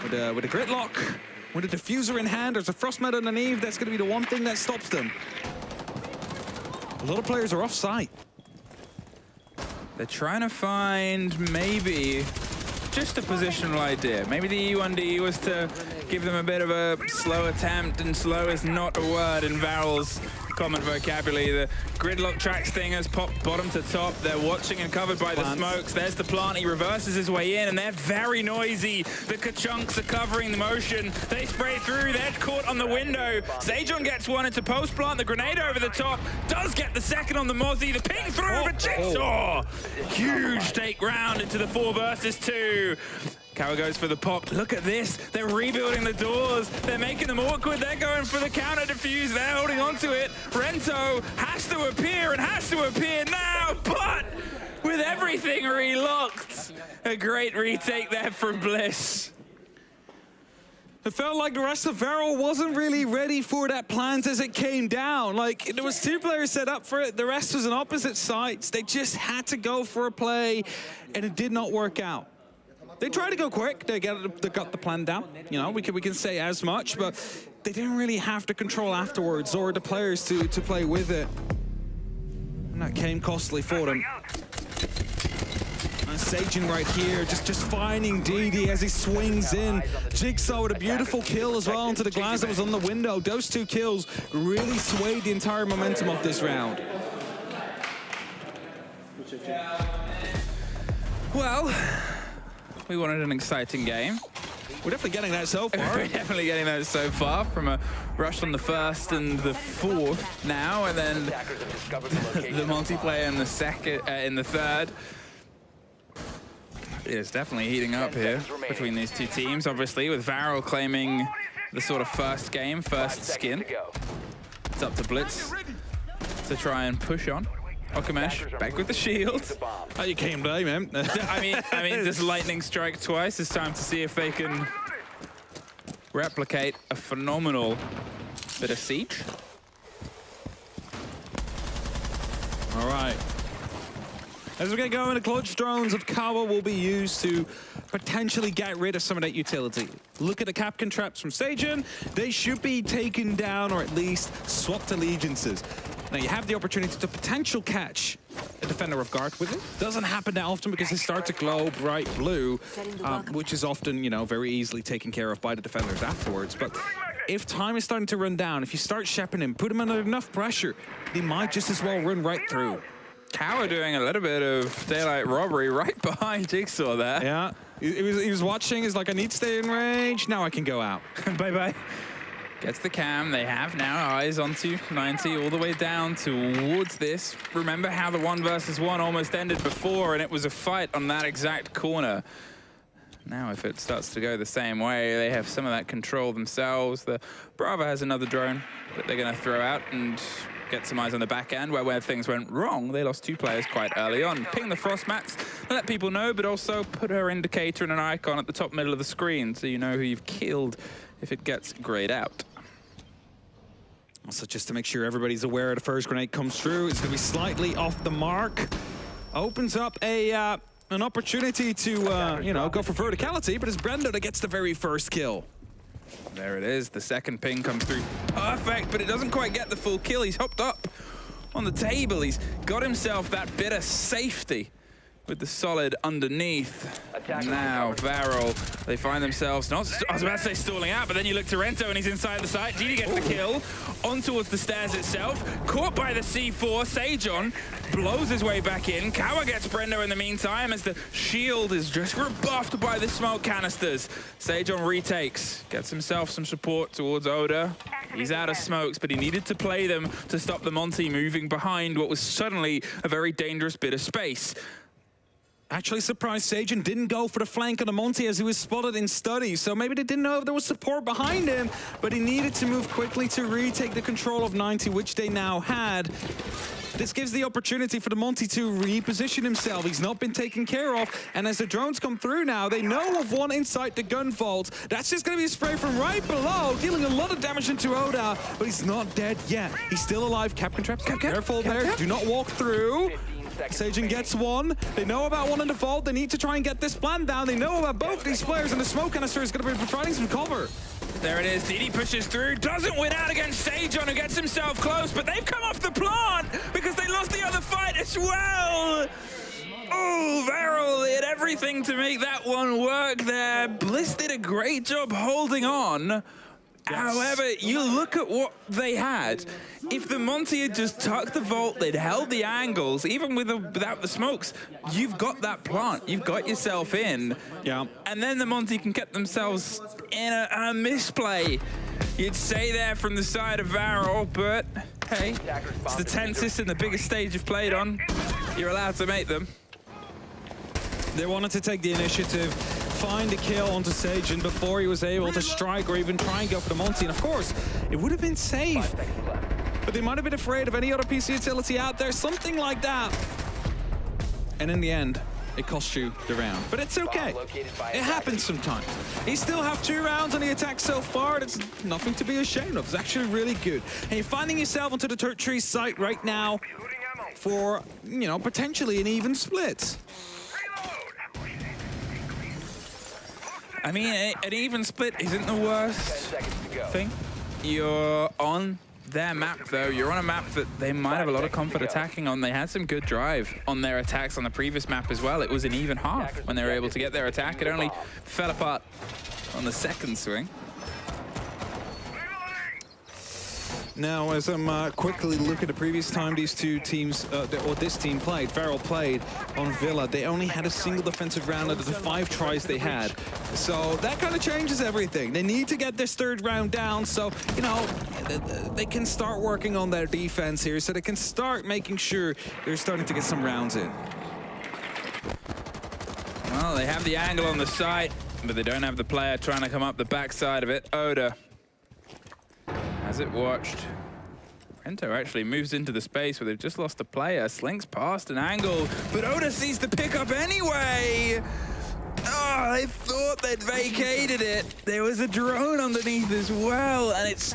with a gridlock, with a diffuser in hand. There's a frost med underneath. That's going to be the one thing that stops them. A lot of players are off-site. They're trying to find maybe just a positional idea. Maybe the E1D was to give them a bit of a slow attempt, and slow is not a word in Varrel's common vocabulary. The gridlock tracks thing has popped bottom to top. They're watching and covered by the smokes. There's the plant. He reverses his way in, and they're very noisy. The Ka-chunks are covering the motion. They spray through. They're caught on the window. Sejon gets one into post plant. The grenade over the top does get the second on the Mozzie. The ping through for Jigsaw. Huge take round into the 4 versus 2. Kawa goes for the pop. Look at this. They're rebuilding the doors. They're making them awkward. They're going for the counter defuse. They're holding on to it. Rento has to appear and has to appear now, but with everything relocked. A great retake there from Bliss. It felt like the rest of Varrel wasn't really ready for that plant as it came down. Like, there was 2 players set up for it. The rest was on opposite sides. They just had to go for a play, and it did not work out. They tried to go quick. They got the plan down. We can say as much, but they didn't really have to control afterwards or the players to play with it. And that came costly for them. And Sejon right here, just finding DD as he swings in. Jigsaw with a beautiful kill as well onto the glass that was on the window. Those 2 kills really swayed the entire momentum of this round. Well, we wanted an exciting game. We're definitely getting that so far. We're definitely getting that so far, from a rush on the 1st and the 4th now, and then the multiplayer in the 2nd, in the 3rd. It's definitely heating up here between these 2 teams, obviously, with Varrel claiming the sort of first game, first skin. It's up to Blitz to try and push on. Okamesh back with the shield. Oh, you came by, man. I mean, does lightning strike twice? It's time to see if they can replicate a phenomenal bit of siege. All right. As we get going, the clutch drones of Kawa will be used to potentially get rid of some of that utility. Look at the Capcan traps from Sajin. They should be taken down or at least swapped allegiances. Now you have the opportunity to potential catch a defender of guard with it. Doesn't happen that often because they start to glow bright blue, which is often, you know, very easily taken care of by the defenders afterwards. But if time is starting to run down, if you start shepping him, put him under enough pressure, they might just as well run right through. Cower doing a little bit of daylight robbery right behind Jigsaw there. Yeah, he was watching. He's like, I need to stay in range. Now I can go out. Bye-bye. Gets the cam. They have now eyes onto 90 all the way down towards this. Remember how the 1 versus 1 almost ended before, and it was a fight on that exact corner. Now if it starts to go the same way, they have some of that control themselves. The Bravo has another drone that they're going to throw out and get some eyes on the back end, where things went wrong. They lost 2 players quite early on. Ping the frost mats, let people know, but also put her indicator and an icon at the top middle of the screen so you know who you've killed if it gets grayed out. Also, just to make sure everybody's aware, the first grenade comes through. It's going to be slightly off the mark. Opens up an opportunity to, you know, go for verticality, but it's Brendo that gets the very first kill. There it is. The second ping comes through. Perfect, but it doesn't quite get the full kill. He's hopped up on the table. He's got himself that bit of safety with the solid underneath. Now, Varrel, they find themselves, I was about to say stalling out, but then you look to Rento and he's inside the site. GD gets the kill, on towards the stairs itself, caught by the C4. Sejon blows his way back in. Kawa gets Brendo in the meantime as the shield is just rebuffed by the smoke canisters. Sejon retakes, gets himself some support towards Oda. He's out of smokes, but he needed to play them to stop the Monty moving behind what was suddenly a very dangerous bit of space. Actually surprised Sajin didn't go for the flank on the Monty as he was spotted in study, so maybe they didn't know if there was support behind him, but he needed to move quickly to retake the control of 90, which they now had. This gives the opportunity for the Monty to reposition himself. He's not been taken care of, and as the drones come through now, they know of one inside the gun vault. That's just going to be a spray from right below, dealing a lot of damage into Oda, but he's not dead yet. He's still alive. Capcan traps, careful there. Do not walk through. Sajin gets one. They know about one in the vault. They need to try and get this plan down. They know about both these players, and the smoke canister is going to be providing some cover. There it is. DD pushes through. Doesn't win out against Sejon, who gets himself close, but they've come off the plant because they lost the other fight as well. Oh, Varrel did everything to make that one work there. Bliss did a great job holding on. However, you look at what they had. If the Monty had just tucked the vault, they'd held the angles, even without the smokes, you've got that plant. You've got yourself in. Yeah. And then the Monty can get themselves in a misplay. You'd say there from the side of Varrel, but hey, it's the tensest and the biggest stage you've played on. You're allowed to make them. They wanted to take the initiative, find a kill onto Sajin before he was able to strike or even try and go for the Monty. And of course, it would have been safe. But they might have been afraid of any other PC utility out there, something like that. And in the end, it cost you the round. But it's okay. It happens sometimes. You still have 2 rounds on the attack so far. That's nothing to be ashamed of. It's actually really good. And you're finding yourself onto the tertiary site right now for, you know, potentially an even split. I mean, an even split isn't the worst thing. You're on their map, though. You're on a map that they might have a lot of comfort attacking on. They had some good drive on their attacks on the previous map as well. It was an even half when they were able to get their attack. It only fell apart on the second swing. Now, as I'm quickly looking at the previous time these two teams, or this team played, Varrel played on Villa, they only had a single defensive round out of the 5 tries they had. So that kind of changes everything. They need to get this 3rd round down, so, you know, they can start working on their defense here, so they can start making sure they're starting to get some rounds in. Well, they have the angle on the site, but they don't have the player trying to come up the backside of it. Oda has it watched. Rento actually moves into the space where they've just lost a player, slinks past an angle, but Oda sees the pickup anyway. Oh, they thought they'd vacated it. There was a drone underneath as well, and it's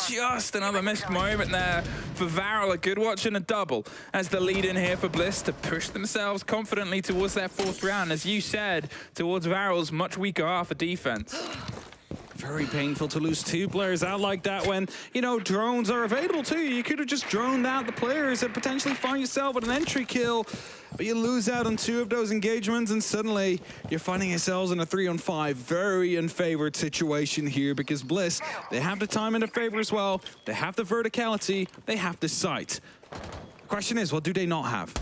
just another missed moment there for Varrel. A good watch and a double as the lead in here for Bliss to push themselves confidently towards their fourth round, as you said, towards Varrel's much weaker half of defense. Very painful to lose two players out like that when, you know, drones are available to you. You could have just droned out the players and potentially find yourself with an entry kill, but you lose out on two of those engagements and suddenly you're finding yourselves in a 3-on-5. Very unfavored situation here because Bliss, they have the time in their favor as well. They have the verticality, they have the sight. The question is, what do they not have?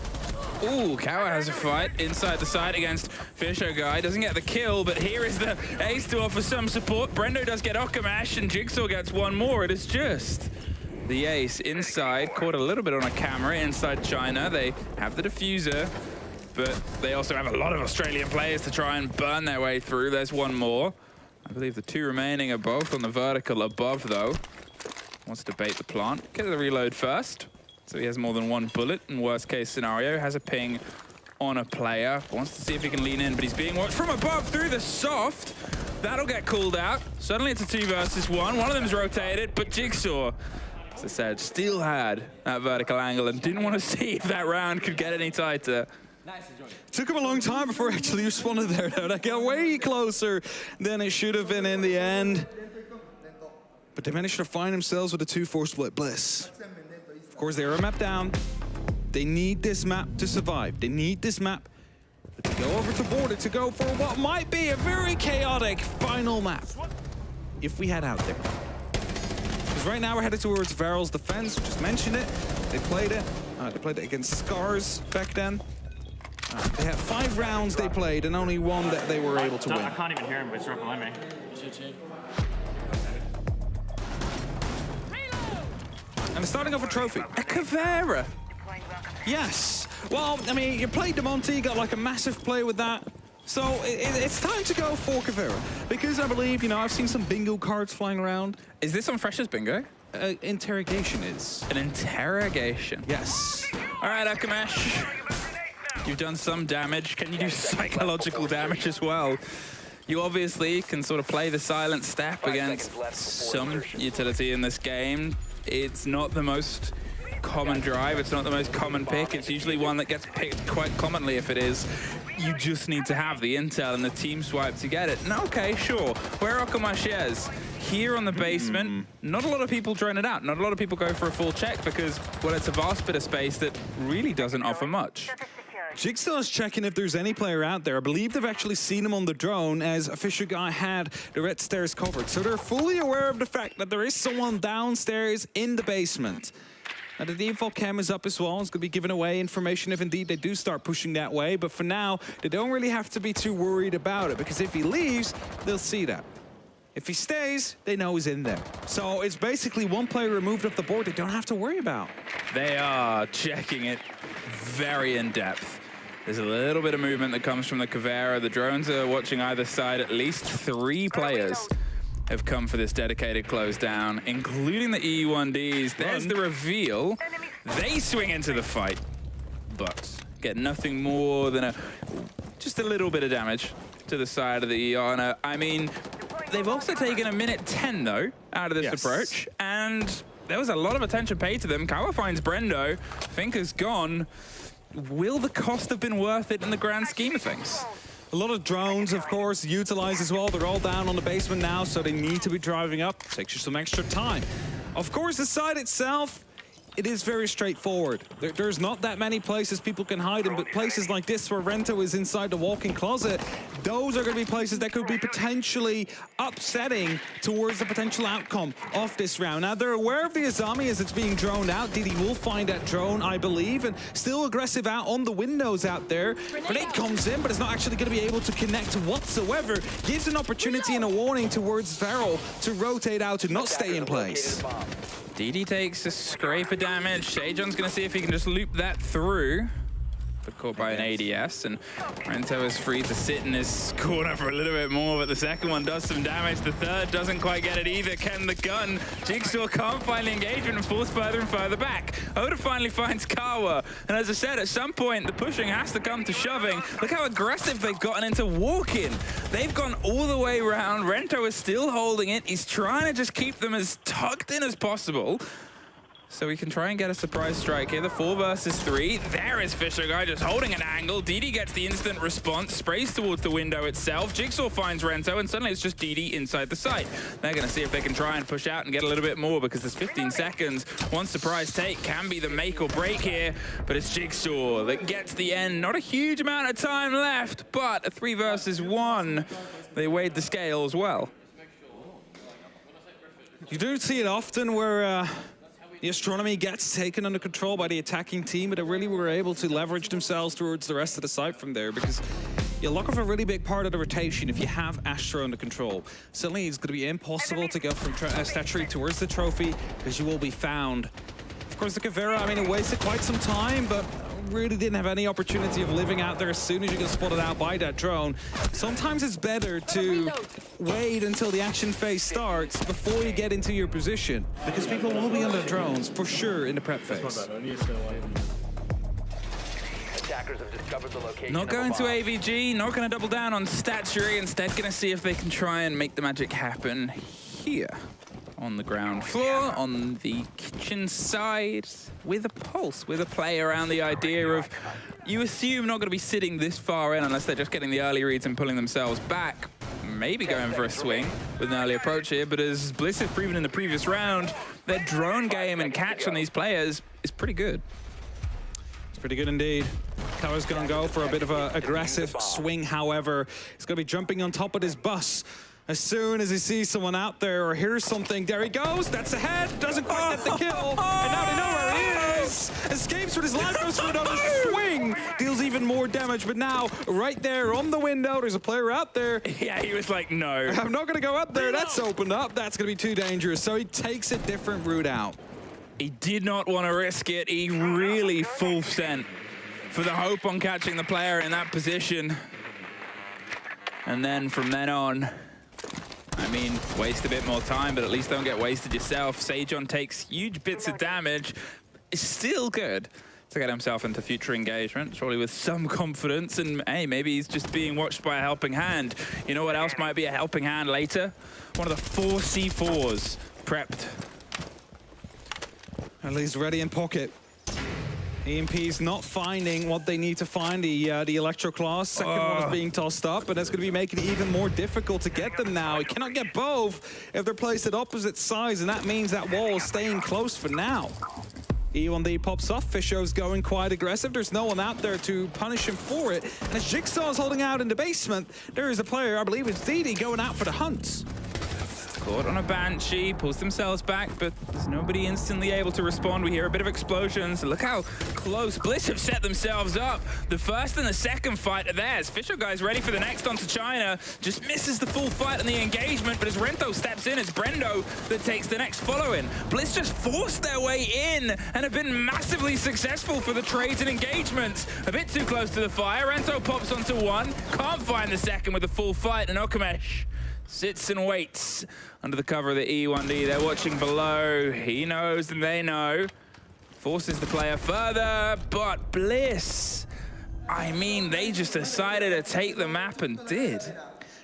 Ooh, Kawa has a fight inside the side against Fisher Guy. Doesn't get the kill, but here is the ace to offer some support. Brendo does get Okamash, and Jigsaw gets one more. It is just the ace inside. Caught a little bit on a camera inside China. They have the diffuser, but they also have a lot of Australian players to try and burn their way through. There's one more. I believe the two remaining are both on the vertical above, though. Wants to bait the plant. Get the reload first. So he has more than one bullet in worst case scenario. Has a ping on a player. Wants to see if he can lean in, but he's being watched from above through the soft. That'll get called out. Suddenly it's a 2 versus 1. One of them's rotated, but Jigsaw, as I said, still had that vertical angle and didn't want to see if that round could get any tighter. Took him a long time before he actually responded there, though. That got way closer than it should have been in the end. But they managed to find themselves with a 2-4 split Bliss. Of course, they are a map down. They need this map to survive. They need this map to go over to border to go for what might be a very chaotic final map if we head out there. Because right now we're headed towards Varrel's defense. We just mentioned it. They played it. They played it against Scars back then. They had 5 rounds they played and only 1 that they were able to win. I can't even hear him, but it's right behind me. And starting off a trophy. A Caveira. Yes. Well, I mean, you played DeMonte, got like a massive play with that. So it's time to go for Caveira. Because I believe, you know, I've seen some bingo cards flying around. Is this on Freshers Bingo? Interrogation is. An interrogation? Yes. All right, Okamash. You've done some damage. Can you do psychological damage as well? You obviously can sort of play the silent step against some utility in this game. It's not the most common drive. It's not the most common pick. It's usually one that gets picked quite commonly if it is. You just need to have the intel and the team swipe to get it. And okay, sure. Where Okamash is, here on the basement, not a lot of people drone it out. Not a lot of people go for a full check because, well, it's a vast bit of space that really doesn't offer much. Jigsaw is checking if there's any player out there. I believe they've actually seen him on the drone as Fisher Guy had the red stairs covered. So they're fully aware of the fact that there is someone downstairs in the basement. Now the default cam is up as well. It's going to be giving away information if indeed they do start pushing that way. But for now, they don't really have to be too worried about it because if he leaves, they'll see that. If he stays, they know he's in there. So it's basically one player removed off the board they don't have to worry about. They are checking it very in depth. There's a little bit of movement that comes from the Caveira. The drones are watching either side. At least 3 players have come for this dedicated close down, including the E1Ds. There's the reveal. They swing into the fight, but get nothing more than just a little bit of damage to the side of the ER. I mean, they've also taken a minute 10, though, out of this approach, and there was a lot of attention paid to them. Kawa finds Brendo. Finker's gone. Will the cost have been worth it in the grand scheme of things? A lot of drones, of course, utilized as well. They're all down on the basement now, so they need to be driving up. Takes you some extra time. Of course, the site itself, it is very straightforward. There's not that many places people can hide in, but places like this where Rento is inside the walk-in closet, those are going to be places that could be potentially upsetting towards the potential outcome of this round. Now, they're aware of the Azami as it's being droned out. Didi will find that drone, I believe, and still aggressive out on the windows out there. Grenade comes in, but it's not actually going to be able to connect whatsoever. Gives an opportunity and a warning towards Varrel to rotate out, to not stay in place. Didi takes a scrape of damage. Shajon's going to see if he can just loop that through. but caught by an ADS, and Rento is free to sit in his corner for a little bit more, but the second one does some damage. The third doesn't quite get it either. Can the gun? Jigsaw can't find the engagement and falls further and further back. Oda finally finds Kawa, and as I said, at some point, the pushing has to come to shoving. Look how aggressive they've gotten into walking. They've gone all the way around. Rento is still holding it. He's trying to just keep them as tucked in as possible, so we can try and get a surprise strike here. The 4 versus 3. There is Fisher Guy just holding an angle. DD gets the instant response, sprays towards the window itself. Jigsaw finds Rento, and suddenly it's just DD inside the site. They're going to see if they can try and push out and get a little bit more, because there's 15 seconds. One surprise take can be the make or break here, but it's Jigsaw that gets the end. Not a huge amount of time left, but a 3 versus 1. They weighed the scales well. You do see it often where the Astronomy gets taken under control by the attacking team, but they really were able to leverage themselves towards the rest of the site from there, because you lock off a really big part of the rotation if you have Astro under control. Suddenly it's going to be impossible to go from Statuary towards the trophy, because you will be found. Of course, the Caveira, I mean, it wasted quite some time, but really didn't have any opportunity of living out there as soon as you get spotted out by that drone. Sometimes it's better to wait until the action phase starts before you get into your position, because people will be under drones for sure in the prep phase. Not going to AVG, not going to double down on Statuary, instead going to see if they can try and make the magic happen here. On the ground floor, on the kitchen side, with a pulse, with a play around the idea of, you assume not going to be sitting this far in unless they're just getting the early reads and pulling themselves back. Maybe going for a swing with an early approach here, but as Bliss has proven in the previous round, their drone game and catch on these players is pretty good. It's pretty good indeed. Kawa's going to go for a bit of an aggressive swing, however. He's going to be jumping on top of this bus. As soon as he sees someone out there or hears something, there he goes. That's a head. Doesn't quite get the kill. And now they know where he is. Escapes with his life, goes for another swing. Deals even more damage. But now, right there on the window, there's a player out there. Yeah, he was like, no. I'm not going to go up there. That's opened up. That's going to be too dangerous. So he takes a different route out. He did not want to risk it. He really full sent for the hope on catching the player in that position. And then from then on, I mean, waste a bit more time, but at least don't get wasted yourself. Sejon takes huge bits of damage. It's still good to get himself into future engagement, surely with some confidence. And hey, maybe he's just being watched by a helping hand. You know what else might be a helping hand later? One of the 4 C4s prepped. At least ready in pocket. EMP's not finding what they need to find. The Electro Claws, second one is being tossed up, and that's going to be making it even more difficult to get them now. He cannot get both if they're placed at opposite sides, and that means that wall is staying close for now. E1D pops off. Fisho's going quite aggressive. There's no one out there to punish him for it. And as Jigsaw's holding out in the basement, there is a player, I believe it's DD, going out for the hunt. Caught on a Banshee, pulls themselves back, but there's nobody instantly able to respond. We hear a bit of explosions. Look how close Bliss have set themselves up. The first and the second fight are theirs. Fisher Guy's ready for the next onto China. Just misses the full fight on the engagement, but as Rento steps in, it's Brendo that takes the next follow-in. Bliss just forced their way in and have been massively successful for the trades and engagements. A bit too close to the fire. Rento pops onto one, can't find the second with the full fight, and Okamesh sits and waits under the cover of the E1D. They're watching below. He knows and they know. Forces the player further, but Bliss, I mean, they just decided to take the map and did.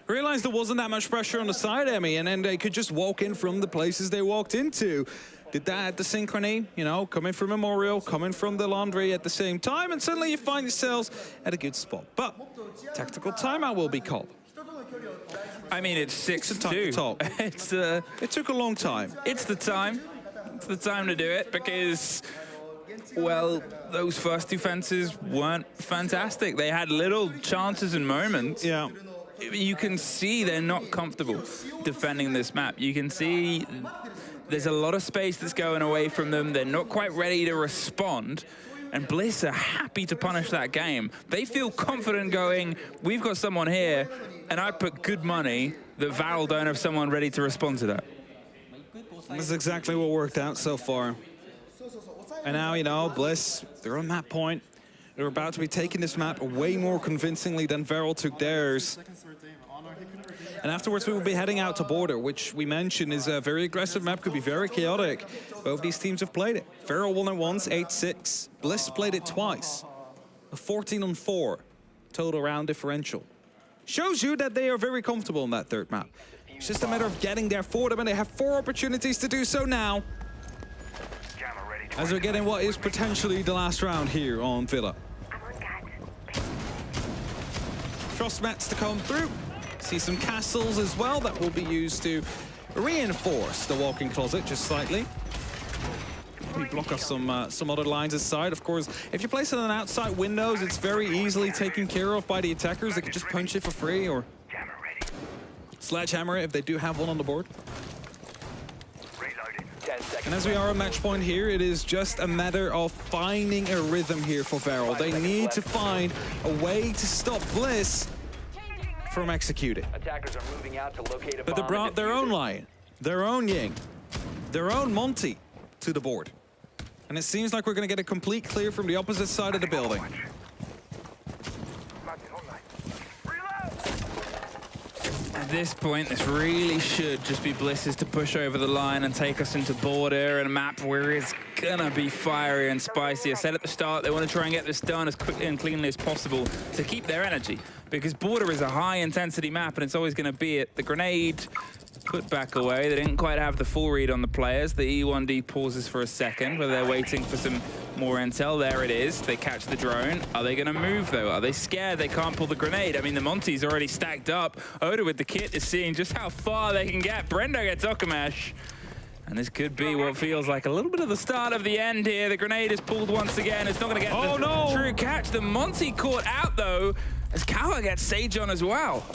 Realized there wasn't that much pressure on the side, Emmy, and then they could just walk in from the places they walked into. Did that at the Synchrony, you know, coming from Memorial, coming from the Laundry at the same time, and suddenly you find yourselves at a good spot. But tactical timeout will be called. I mean, it's 6-2. It took a long time. It's the time. It's the time to do it because, well, those first 2 fences weren't fantastic. They had little chances and moments. Yeah. You can see they're not comfortable defending this map. You can see there's a lot of space that's going away from them. They're not quite ready to respond. And Bliss are happy to punish that game. They feel confident going, we've got someone here, and I put good money that Varrel don't have someone ready to respond to that. That's exactly what worked out so far. And now, you know, Bliss, they're on that point They're about to be taking this map way more convincingly than Varrel took theirs. And afterwards we will be heading out to Border, which we mentioned is a very aggressive map, could be very chaotic. Both these teams have played it. Varrel won it once, 8-6. Bliss played it twice. A 14-4 total round differential. Shows you that they are very comfortable in that third map. It's just a matter of getting there for them, and they have 4 opportunities to do so now. As we're getting what is potentially the last round here on Villa. Frost mats to come through. See some castles as well that will be used to reinforce the walk-in closet just slightly. We block off some other lines aside. Of course, if you place it on outside windows, it's very easily taken care of by the attackers. They can just punch it for free or sledgehammer it if they do have one on the board. And as we are on match point here, it is just a matter of finding a rhythm here for Varrel. They need to find a way to stop Bliss from executing. Attackers are moving out to locate a but they brought their own Lion, their own Ying, their own Monty to the board. And it seems like we're going to get a complete clear from the opposite side of the building. At this point, this really should just be Bliss's to push over the line and take us into Border and a map where it's gonna be fiery and spicy. I said at the start, they want to try and get this done as quickly and cleanly as possible to keep their energy, because Border is a high-intensity map and it's always gonna be it. The grenade put back away. They didn't quite have the full read on the players. The E1D pauses for a second, where they're waiting for some more intel. There it is. They catch the drone. Are they going to move, though? Are they scared they can't pull the grenade? I mean, the Monty's already stacked up. Oda with the kit is seeing just how far they can get. Brendo gets Okamesh. And this could be what feels like a little bit of the start of the end here. The grenade is pulled once again. It's not going to get the true catch. The Monty caught out, though, as Kawa gets Sage on as well.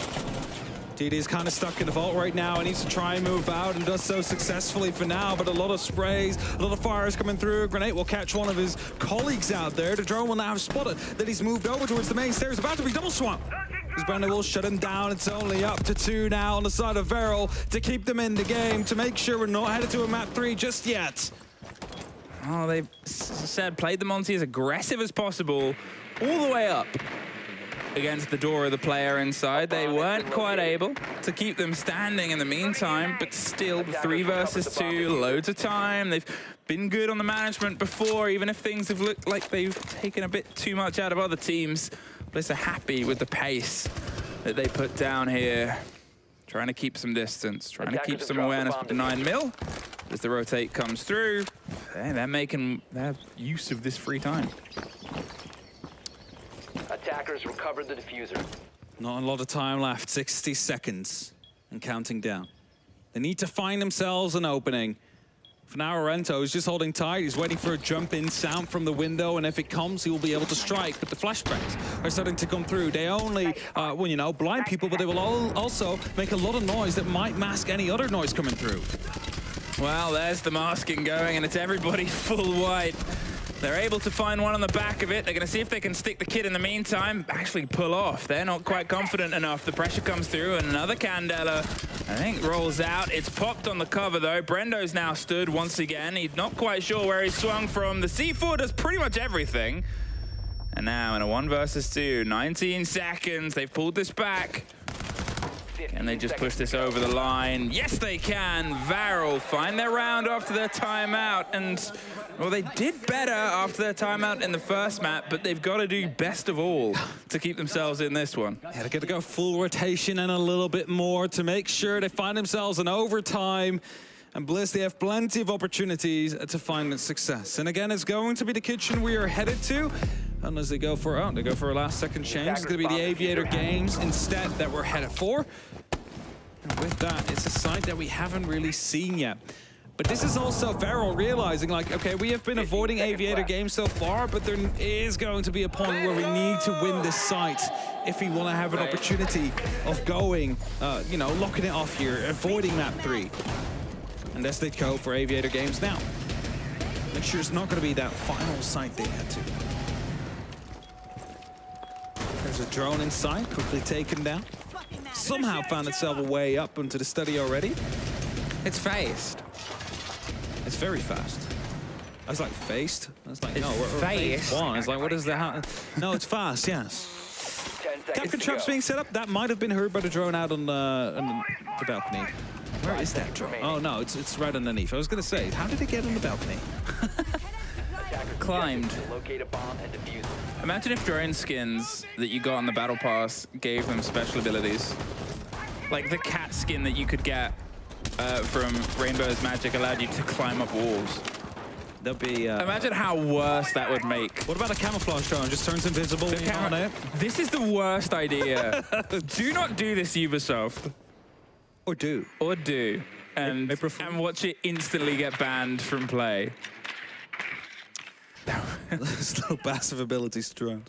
DD is kind of stuck in the vault right now. He needs to try and move out and does so successfully for now, but a lot of sprays, a lot of fires coming through. Grenade will catch one of his colleagues out there. The drone will now have spotted that he's moved over towards the main stairs. About to be double swamp. As Brando will shut him down. It's only up to 2 now on the side of Varrel to keep them in the game, to make sure we're not headed to a map 3 just yet. Oh, they've said played the Monty as aggressive as possible all the way up against the door of the player inside. They weren't quite able to keep them standing in the meantime, but still, 3 versus 2, loads of time. They've been good on the management before, even if things have looked like they've taken a bit too much out of other teams. Bliss are happy with the pace that they put down here. Trying to keep some distance, trying to keep some awareness with the 9mm. As the rotate comes through, they're making their use of this free time. Attackers recovered the diffuser. Not a lot of time left, 60 seconds and counting down. They need to find themselves an opening. For now, Orento is just holding tight. He's waiting for a jump-in sound from the window, and if it comes, he will be able to strike. But the flashbangs are starting to come through. They only, well, you know, blind people, but they will also make a lot of noise that might mask any other noise coming through. Well, there's the masking going, and it's everybody full white. They're able to find one on the back of it. They're going to see if they can stick the kid in the meantime. Actually pull off. They're not quite confident enough. The pressure comes through, and another Candela, I think, rolls out. It's popped on the cover, though. Brendo's now stood once again. He's not quite sure where he swung from. The C4 does pretty much everything. And now in a 1 versus 2, 19 seconds. They've pulled this back. Can they just push this over the line? Yes, they can. Varrel find their round after their timeout. And, well, they did better after their timeout in the first map, but they've got to do best of all to keep themselves in this one. Yeah, they've got to go full rotation and a little bit more to make sure they find themselves in overtime. And Bliss, they have plenty of opportunities to find success. And again, it's going to be the kitchen we are headed to. Unless they go for, they go for a last-second change. It's going to be the Aviator Games instead that we're headed for. And with that, it's a site that we haven't really seen yet. But this is also Varrel realizing, like, okay, we have been avoiding Aviator Games so far, but there is going to be a point where we need to win this site if we want to have an opportunity of going, you know, locking it off here, avoiding map 3. And that's the code for Aviator Games now. Make sure it's not going to be that final site they had to. There's a drone inside, quickly taken down. Somehow found itself a way up into the study already. It's fast. It's very fast. I was like, faced? I was like, It's no, we're faced. phase 1. I was like, what is that? No, it's fast, yes. 10 seconds Captain to traps go. being set up. That might have been heard by the drone out on the balcony. Where is that drone? Oh, no, it's right underneath. I was going to say, how did it get on the balcony? Climbed. To locate a bomb and defuse it. Imagine if drone skins that you got on the battle pass gave them special abilities. Like the cat skin that you could get from Rainbow's Magic allowed you to climb up walls. There'll be... Imagine how worse that would make. What about a camouflage drone? Just turns invisible when you're on it? This is the worst idea. Do not do this, Ubisoft. Or do. Or do. And watch it instantly get banned from play. There's no passive abilities to drone.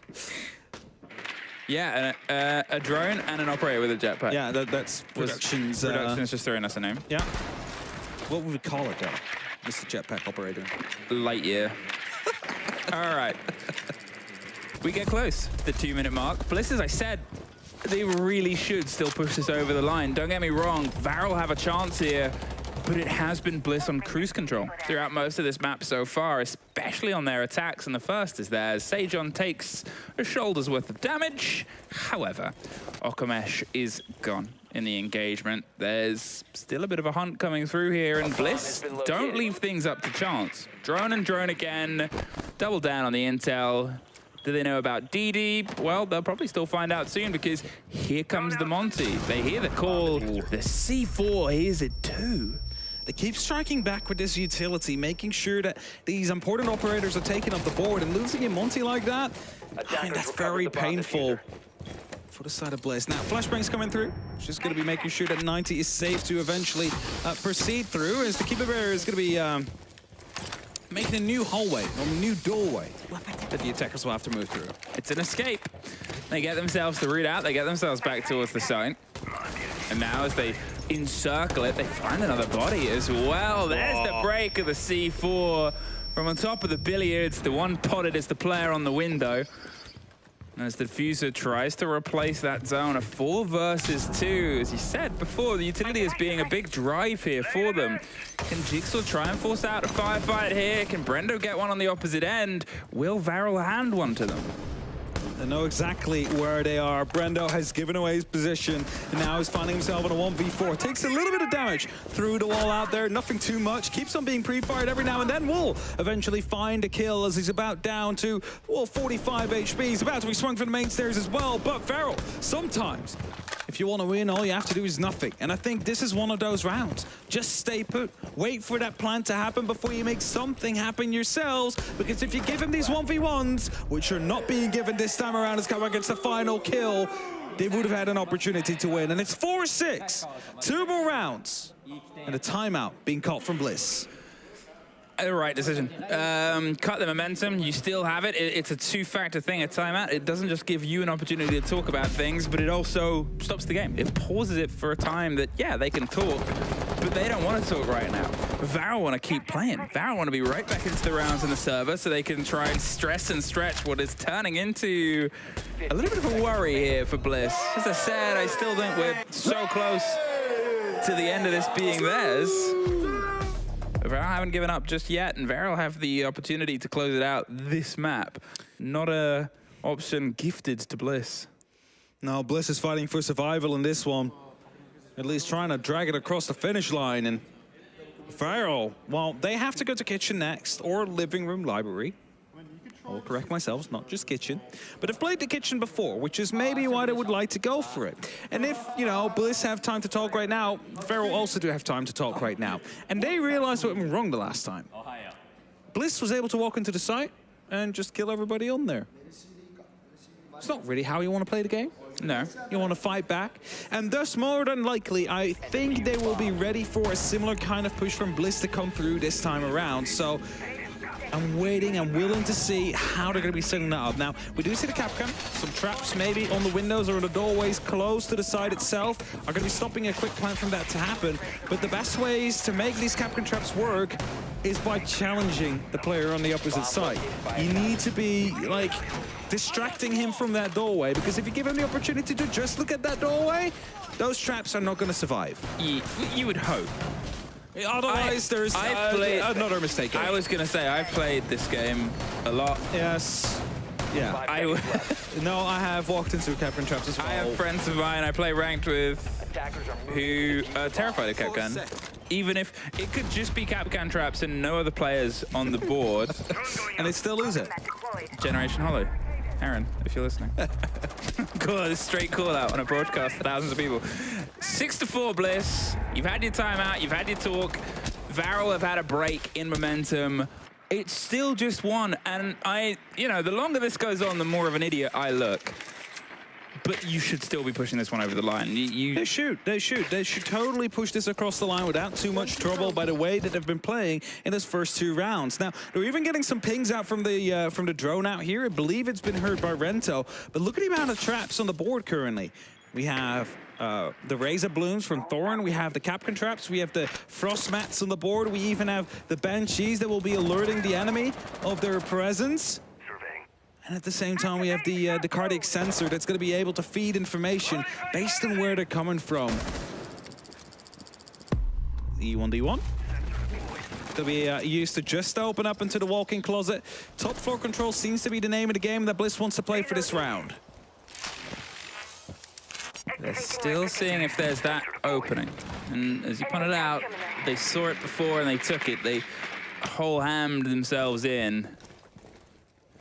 Yeah, a drone and an operator with a jetpack. Yeah, that's Production's... Production's just throwing us a name. Yeah. What would we call it, though? Mr. Jetpack Operator. Lightyear. All right. We get close to the 2-minute mark. Bliss, as I said, they really should still push this over the line. Don't get me wrong, Varrel have a chance here, but it has been Bliss on cruise control throughout most of this map so far, especially on their attacks, and the first is theirs. Sejon takes a shoulder's worth of damage. However, Okamesh is gone in the engagement. There's still a bit of a hunt coming through here, and Bliss don't leave things up to chance. Drone and drone again, double down on the intel. Do they know about DD? Well, they'll probably still find out soon, because here comes the Monty. They hear the call. The C4 hears it too. They keep striking back with this utility, making sure that these important operators are taking up the board, and losing a Monty like that, I mean, that's very painful for the side of Bliss. Now, Flashbang's coming through. It's just going to be making sure that 90 is safe to eventually proceed through, as the Keeper Bear is going to be making a new hallway, or a new doorway that the attackers will have to move through. It's an escape. They get themselves the route out, they get themselves back towards the site. And now as they encircle it, they find another body as well. There's the break of the C4 from on top of the billiards. The one potted is the player on the window. As the diffuser tries to replace that zone, a 4 versus 2. As you said before, the utility is being a big drive here for them. Can Jigsaw try and force out a firefight here? Can Brendo get one on the opposite end? Will Varrel hand one to them? They know exactly where they are. Brendo has given away his position, and now he's finding himself in a 1v4. Takes a little bit of damage through the wall out there, nothing too much. Keeps on being pre-fired every now and then. Will eventually find a kill as he's about down to, well, 45 HP. He's about to be swung from the main stairs as well, but Varrel, sometimes, if you want to win, all you have to do is nothing. And I think this is one of those rounds. Just stay put. Wait for that plan to happen before you make something happen yourselves. Because if you give him these 1v1s, which are not being given this time around as coming against the final kill, they would have had an opportunity to win. And it's 4-6. 2 more rounds. And a timeout being called from Bliss. The right decision. Cut the momentum. You still have it. It's a 2-factor thing, a timeout. It doesn't just give you an opportunity to talk about things, but it also stops the game. It pauses it for a time that, yeah, they can talk, but they don't want to talk right now. Varrel want to keep playing. Varrel want to be right back into the rounds in the server so they can try and stress and stretch what is turning into a little bit of a worry here for Bliss. As I said, I still think we're so close to the end of this being theirs. Varrel haven't given up just yet, and Varrel have the opportunity to close it out this map. Not a option gifted to Bliss. No, Bliss is fighting for survival in this one. At least trying to drag it across the finish line. And Varrel, well, they have to go to kitchen next, or living room library. I'll correct myself, it's not just kitchen. But I've played the kitchen before, which is maybe why they would like to go for it. And if, you know, Bliss have time to talk right now, Varrel also do have time to talk right now. And they realized what went wrong the last time. Bliss was able to walk into the site and just kill everybody on there. It's not really how you want to play the game. No. You want to fight back. And thus, more than likely, I think they will be ready for a similar kind of push from Bliss to come through this time around. So I'm waiting, I'm willing to see how they're going to be setting that up. Now, we do see the Capcom, some traps maybe on the windows or the doorways close to the side itself are going to be stopping a quick plan from that to happen. But the best ways to make these Capcom traps work is by challenging the player on the opposite side. You need to be, like, distracting him from that doorway, because if you give him the opportunity to just look at that doorway, those traps are not going to survive. You would hope. Otherwise, there's another mistake. I was going to say, I've played this game a lot. Yes. Yeah. No, I have walked into Capcan traps as well. I have friends of mine I play ranked with who are terrified of Capcan. Even if it could just be Capcan traps and no other players on the board. And they still lose it. Generation Hollow. Aaron, if you're listening. Cool, straight call out on a broadcast to thousands of people. 6-4 Bliss. You've had your timeout, you've had your talk. Varrel have had a break in momentum. It's still just one, and the longer this goes on, the more of an idiot I look. But you should still be pushing this one over the line. They should totally push this across the line without too much trouble by the way that they've been playing in those first 2 rounds. Now, they're even getting some pings out from the drone out here. I believe it's been heard by Rento. But look at the amount of traps on the board currently. We have the Razor Blooms from Thorn. We have the Capcan traps. We have the Frost Mats on the board. We even have the Banshees that will be alerting the enemy of their presence. And at the same time, we have the cardiac sensor that's going to be able to feed information based on where they're coming from. E1D1. It's going to be used to just open up into the walk-in closet. Top floor control seems to be the name of the game that Bliss wants to play for this round. They're still seeing if there's that opening. And as you pointed out, they saw it before and they took it. They whole-hammed themselves in.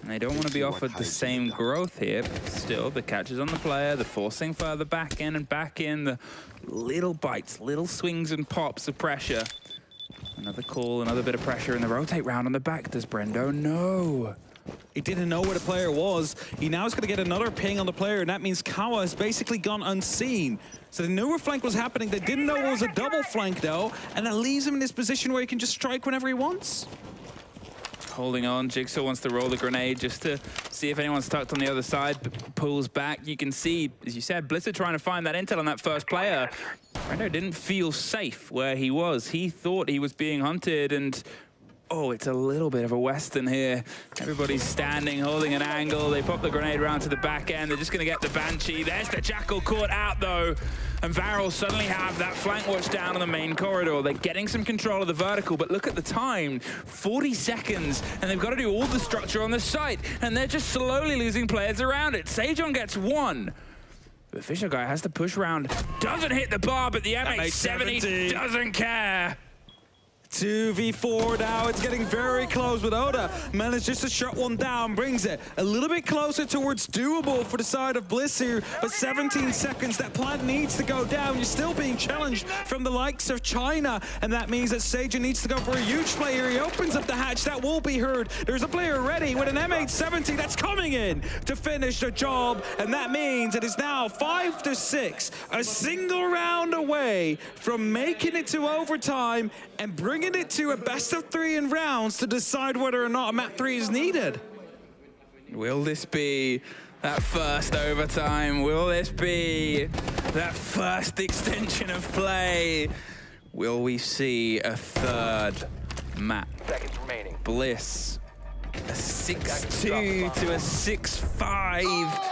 And they don't want to be offered the same growth here, but still, the catch is on the player, the forcing further back in and back in, the little bites, little swings and pops of pressure. Another call, another bit of pressure in the rotate round on the back. Does Brendo know? He didn't know where the player was. He now is going to get another ping on the player, and that means Kawa has basically gone unseen. So they knew a flank was happening. They didn't know it was a double flank, though, and that leaves him in this position where he can just strike whenever he wants. Holding on, Jigsaw wants to roll the grenade just to see if anyone's tucked on the other side, but pulls back. You can see, as you said, Blizzard trying to find that intel on that first player. Brendo didn't feel safe where he was. He thought he was being hunted, and oh, it's a little bit of a Western here. Everybody's standing, holding an angle. They pop the grenade round to the back end. They're just going to get the Banshee. There's the Jackal caught out, though. And Varrel suddenly have that flank watch down on the main corridor. They're getting some control of the vertical, but look at the time. 40 seconds, and they've got to do all the structure on the site, and they're just slowly losing players around it. Sejon gets 1. The Fisher guy has to push round. Doesn't hit the bar, but the M870 doesn't care. 2v4 now, it's getting very close, but Oda managed just to shut one down, brings it a little bit closer towards doable for the side of Bliss here, but 17 seconds, that plant needs to go down. You're still being challenged from the likes of China, and that means that Sejon needs to go for a huge play here. He opens up the hatch, that will be heard. There's a player ready with an M870 that's coming in to finish the job, and that means it is now 5-6, a single round away from making it to overtime and bringing it to a best of 3 in rounds to decide whether or not a map 3 is needed. Will this be that first overtime? Will this be that first extension of play? Will we see a third map? Seconds remaining. Bliss, a 6-2 to a 6-5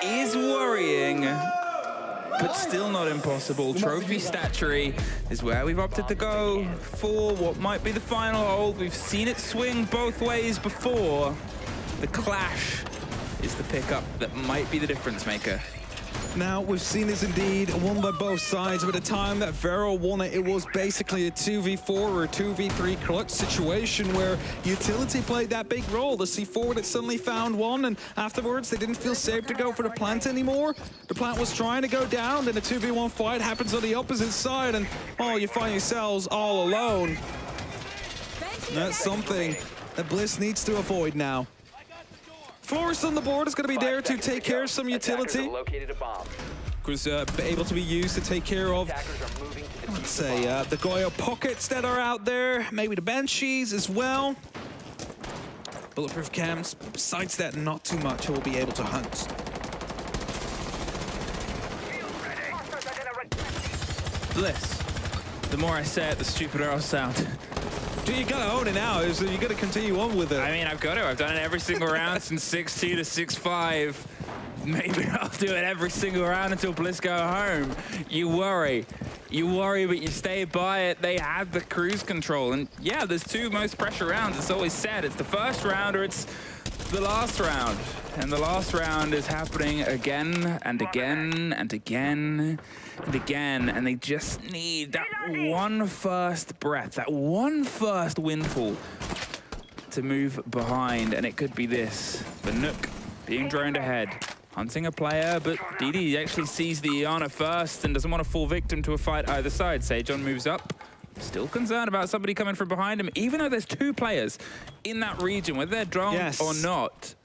is worrying, but still not impossible. Trophy statuary is where we've opted to go for what might be the final hold. We've seen it swing both ways before. The clash is the pickup that might be the difference maker. Now, we've seen this indeed won by both sides. By the time that Varrel won it, it was basically a 2v4 or a 2v3 clutch situation where utility played that big role. The C4 that suddenly found one, and afterwards they didn't feel safe to go for the plant anymore. The plant was trying to go down, then a 2v1 fight happens on the opposite side, and oh, you find yourselves all alone. And that's something that Bliss needs to avoid now. Florist on the board is going to be there to take care of some utility. Was able to be used to take care of, let's say, the Goyo pockets that are out there, maybe the Banshees as well. Bulletproof cams, besides that, not too much he will be able to hunt. Bliss. The more I say it, the stupider I'll sound. Dude, you gotta own it now, so you gotta continue on with it. I mean, I've got to. I've done it every single round since 6-2 to 6-5. Maybe I'll do it every single round until Bliss go home. You worry. You worry, but you stay by it. They had the cruise control. And yeah, there's two most pressure rounds. It's always said it's the first round or it's the last round. And the last round is happening again and again and again and again. And they just need that one first breath, that one first windfall to move behind. And it could be this, the Nook being droned ahead. Hunting a player, but DD actually sees the Iana first and doesn't want to fall victim to a fight either side. Sejon moves up, still concerned about somebody coming from behind him, even though there's two players in that region, whether they're drowned or not.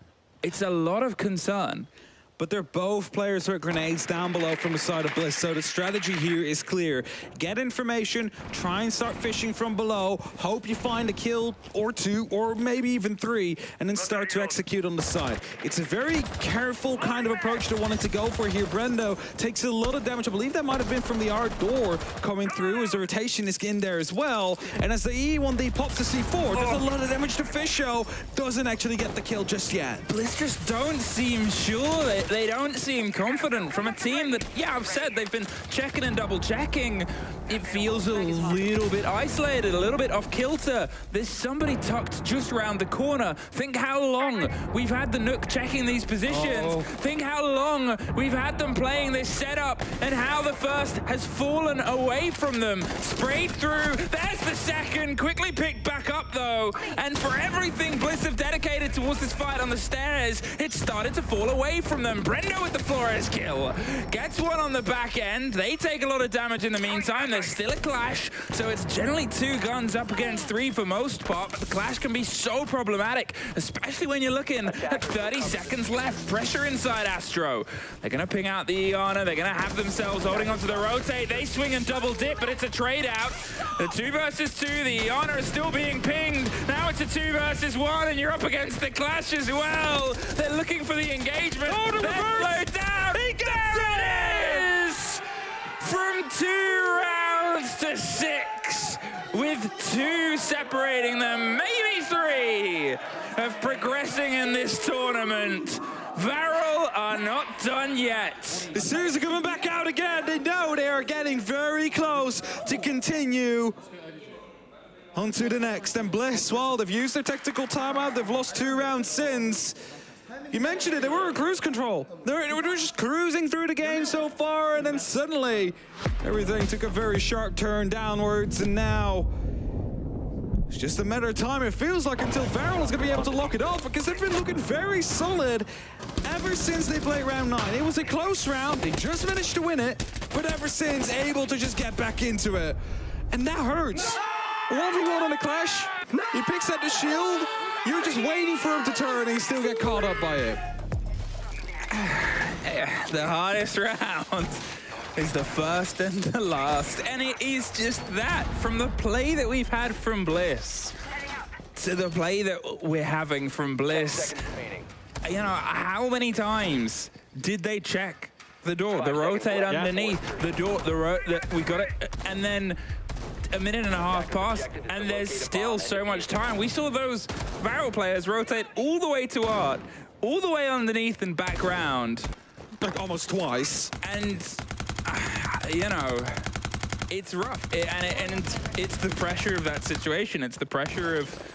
It's a lot of concern. But they're both players with grenades down below from the side of Bliss, so the strategy here is clear. Get information, try and start fishing from below, hope you find a kill or two, or maybe even three, and then start to execute on the side. It's a very careful kind of approach to wanting to go for here. Brendo takes a lot of damage. I believe that might have been from the R door coming through as the rotation is in there as well. And as the E1D pops the C4, there's a lot of damage to Fisho. Doesn't actually get the kill just yet. Bliss just don't seem sure. They don't seem confident from a team that, yeah, I've said they've been checking and double checking. It feels a little bit isolated, a little bit off kilter. There's somebody tucked just around the corner. Think how long we've had the Nook checking these positions. Think how long we've had them playing this setup and how the first has fallen away from them. Sprayed through. There's the second. Quickly picked back up though. And for everything Bliss have dedicated towards this fight on the stairs, it started to fall away from them. Brendo with the Flores kill. Gets one on the back end. They take a lot of damage in the meantime. There's still a clash, so it's generally two guns up against three for most part, but the clash can be so problematic, especially when you're looking at 30 seconds left. Pressure inside Astro. They're going to ping out the Iana. They're going to have themselves holding onto the rotate. They swing and double dip, but it's a trade out. The 2 versus 2. The Iana is still being pinged. Now it's a 2 versus 1, and you're up against the clash as well. They're looking for the engagement. They're slowed down. There it is! From 2 rounds to 6, with 2 separating them, maybe 3, of progressing in this tournament. Varrel are not done yet. The series are coming back out again. They know they are getting very close to continue on to the next. And Bliss, well, they've used their tactical timeout. They've lost 2 rounds since. You mentioned it, they were in cruise control. They were just cruising through the game so far, and then suddenly everything took a very sharp turn downwards, and now it's just a matter of time, it feels like, until Varrel is going to be able to lock it off, because they've been looking very solid ever since they played round 9. It was a close round, they just managed to win it, but ever since, able to just get back into it. And that hurts. 1v1 on a clash, he picks up the shield, you're just waiting for him to turn and you still get caught up by it. The hardest round is the first and the last, and it is just that. From the play that we've had from Bliss to the play that we're having from Bliss, you know, how many times did they check the door, the rotate underneath, the door, we got it, and then a minute and a half passed, and there's still so much time. We saw those Varrel players rotate all the way to Art, all the way underneath and back round. Like almost twice. And, you know, it's rough. And it's the pressure of that situation. It's the pressure of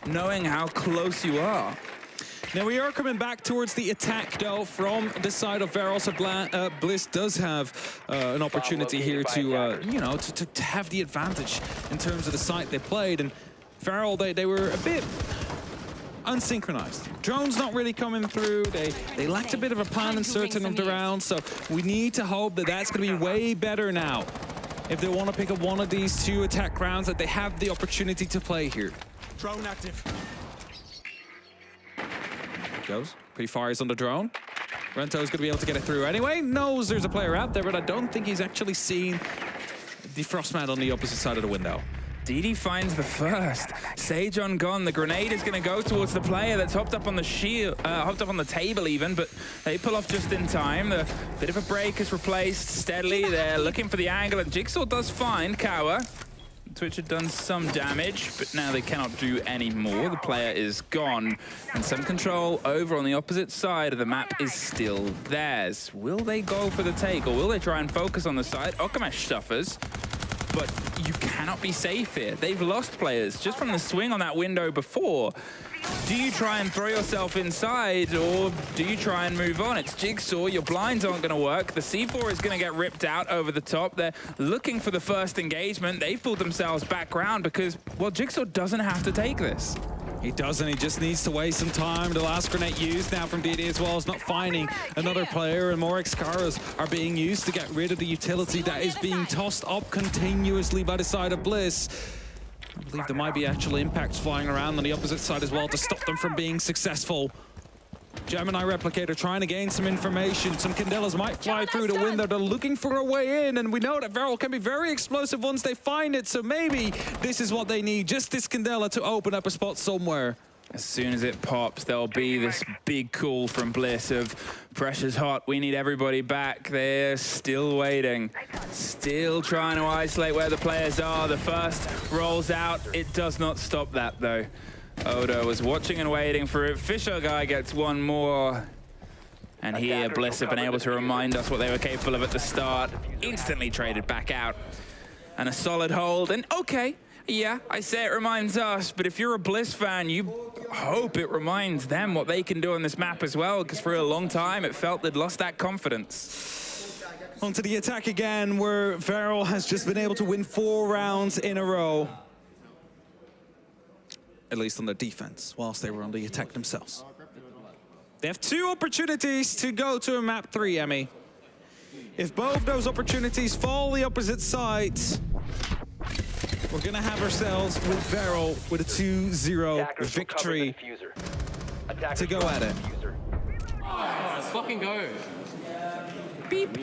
knowing how close you are. Now we are coming back towards the attack though from the side of Varrel, so Bliss does have an opportunity here to, you know, to have the advantage in terms of the site they played. And Varrel, they were a bit unsynchronized. Drones not really coming through. They lacked a bit of a plan in certain of the rounds, so we need to hope that that's going to be way better now. If they want to pick up one of these 2 attack rounds, that they have the opportunity to play here. Drone active. Goes. Pretty fires on the drone. Rento's going to be able to get it through anyway. Knows there's a player out there, but I don't think he's actually seen the Frostman on the opposite side of the window. DD finds the first. Sejon gone. The grenade is going to go towards the player that's hopped up on the shield, hopped up on the table even, but they pull off just in time. The bit of a break is replaced steadily. They're looking for the angle, and Jigsaw does find Kawa. Twitch had done some damage, but now they cannot do any more. The player is gone, and some control over on the opposite side of the map is still theirs. Will they go for the take, or will they try and focus on the side? Okamesh suffers, but you cannot be safe here. They've lost players just from the swing on that window before. Do you try and throw yourself inside, or do you try and move on? It's Jigsaw, your blinds aren't going to work. The C4 is going to get ripped out over the top. They're looking for the first engagement. They've pulled themselves back round because, well, Jigsaw doesn't have to take this. He doesn't, he just needs to waste some time. The last grenade used now from DD as well is not finding another player, and more Excaras are being used to get rid of the utility that is being tossed up continuously by the side of Bliss. I believe there might be actual impacts flying around on the opposite side as well to stop them from being successful. Gemini Replicator trying to gain some information. Some Candelas might fly through the window. They're looking for a way in, and we know that Varrel can be very explosive once they find it, so maybe this is what they need, just this Candela to open up a spot somewhere. As soon as it pops, there'll be this big call from Bliss of pressure's hot, we need everybody back. They're still waiting, still trying to isolate where the players are. The first rolls out. It does not stop that, though. Oda was watching and waiting for it. Fisher guy gets one more. And here, Bliss have been able to remind us what they were capable of at the start. Instantly traded back out. And a solid hold, and okay. Yeah, I say it reminds us, but if you're a Bliss fan, you hope it reminds them what they can do on this map as well, because for a long time it felt they'd lost that confidence. Onto the attack again, where Varrel has just been able to win 4 rounds in a row. At least on their defense, whilst they were on the attack themselves. They have 2 opportunities to go to a map 3, Emmy. If both those opportunities fall the opposite side, we're gonna have ourselves with Varrel with a 2-0 victory to go at it. Oh, let's fucking go. Beep.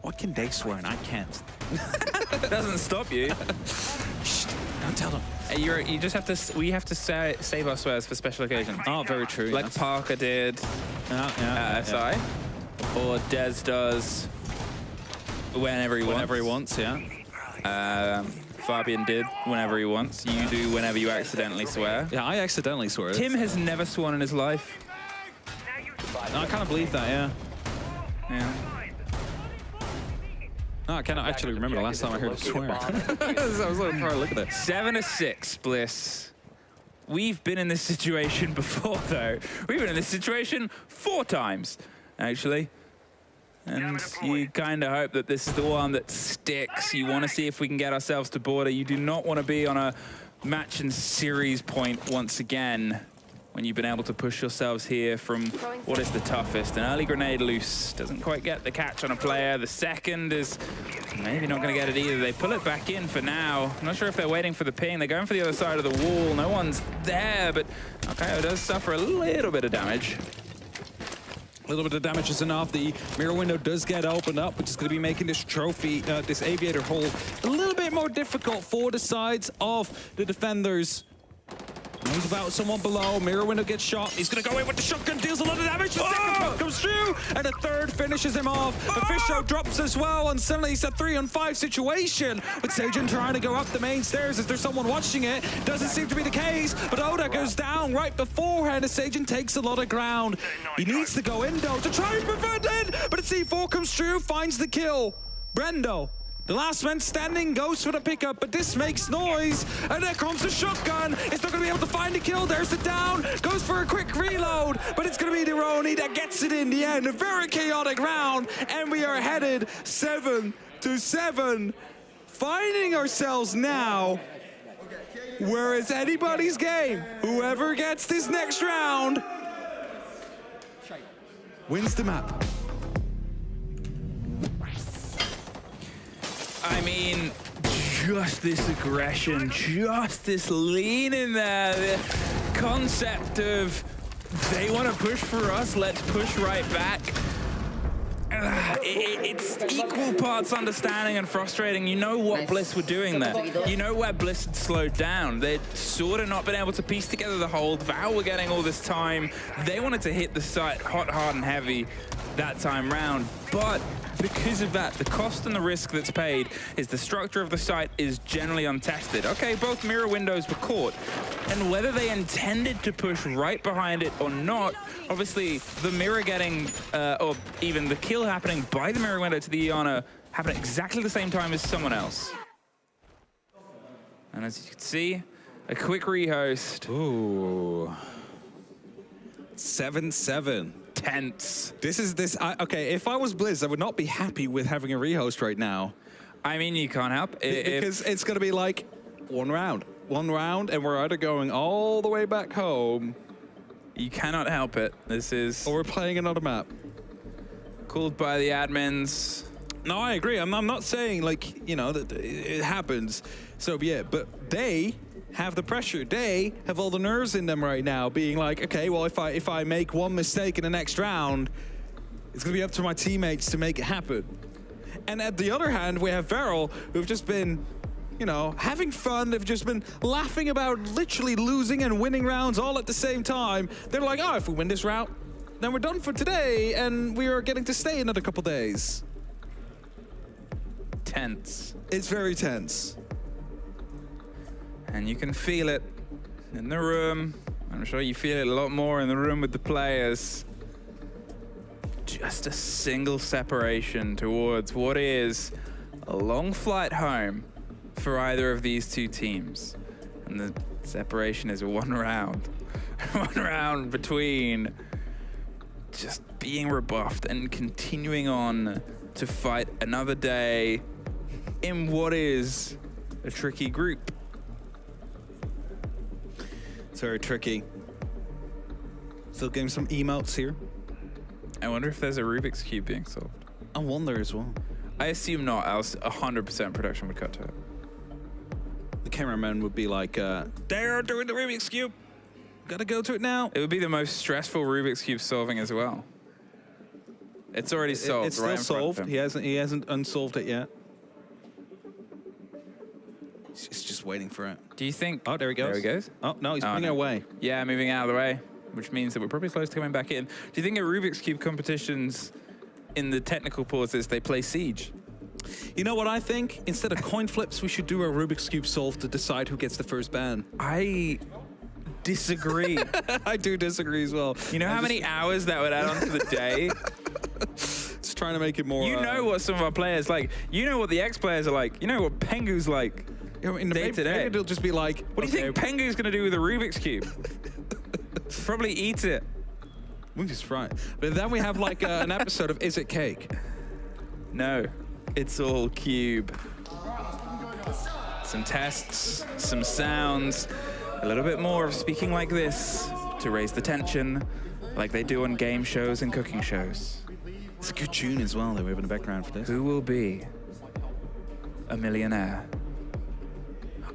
What can they swear and I can't? Doesn't stop you. Shh, don't tell them. Hey, you just have to. We have to save our swears for special occasions. Oh, very true. Like yes. Parker did at SI, or Dez does whenever he wants. Yeah. Fabian did whenever he wants. You do whenever you accidentally swear. Yeah, I accidentally swear. Tim has never sworn in his life. No, I kind of believe that. Yeah. Yeah. No, I cannot actually remember the last time I heard him swear. I was trying to look at it. 7-6, Bliss. We've been in this situation before, though. We've been in this situation 4 times, actually. And you kind of hope that this is the one that sticks. You want to see if we can get ourselves to border. You do not want to be on a match and series point once again when you've been able to push yourselves here from what is the toughest. An early grenade loose doesn't quite get the catch on a player. The second is maybe not going to get it either. They pull it back in for now. I'm not sure if they're waiting for the ping. They're going for the other side of the wall. No one's there, but Akayo does suffer a little bit of damage. A little bit of damage is enough. The mirror window does get opened up, which is going to be making this trophy, this aviator hold, a little bit more difficult for the sides of the defenders. Knows about someone below. Mirror window gets shot. He's going to go in with the shotgun, deals a lot of damage. The second shot comes through, and the third finishes him off. The Fisho drops as well, and suddenly it's a 3-on-5 situation with Sajin trying to go up the main stairs. Is there someone watching it? Doesn't seem to be the case, but Oda goes down right beforehand as Sajin takes a lot of ground. He needs to go in, though, to try and prevent it, but a C4 comes through, finds the kill. Brendo, the last man standing, goes for the pickup, but this makes noise, and there comes the shotgun. It's not going to be able to find the kill. There's the down, goes for a quick reload, but it's going to be Deroni that gets it in the end. A very chaotic round, and we are headed 7-7. Finding ourselves now where it's anybody's game. Whoever gets this next round wins the map. I mean, just this aggression, just this lean in there, the concept of they want to push for us, let's push right back. It's equal parts understanding and frustrating. You know what Bliss were doing there. You know where Bliss had slowed down. They'd sort of not been able to piece together the hold. Val were getting all this time. They wanted to hit the site hot, hard, and heavy that time round, but because of that, the cost and the risk that's paid is the structure of the site is generally untested. Okay, both mirror windows were caught, and whether they intended to push right behind it or not, obviously the mirror getting, or even the kill happening by the mirror window to the Iana happened at exactly the same time as someone else. And as you can see, a quick rehost. Ooh. 7-7. Tense. Okay, if I was Bliss, I would not be happy with having a rehost right now. I mean, you can't help. Because it's going to be like one round, and we're either going all the way back home. You cannot help it. This is... Or we're playing another map. Called by the admins. No, I agree. I'm not saying, like, you know, that it happens. So be it. But they have the pressure. They have all the nerves in them right now, being like, okay, well, if I make one mistake in the next round, it's going to be up to my teammates to make it happen. And at the other hand, we have Varrel, who've just been, you know, having fun. They've just been laughing about literally losing and winning rounds all at the same time. They're like, oh, if we win this round, then we're done for today, and we are getting to stay another couple days. Tense. It's very tense. And you can feel it in the room. I'm sure you feel it a lot more in the room with the players. Just a single separation towards what is a long flight home for either of these two teams. And the separation is one round. One round between just being rebuffed and continuing on to fight another day in what is a tricky group. It's very tricky. Still getting some emotes here. I wonder if there's a Rubik's Cube being solved. I wonder as well. I assume not, else 100% production would cut to it. The cameraman would be like, they're doing the Rubik's Cube. Gotta go to it now. It would be the most stressful Rubik's Cube solving as well. It's already solved. It's still solved. He hasn't unsolved it yet. He's just waiting for it. Do you think? Oh, there he goes. There he goes. Oh no, he's moving away. Yeah, moving out of the way, which means that we're probably close to coming back in. Do you think at Rubik's Cube competitions, in the technical pauses, they play Siege? You know what I think? Instead of coin flips, we should do a Rubik's Cube solve to decide who gets the first ban. I disagree. I do disagree as well. You know how many hours that would add on to the day? Just trying to make it more... You know what some of our players like. You know what the ex-players are like. You know what Pengu's like. In the day to day. Maybe it'll just be like... What do you think Pengu's going to do with a Rubik's Cube? Probably eat it. Which is right. But then we have like an episode of Is It Cake? No. It's all cube. Some tests, some sounds, a little bit more of speaking like this to raise the tension, like they do on game shows and cooking shows. It's a good tune as well that we have in the background for this. Who will be a millionaire?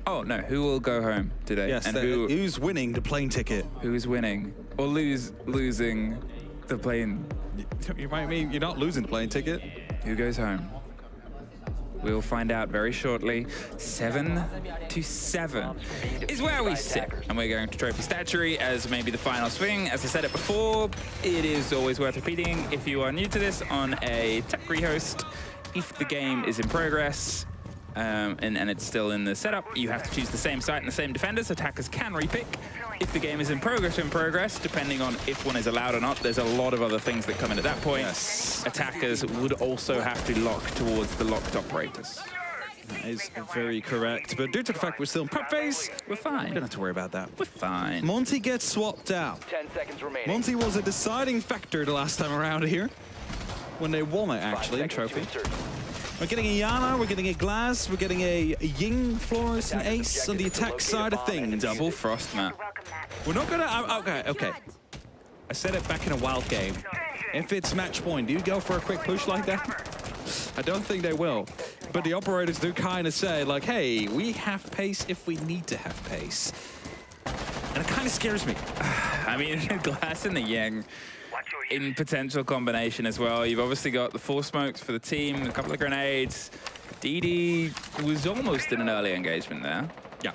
Oh no, who will go home today? Yes, and who's winning the plane ticket? Who's winning? Or losing the plane? You might mean you're not losing the plane ticket. Who goes home? We'll find out very shortly. 7-7 is where we sit. And we're going to Trophy Statuary as maybe the final swing. As I said it before, it is always worth repeating if you are new to this on a tech rehost. If the game is in progress, and it's still in the setup, you have to choose the same site and the same defenders. Attackers can repick. If the game is in progress, depending on if one is allowed or not, there's a lot of other things that come in at that point. Yes. Attackers would also have to lock towards the locked operators. That is very correct. But due to the fact we're still in prep phase, we're fine. We don't have to worry about that. We're fine. Monty gets swapped out. 10 seconds remaining. Monty was a deciding factor the last time around here. When they won it, actually, in Trophy. We're getting a Yana, we're getting a Glass, we're getting a Ying, Flores, and Ace on the attack side of things. Double Frost map. We're not gonna... Okay. I said it back in a wild game. If it's match point, do you go for a quick push like that? I don't think they will. But the operators do kind of say, like, hey, we have pace if we need to have pace. And it kind of scares me. I mean, Glass and the Ying in potential combination as well. You've obviously got the 4 smokes for the team, a couple of grenades. DD was almost in an early engagement there. Yeah.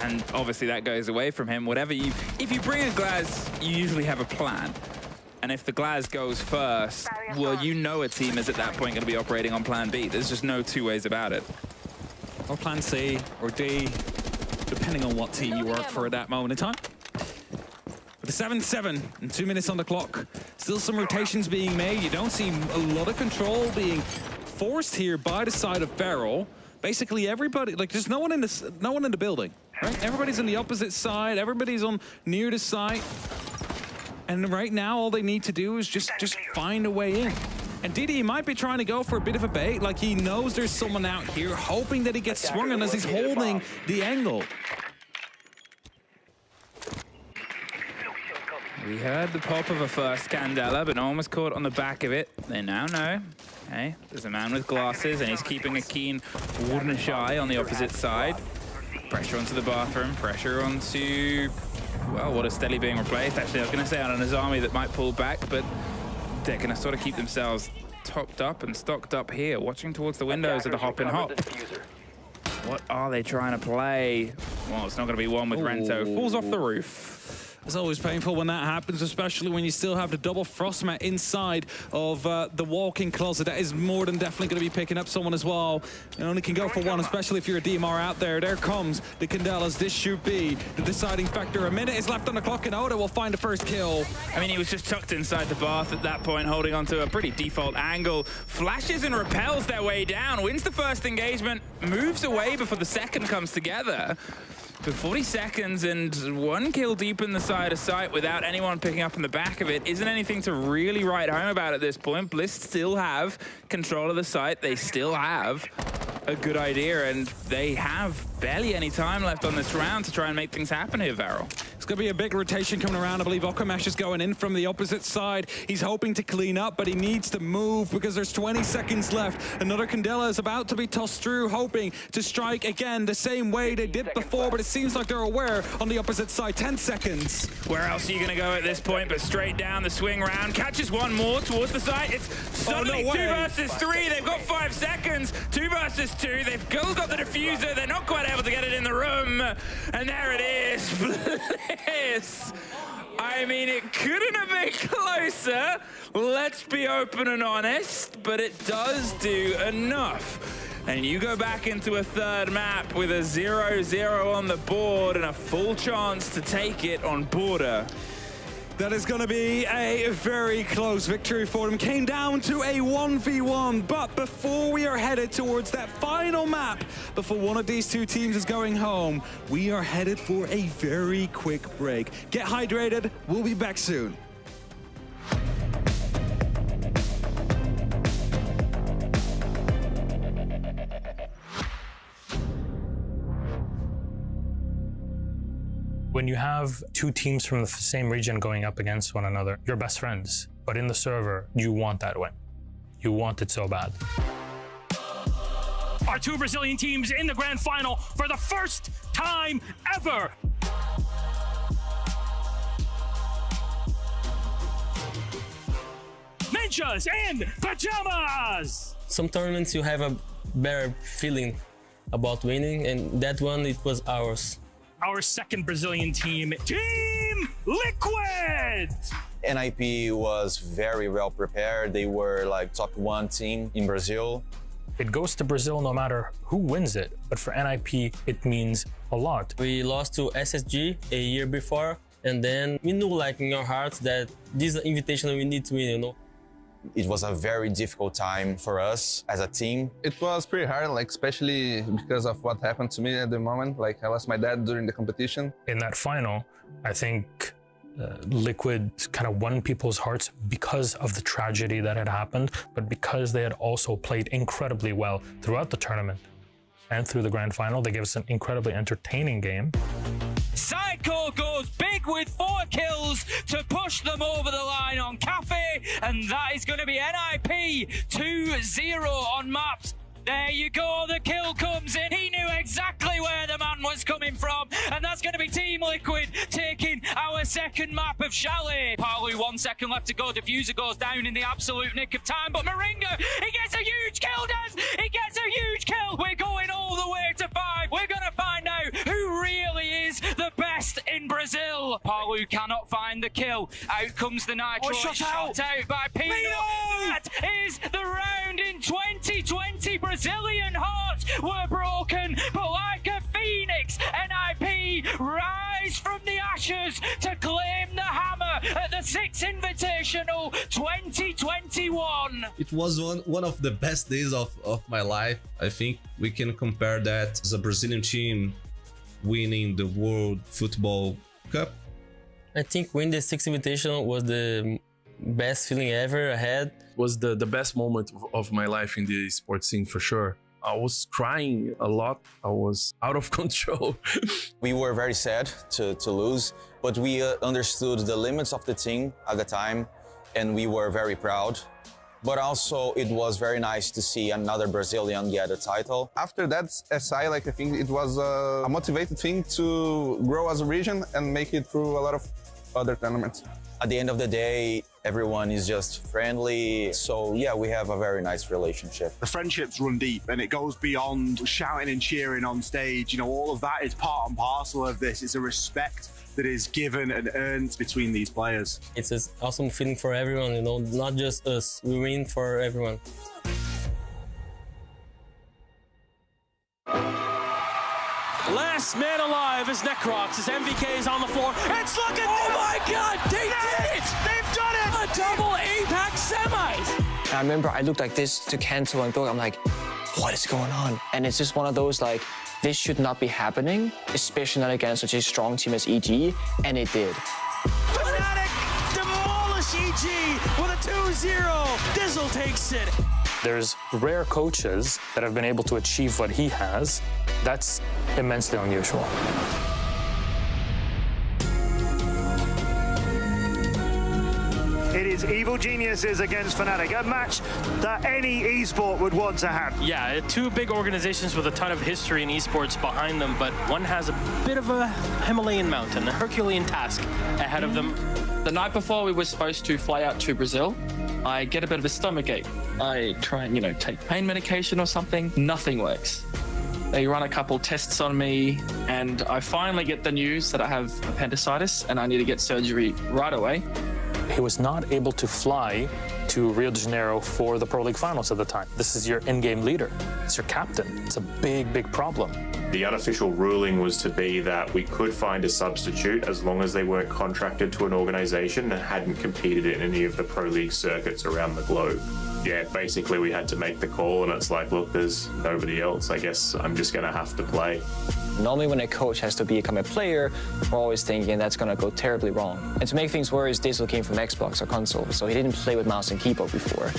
And obviously that goes away from him. If you bring a Glass, you usually have a plan. And if the Glaz goes first, well, you know a team is at that point going to be operating on plan B. There's just no two ways about it. Or plan C or D, depending on what team you work for at that moment in time. With the 7-7 and 2 minutes on the clock, still some rotations being made. You don't see a lot of control being forced here by the side of Varrel. Basically everybody, like there's no one in the building, right? Everybody's on the opposite side, everybody's on near the site. And right now all they need to do is just find a way in. And DD might be trying to go for a bit of a bait, like he knows there's someone out here, hoping that he gets swung on as he's holding the angle. We heard the pop of a first Candela, but no one was caught on the back of it. They now know. Okay, there's a man with glasses, and he's keeping a keen wardenish eye on the opposite side. Pressure onto the bathroom, pressure onto, well, what is steadily being replaced? Actually, I was going to say on an Azami that might pull back, but they're going to sort of keep themselves topped up and stocked up here, watching towards the windows of the hop and hop. What are they trying to play? Well, it's not going to be one with Rento. Falls off the roof. It's always painful when that happens, especially when you still have the double frost mat inside of the walk-in closet. That is more than definitely going to be picking up someone as well. You only can go for one, especially if you're a DMR out there. There comes the Candelas. This should be the deciding factor. A minute is left on the clock, and Oda will find the first kill. I mean, he was just tucked inside the bath at that point, holding onto a pretty default angle. Flashes and repels their way down, wins the first engagement, moves away before the second comes together. For 40 seconds and one kill deep in the side of sight without anyone picking up in the back of it isn't anything to really write home about at this point. Bliss still have control of the site. They still have a good idea, and they have barely any time left on this round to try and make things happen here, Varrel. It's going to be a big rotation coming around. I believe Okamesh is going in from the opposite side. He's hoping to clean up, but he needs to move because there's 20 seconds left. Another Candela is about to be tossed through, hoping to strike again the same way they did before, but it seems like they're aware on the opposite side. 10 seconds. Where else are you going to go at this point but straight down the swing round? Catches one more towards the side. It's suddenly 2 versus 3. They've got 5 seconds. 2 versus 2. They've still got the diffuser. They're not quite able to get it in the room. And there it is. Bliss. I mean, it couldn't have been closer. Let's be open and honest, but it does do enough. And you go back into a third map with a 0-0 on the board and a full chance to take it on border. That is going to be a very close victory for them. Came down to a 1v1, but before we are headed towards that final map, before one of these two teams is going home, we are headed for a very quick break. Get hydrated. We'll be back soon. When you have two teams from the same region going up against one another, you're best friends. But in the server, you want that win. You want it so bad. Our two Brazilian teams in the grand final for the first time ever. Ninjas and pajamas! Some tournaments you have a better feeling about winning, and that one, it was ours. Our second Brazilian team, Team Liquid! NIP was very well prepared. They were like top 1 team in Brazil. It goes to Brazil no matter who wins it, but for NIP, it means a lot. We lost to SSG a year before, and then we knew like in our hearts that this is an invitation we need to win, you know. It was a very difficult time for us as a team. It was pretty hard, like especially because of what happened to me at the moment. Like I lost my dad during the competition. In that final, I think Liquid kind of won people's hearts because of the tragedy that had happened, but because they had also played incredibly well throughout the tournament and through the grand final. They gave us an incredibly entertaining game. Psycho goes big with 4 kills to push them over the line on Cafe, and that is going to be NIP 2-0 on maps. There you go, the kill comes in. He knew exactly where the man was coming from, and that's going to be Team Liquid taking our second map of Chalet. Palu, 1 second left to go. Diffuser goes down in the absolute nick of time, but Moringa, he gets a huge kill, He gets a huge kill. We're going all the way to 5. We're going to find out who really is the best in Brazil. Palu Blue cannot find the kill. Out comes the Nitro. Shot out by Pino. That is the round in 2020. Brazilian hearts were broken, but like a phoenix, NIP rise from the ashes to claim the hammer at the 6th Invitational 2021. It was one of the best days of my life. I think we can compare that as a Brazilian team winning the World Football Cup. I think winning the 6th Invitational was the best feeling ever I had. Was the best moment of my life in the sports scene for sure. I was crying a lot. I was out of control. We were very sad to lose, but we understood the limits of the team at the time, and we were very proud. But also it was very nice to see another Brazilian get a title. After that SI, I think it was a motivated thing to grow as a region and make it through a lot of other tournaments. At the end of the day, everyone is just friendly. So yeah, we have a very nice relationship. The friendships run deep and it goes beyond shouting and cheering on stage. You know, all of that is part and parcel of this. It's a respect that is given and earned between these players. It's an awesome feeling for everyone, you know, not just us. We win for everyone. Last man alive is Necrox as MVK is on the floor. It's looking. Oh my God! They did it! They've done it! A double APAC semis. I remember I looked like this to Kanto and Dork. I'm like, what is going on? And it's just one of those like, this should not be happening, especially not against such a strong team as EG, and it did. Fnatic demolish EG with a 2-0. Dizzle takes it. There's rare coaches that have been able to achieve what he has. That's immensely unusual. It is Evil Geniuses against Fnatic, a match that any esport would want to have. Yeah, two big organizations with a ton of history in esports behind them, but one has a bit of a Himalayan mountain, a Herculean task ahead of them. The night before we were supposed to fly out to Brazil, I get a bit of a stomachache. I try and, take pain medication or something. Nothing works. They run a couple tests on me, and I finally get the news that I have appendicitis and I need to get surgery right away. He was not able to fly to Rio de Janeiro for the Pro League Finals at the time. This is your in-game leader. It's your captain. It's a big, big problem. The unofficial ruling was to be that we could find a substitute as long as they weren't contracted to an organization and hadn't competed in any of the Pro League circuits around the globe. Yeah, basically we had to make the call, and it's like, look, there's nobody else. I guess I'm just gonna have to play. Normally when a coach has to become a player, we're always thinking that's going to go terribly wrong. And to make things worse, Dizzle came from Xbox or console, so he didn't play with mouse and keyboard before.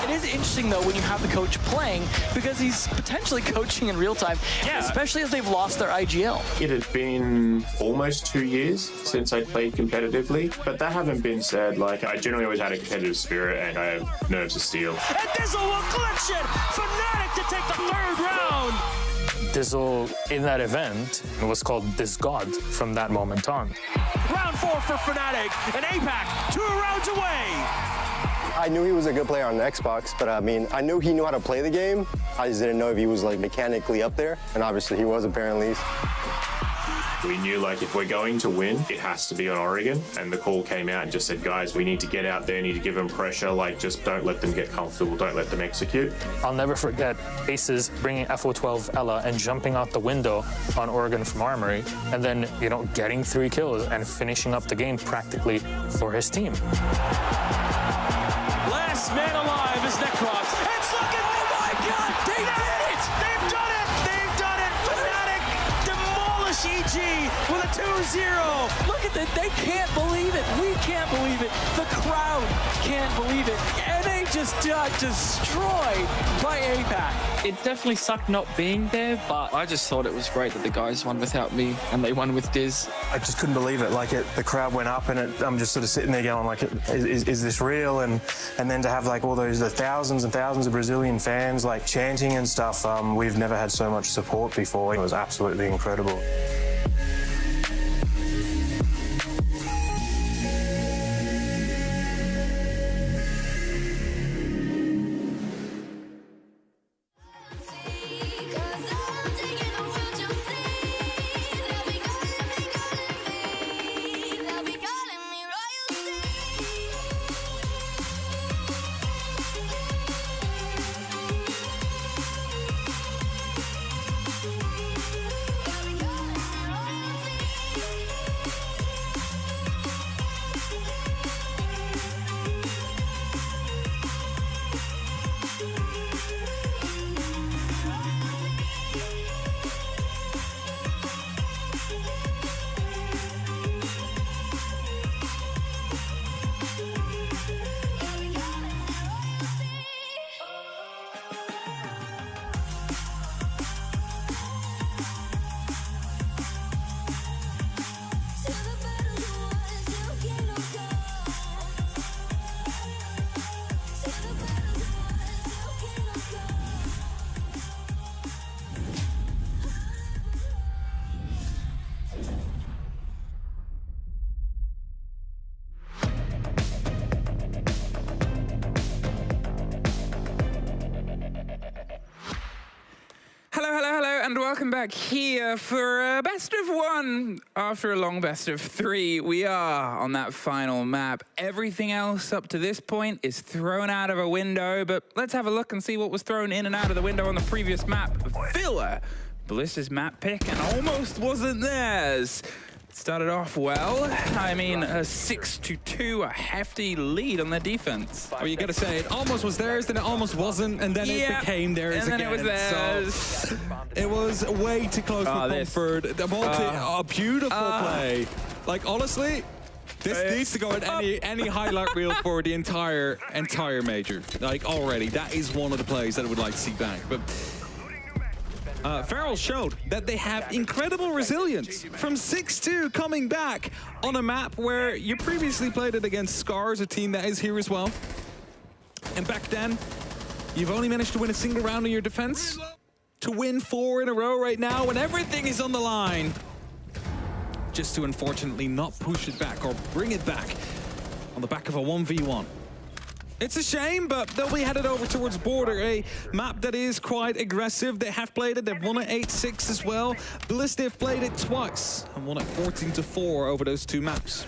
It is interesting, though, when you have the coach playing, because he's potentially coaching in real time, especially as they've lost their IGL. It had been almost 2 years since I played competitively, but that having been said, I generally always had a competitive spirit and I have nerves of steel. And Dizzle will glitch it! Fnatic to take the 3rd round! Dizzle, in that event, was called Disgod from that moment on. Round 4 for Fnatic, and APAC 2 rounds away! I knew he was a good player on Xbox, but I knew he knew how to play the game. I just didn't know if he was mechanically up there, and obviously he was apparently. We knew if we're going to win, it has to be on Oregon, and the call came out and just said, guys, we need to get out there, need to give them pressure, just don't let them get comfortable, don't let them execute. I'll never forget Aces bringing FO12 Ella and jumping out the window on Oregon from Armory, and then, getting 3 kills and finishing up the game practically for his team. Last man alive is Necrox. It's looking, oh my God, they did it! They've done it! They've done it! Fnatic demolish EG with a 2-0. Look at that, they can't believe it. We can't believe it. The crowd can't believe it. And they just got destroyed by APAC. It definitely sucked not being there, but I just thought it was great that the guys won without me and they won with Diz. I just couldn't believe it. The crowd went up, and I'm just sort of sitting there going, is this real? And then to have all the thousands and thousands of Brazilian fans chanting and stuff. We've never had so much support before. It was absolutely incredible. And welcome back here for a best of one. After a long best of three, we are on that final map. Everything else up to this point is thrown out of a window, but let's have a look and see what was thrown in and out of the window on the previous map. Villa, Bliss's map pick, and almost wasn't theirs. Started off well. I mean, a 6-2, a hefty lead on their defense. Well, you gotta say, it almost was theirs, then it almost wasn't, and then it became theirs and then again. it was theirs. So, it was way too close for comfort. The a beautiful play. Like, honestly, this needs to go in any highlight reel for the entire major. Like, already. That is one of the plays that I would like to see back. But Varrel showed that they have incredible resilience from 6-2 coming back on a map where you previously played it against Scars, a team that is here as well. And back then, you've only managed to win a single round in your defense. To win 4 in a row right now when everything is on the line. Just to unfortunately not push it back or bring it back on the back of a 1v1. It's a shame, but they'll be headed over towards Border, a map that is quite aggressive. They have played it, they've won it 8-6 as well. Bliss, they've played it twice and won it 14-4 over those two maps.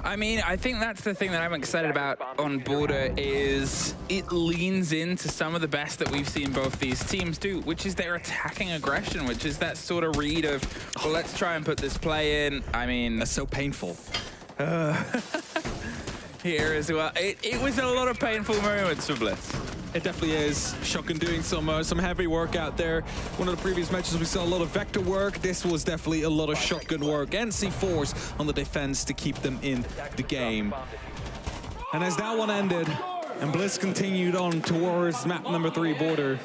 I mean, I think that's the thing that I'm excited about on Border is it leans into some of the best that we've seen both these teams do, which is their attacking aggression, which is that sort of read of, well, let's try and put this play in. I mean... That's so painful. Here as well. It was a lot of painful moments for Bliss. It definitely is. Shotgun doing some heavy work out there. One of the previous matches we saw a lot of vector work. This was definitely a lot of shotgun work and C4s on the defense to keep them in the game. And as that one ended and Bliss continued on towards map number 3 Border,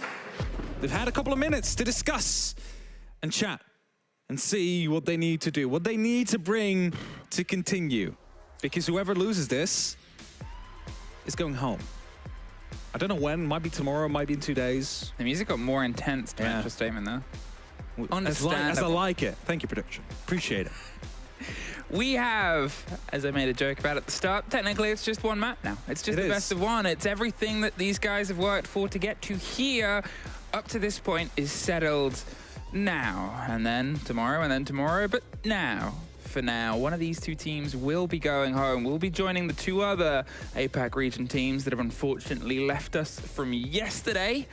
they've had a couple of minutes to discuss and chat and see what they need to do, what they need to bring to continue. Because whoever loses this is going home. I don't know when, might be tomorrow, might be in 2 days. The music got more intense to match the statement though. As I like it. Thank you, production. Appreciate it. We have, as I made a joke about at the start, technically it's just one map now. It's just the best of one. It's everything that these guys have worked for to get to here up to this point is settled now. And then tomorrow, but now. For now, one of these two teams will be going home. We'll be joining the 2 other APAC region teams that have unfortunately left us from yesterday.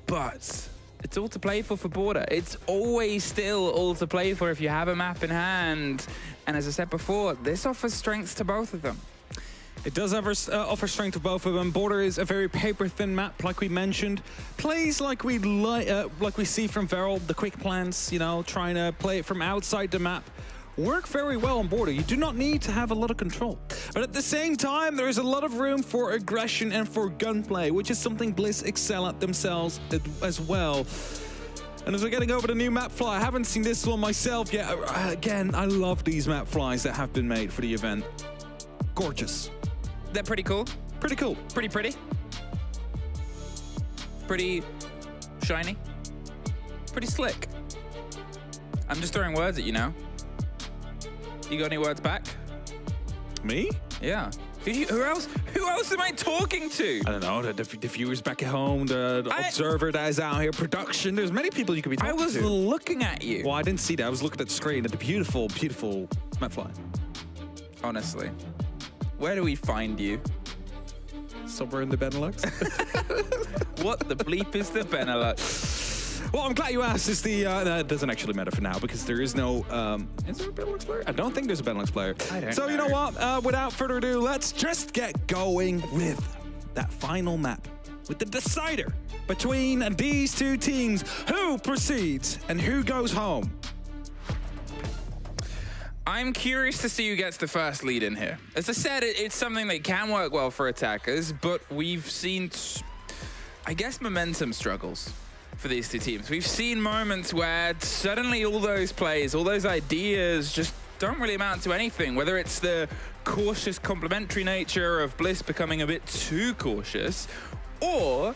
But it's all to play for Border. It's always still all to play for if you have a map in hand. And as I said before, this offers strengths to both of them. It does offer strength to both of them. Border is a very paper-thin map, like we mentioned. Plays like we see from Varrel, the quick plans, you know, trying to play it from outside the map. Work very well on Border. You do not need to have a lot of control. But at the same time, there is a lot of room for aggression and for gunplay, which is something Bliss excel at themselves as well. And as we're getting over the new map fly, I haven't seen this one myself yet. Again, I love these map flies that have been made for the event. Gorgeous. They're pretty cool. Pretty cool. Pretty pretty. Pretty shiny. Pretty slick. I'm just throwing words at you now. You got any words back? Me? Yeah. Who else am I talking to? I don't know, the viewers back at home, the observer that is out here, production. There's many people you could be talking to. I was looking at you. Well, I didn't see that. I was looking at the screen at the beautiful, beautiful map fly. Honestly. Where do we find you? Somewhere in the Benelux. What the bleep is the Benelux? Well, I'm glad you asked. It's the that doesn't actually matter for now because there is no. Is there a Benelux player? I don't think there's a Benelux player. So you know what? Without further ado, let's just get going with that final map, with the decider between these two teams. Who proceeds and who goes home? I'm curious to see who gets the first lead in here. As I said, it's something that can work well for attackers, but we've seen, I guess, momentum struggles for these two teams. We've seen moments where suddenly all those plays, all those ideas just don't really amount to anything, whether it's the cautious complementary nature of Bliss becoming a bit too cautious, or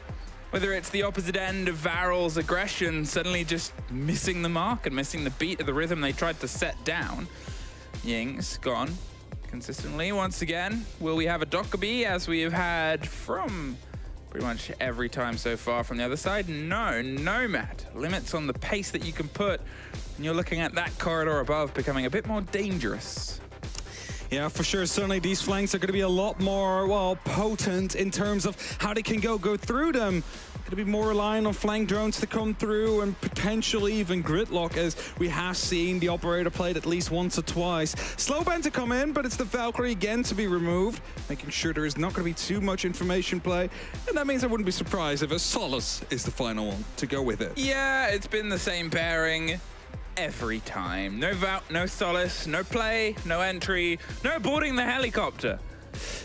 whether it's the opposite end of Varrel's aggression suddenly just missing the mark and missing the beat of the rhythm they tried to set down. Ying's gone consistently once again. Will we have a Dockerby as we have had from pretty much every time so far. From the other side, no, Matt. Limits on the pace that you can put, and you're looking at that corridor above becoming a bit more dangerous. Yeah, for sure. Certainly these flanks are going to be a lot more, well, potent in terms of how they can go through them. Going to be more reliant on flank drones to come through and potentially even gridlock, as we have seen the operator played at least once or twice. Slowband to come in, but it's the Valkyrie again to be removed, making sure there is not going to be too much information play. And that means I wouldn't be surprised if a Solace is the final one to go with it. Yeah, it's been the same pairing every time. No Vout, no Solace, no play, no entry, no boarding the helicopter.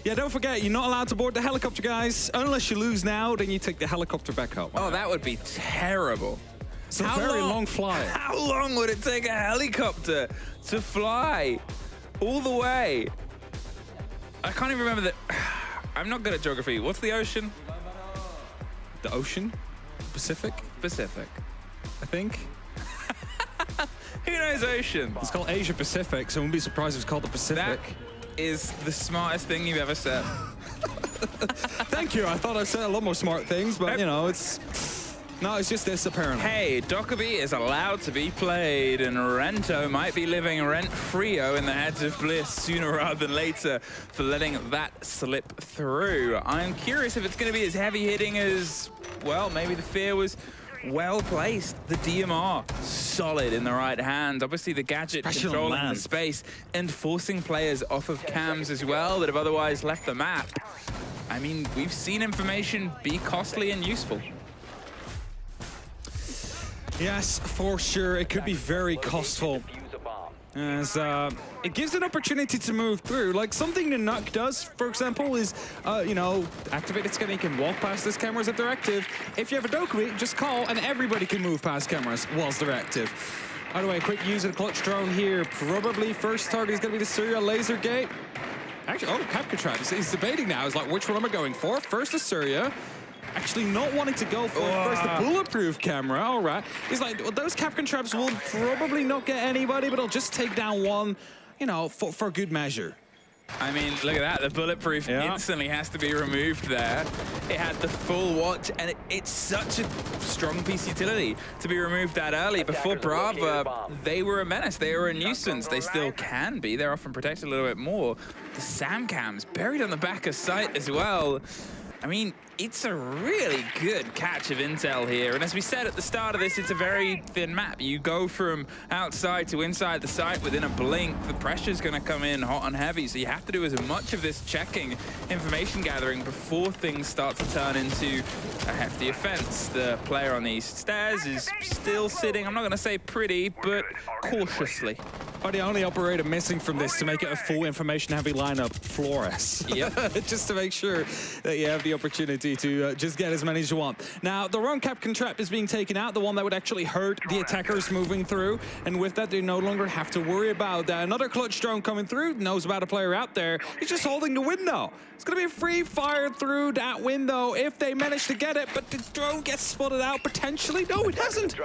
Yeah, don't forget, you're not allowed to board the helicopter, guys. Unless you lose now, then you take the helicopter back home. Oh, that would be terrible. It's a very long flight. How long would it take a helicopter to fly all the way? I can't even remember the... I'm not good at geography. What's the ocean? The ocean? Pacific? Pacific. I think. Who knows ocean? It's called Asia Pacific, so I wouldn't be surprised if it's called the Pacific. That is the smartest thing you've ever said. Thank you. I thought I said a lot more smart things, but you know, it's just this apparently. Hey, Dokkaebi is allowed to be played, and Rento might be living rent-free-o in the heads of Bliss sooner rather than later for letting that slip through. I'm curious if it's going to be as heavy-hitting as, well, maybe the fear was well placed. The DMR solid in the right hand. Obviously the gadget controlling the space and forcing players off of cams as well that have otherwise left the map. I mean, we've seen information be costly and useful. Yes, for sure. It could be very costful. As it gives an opportunity to move through. Like something the Nuck does, for example, is, you know, activated scanning can walk past these cameras if they're active. If you have a Dokkaebi, just call and everybody can move past cameras whilst they're active. By the way, quick use of the clutch drone here. Probably first target is going to be the Syria laser gate. Actually, oh, Capcom Trap. He's debating now. He's like, which one am I going for? First the Syria. Actually not wanting to go for first the bulletproof camera. All right. He's like, well, those Capcom traps will probably not get anybody, but I'll just take down one, you know, for good measure. I mean, look at that. The bulletproof instantly has to be removed there. It had the full watch, and it's such a strong piece of utility to be removed that early. Before Brava, they were a menace. They were a nuisance. They still can be. They're often protected a little bit more. The Samcams buried on the back of sight as well. I mean, it's a really good catch of intel here. And as we said at the start of this, it's a very thin map. You go from outside to inside the site within a blink. The pressure's going to come in hot and heavy. So you have to do as much of this checking, information gathering before things start to turn into a hefty offense. The player on the east stairs is still sitting, I'm not going to say pretty, but cautiously. But the only operator missing from this to make it a full information-heavy lineup, Flores. Yep. Just to make sure that you have the opportunity to just get as many as you want. Now, the wrong Capcom trap is being taken out, the one that would actually hurt the attackers moving through. And with that, they no longer have to worry about that. Another clutch drone coming through, knows about a player out there. He's just holding the window. It's going to be a free fire through that window if they manage to get it, but the drone gets spotted out potentially. No, it doesn't.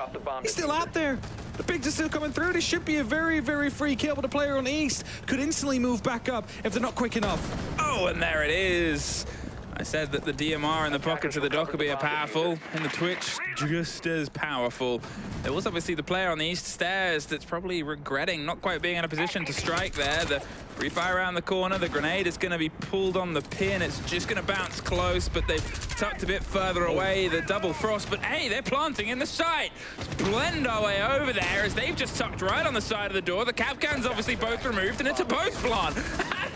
He's still out there. The pigs are still coming through. This should be a very, very free kill, but the player on the east could instantly move back up if they're not quick enough. Oh, and there it is. I said that the DMR in the pockets of the Dokkaebi are powerful, and the Twitch just as powerful. There was obviously the player on the east stairs that's probably regretting not quite being in a position to strike there. The free fire around the corner, the grenade is going to be pulled on the pin. It's just going to bounce close, but they've tucked a bit further away. The double frost, but hey, they're planting in the site. Let's blend our way over there as they've just tucked right on the side of the door. The Capcans obviously both removed, and it's a both plant.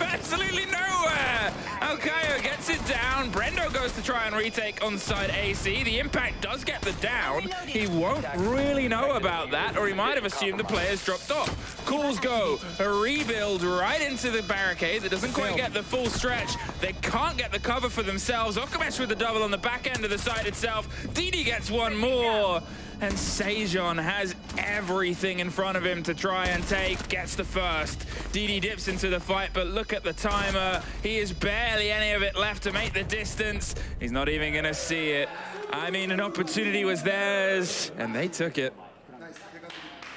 Absolutely nowhere. Alkayo gets it down. Brendo goes to try and retake on side AC. The impact does get the down. He won't really know about that, or he might have assumed the players dropped off. Calls go. A rebuild right into the barricade that doesn't quite get the full stretch. They can't get the cover for themselves. Okamesh with the double on the back end of the site itself. Didi gets one more. And Sejon has everything in front of him to try and take. Gets the first. Didi dips into the fight, but look at the timer. He has barely any of it left to make the distance. He's not even going to see it. I mean, an opportunity was theirs, and they took it.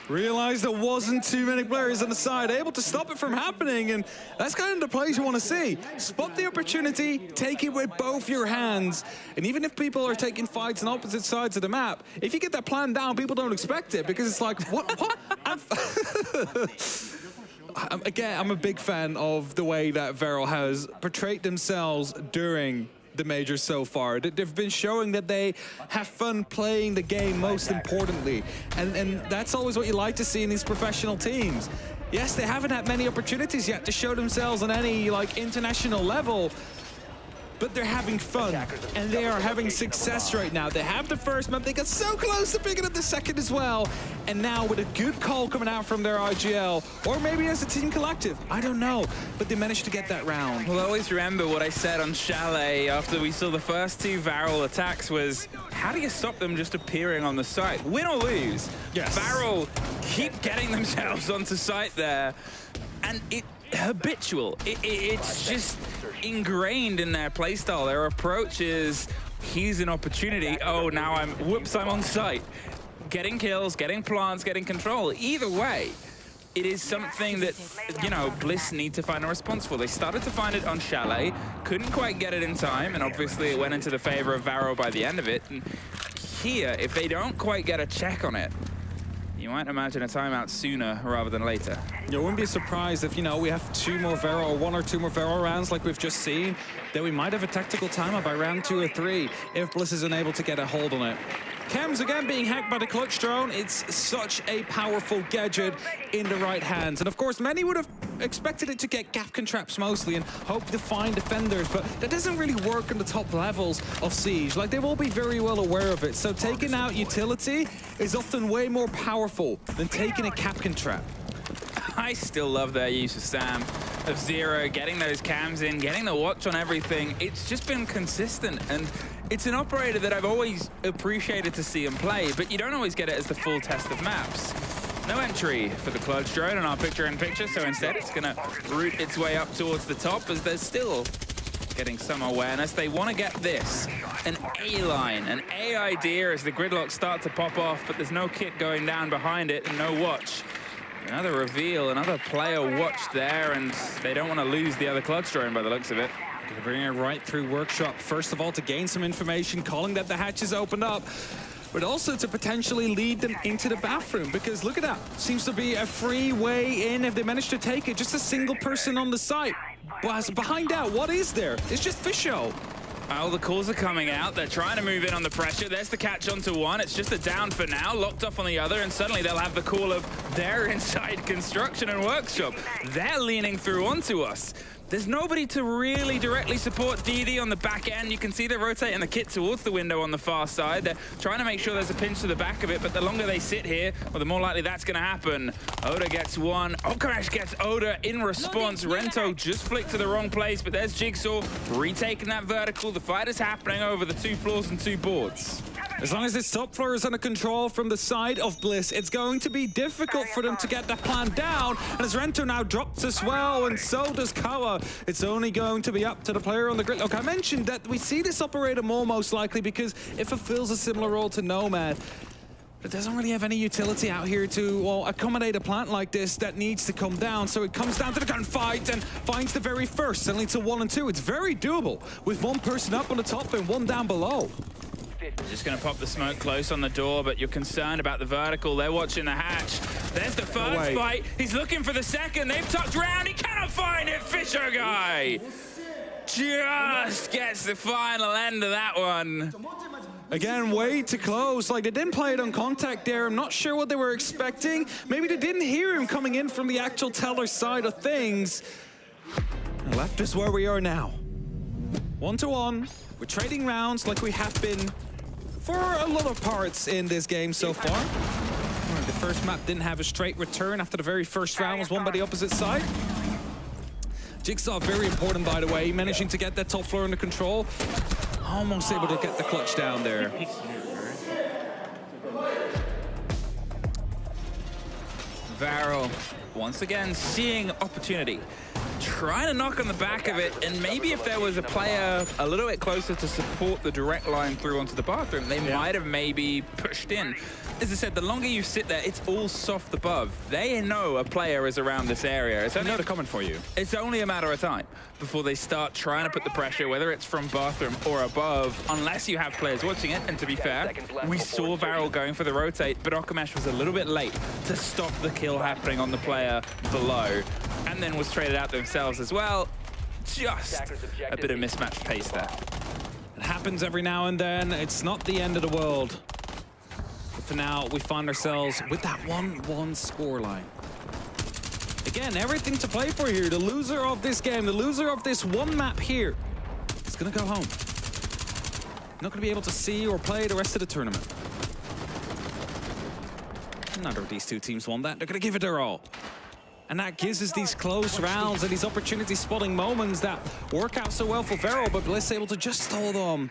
realized there wasn't too many players on the side able to stop it from happening, and that's kind of the plays you want to see. Spot the opportunity, take it with both your hands, and even if people are taking fights on opposite sides of the map, if you get that plan down, people don't expect it, because it's like, what? Again, I'm a big fan of the way that Varrel has portrayed themselves during the majors so far. They've been showing that they have fun playing the game, most importantly. And that's always what you like to see in these professional teams. Yes, they haven't had many opportunities yet to show themselves on any like international level, but they're having fun, and they are having success right now. They have the first map, they got so close to picking up the second as well, and now with a good call coming out from their IGL, or maybe as a team collective, I don't know, but they managed to get that round. Well, I always remember what I said on Chalet after we saw the first two Varrel attacks was, how do you stop them just appearing on the site? Win or lose, yes. Varrel keep getting themselves onto site there, and habitual. It's just ingrained in their playstyle. Their approach is, here's an opportunity. Oh, now I'm on site. Getting kills, getting plants, getting control. Either way, it is something that, you know, Bliss need to find a response for. They started to find it on Chalet, couldn't quite get it in time, and obviously it went into the favor of Varrel by the end of it. And here, if they don't quite get a check on it, you might imagine a timeout sooner rather than later. You wouldn't be surprised if, you know, we have one or two more Varrel rounds like we've just seen, that we might have a tactical timeout by round 2 or 3 if Bliss is unable to get a hold on it. Chems again being hacked by the clutch drone. It's such a powerful gadget in the right hands. And of course, many would have expected it to get Gafkin traps mostly and hope to find defenders, but that doesn't really work on the top levels of Siege. Like, they will be very well aware of it. So taking out utility is often way more powerful than taking a Gafkin trap. I still love their use of Sam, of Zero, getting those cams in, getting the watch on everything. It's just been consistent, and it's an operator that I've always appreciated to see him play, but you don't always get it as the full test of maps. No entry for the clutch drone on our picture-in-picture, so instead it's going to route its way up towards the top as they're still getting some awareness. They want to get this, an A line, an A idea as the gridlocks start to pop off, but there's no kit going down behind it and no watch. Another reveal, another player watched there, and they don't want to lose the other clutch drone by the looks of it. Gonna bring it right through Workshop, first of all to gain some information, calling that the hatch is opened up, but also to potentially lead them into the bathroom, because look at that, seems to be a free way in if they manage to take it, just a single person on the site. But behind that, what is there? It's just Fisho. Well, the calls are coming out. They're trying to move in on the pressure. There's the catch onto one. It's just a down for now, locked off on the other, and suddenly they'll have the call of their inside construction and workshop. They're leaning through onto us. There's nobody to really directly support DD on the back end. You can see they're rotating the kit towards the window on the far side. They're trying to make sure there's a pinch to the back of it, but the longer they sit here, well, the more likely that's going to happen. Oda gets one. Okamesh gets Oda in response. Rento just flicked to the wrong place, but there's Jigsaw retaking that vertical. The fight is happening over the 2 floors and 2 boards. As long as this top floor is under control from the side of Bliss, it's going to be difficult for them to get that plan down. And as Rento now drops as well, and so does Kawa, it's only going to be up to the player on the grid. Look, I mentioned that we see this operator more most likely because it fulfills a similar role to Nomad. It doesn't really have any utility out here to, well, accommodate a plant like this that needs to come down. So it comes down to the gunfight and finds the very first, suddenly to 1 and 2. It's very doable with one person up on the top and one down below. Just going to pop the smoke close on the door, but you're concerned about the vertical. They're watching the hatch. There's the first fight. He's looking for the second. They've tucked around. He cannot find it. Fisher guy just gets the final end of that one. Again, way too close. Like, they didn't play it on contact there. I'm not sure what they were expecting. Maybe they didn't hear him coming in from the actual teller side of things. And left us where we are now. 1-1. We're trading rounds like we have been for a lot of parts in this game so far. The first map didn't have a straight return after the very first round was won by the opposite side. Jigsaw very important, by the way, managing to get that top floor under control. Almost able to get the clutch down there. Varrel once again seeing opportunity. trying to knock on the back of it, and maybe if there was a player a little bit closer to support the direct line through onto the bathroom, they might have maybe pushed in. As I said, the longer you sit there, it's all soft above. They know a player is around this area. It's only, they're coming for you. It's only a matter of time before they start trying to put the pressure, whether it's from bathroom or above, unless you have players watching it. And to be fair, we saw Varrel going for the rotate, but Okamesh was a little bit late to stop the kill happening on the player below, and then was traded out themselves as well. Just a bit of mismatched pace there. It happens every now and then. It's not the end of the world. But for now, we find ourselves with that 1-1 scoreline. Again, everything to play for here. The loser of this game, the loser of this one map here, is going to go home. Not going to be able to see or play the rest of the tournament. Neither of these two teams want that. They're going to give it their all. And that gives us these close rounds and these opportunity spotting moments that work out so well for Varrel, but Bliss able to just stall them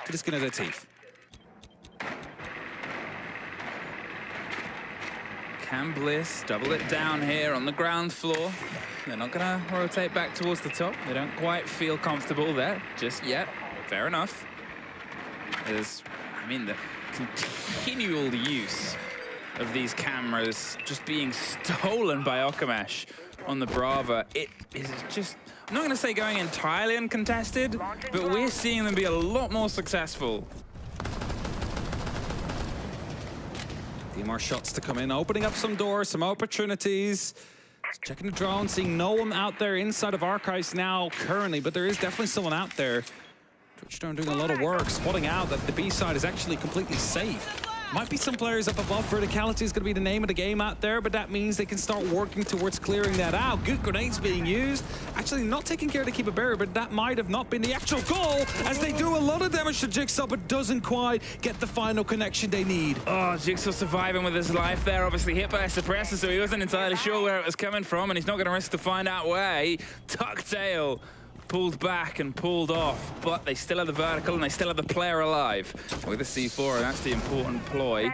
to the skin of their teeth. Can Bliss double it down here on the ground floor? They're not gonna rotate back towards the top. They don't quite feel comfortable there just yet. Fair enough. There's, I mean, the continual use of these cameras just being stolen by Okamesh on the Brava. It is just, I'm not gonna say going entirely uncontested, but we're seeing them be a lot more successful. More shots to come in, opening up some doors, some opportunities. Checking the drone, seeing no one out there inside of Archives now currently, but there is definitely someone out there. Twitchstone doing a lot of work, spotting out that the B side is actually completely safe. Might be some players up above. Verticality is going to be the name of the game out there, but that means they can start working towards clearing that out. Good grenades being used. Actually not taking care to keep a barrier, but that might have not been the actual goal, as they do a lot of damage to Jigsaw, but doesn't quite get the final connection they need. Oh, Jigsaw surviving with his life there, obviously hit by a suppressor, so he wasn't entirely sure where it was coming from, and he's not going to risk to find out where. Tucktail pulled back and pulled off, but they still have the vertical and they still have the player alive with the C4, and that's the important ploy.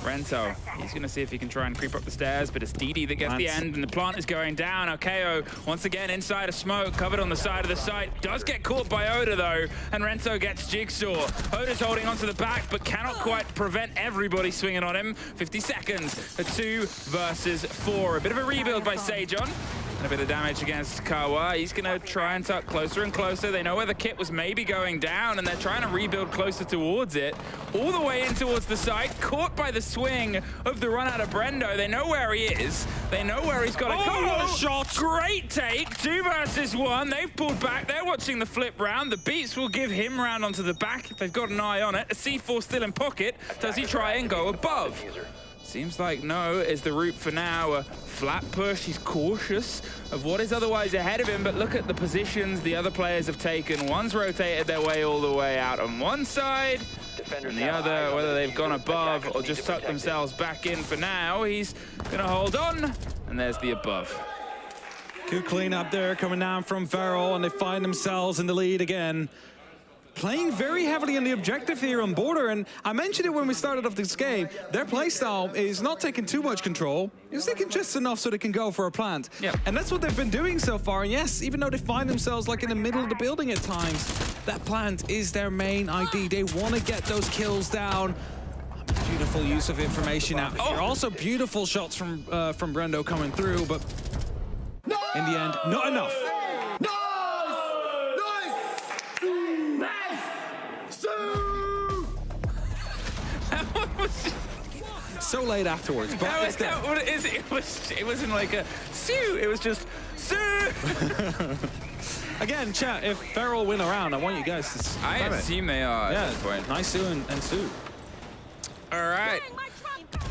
Rento, he's going to see if he can try and creep up the stairs, but it's DD that gets the end, and the plant is going down. Okeo, once again, inside of smoke, covered on the side of the site. Does get caught by Oda, though, and Rento gets Jigsaw. Oda's holding onto the back, but cannot quite prevent everybody swinging on him. 50 seconds, a 2 versus 4. A bit of a rebuild by Sejon. A bit of damage against Kawa. He's going to try and tuck closer and closer. They know where the kit was maybe going down, and they're trying to rebuild closer towards it. All the way in towards the site, caught by the swing of the run out of Brendo. They know where he is. They know where he's got to go. What a shot! Great take. 2 versus 1. They've pulled back. They're watching the flip round. The Beats will give him round onto the back if they've got an eye on it. A C4 still in pocket. Does he try and go above? Seems like no is the route for now. A flat push. He's cautious of what is otherwise ahead of him, but look at the positions the other players have taken. One's rotated their way all the way out on one side, and the other, whether they've gone above or just tucked themselves back in for now, he's going to hold on, and there's the above. Good cleanup there coming down from Varrel, and they find themselves in the lead again. Playing very heavily on the objective here on border, and I mentioned it when we started off this game. Their playstyle is not taking too much control. It's taking just enough so they can go for a plant. Yep. And that's what they've been doing so far. And yes, even though they find themselves like in the middle of the building at times, that plant is their main ID. They want to get those kills down. Beautiful use of information out here. Also beautiful shots from Brendo coming through, but in the end, not enough. So late afterwards, but it's there. It wasn't like a sue. It was just sue. Again, chat. If Varrel win around, I want you guys to. I assume they are at this point. Nice Sue and Sue. All right.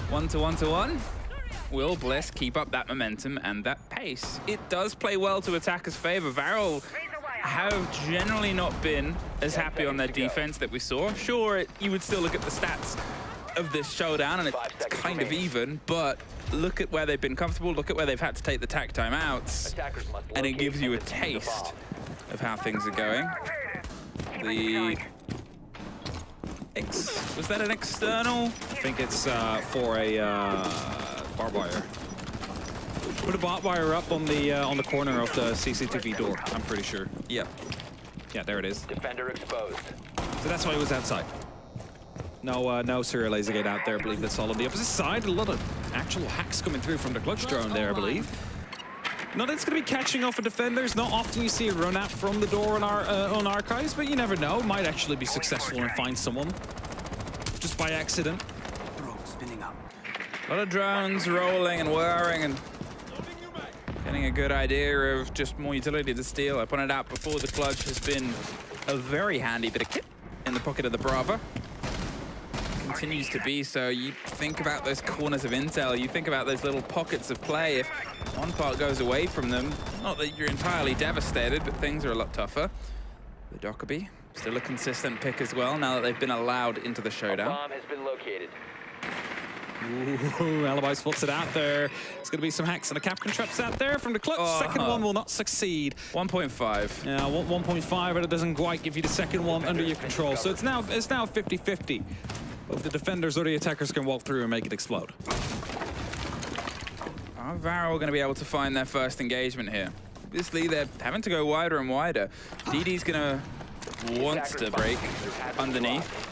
1-1-1. Will Bliss keep up that momentum and that pace? It does play well to attacker's favor. Varrel have generally not been as happy on their defense that we saw. Sure, you would still look at the stats of this showdown and it's kind of even, but look at where they've been comfortable, look at where they've had to take the tack timeouts, and it gives you a taste of how things are going. Was that an external? I think it's for a barbed wire. Put a bot wire up on the corner of the CCTV door, I'm pretty sure. Yep. Yeah, there it is. Defender exposed. So that's why he was outside. No serial laser gate out there. I believe that's all on the opposite side. A lot of actual hacks coming through from the clutch drone there, I believe. Not that it's going to be catching off of defenders. Not often you see a run out from the door on archives, but you never know. Might actually be successful and find someone just by accident. A lot of drones rolling and whirring and getting a good idea of just more utility to steal. I pointed out before, the clutch has been a very handy bit of kit in the pocket of the Brava. Continues to be so. You think about those corners of intel, you think about those little pockets of play. If one part goes away from them, not that you're entirely devastated, but things are a lot tougher. The Dockerby, still a consistent pick as well, now that they've been allowed into the showdown. A bomb has been located. Ooh, Alibi spots it out there. There's going to be some hacks and a cap traps out there from the clutch. Second one will not succeed. 1.5. Yeah, 1.5, and it doesn't quite give you the second one under your control. So it's now 50-50. Both the defenders or the attackers can walk through and make it explode. Are Varrel going to be able to find their first engagement here? Obviously, they're having to go wider and wider. DD's going to want to break underneath.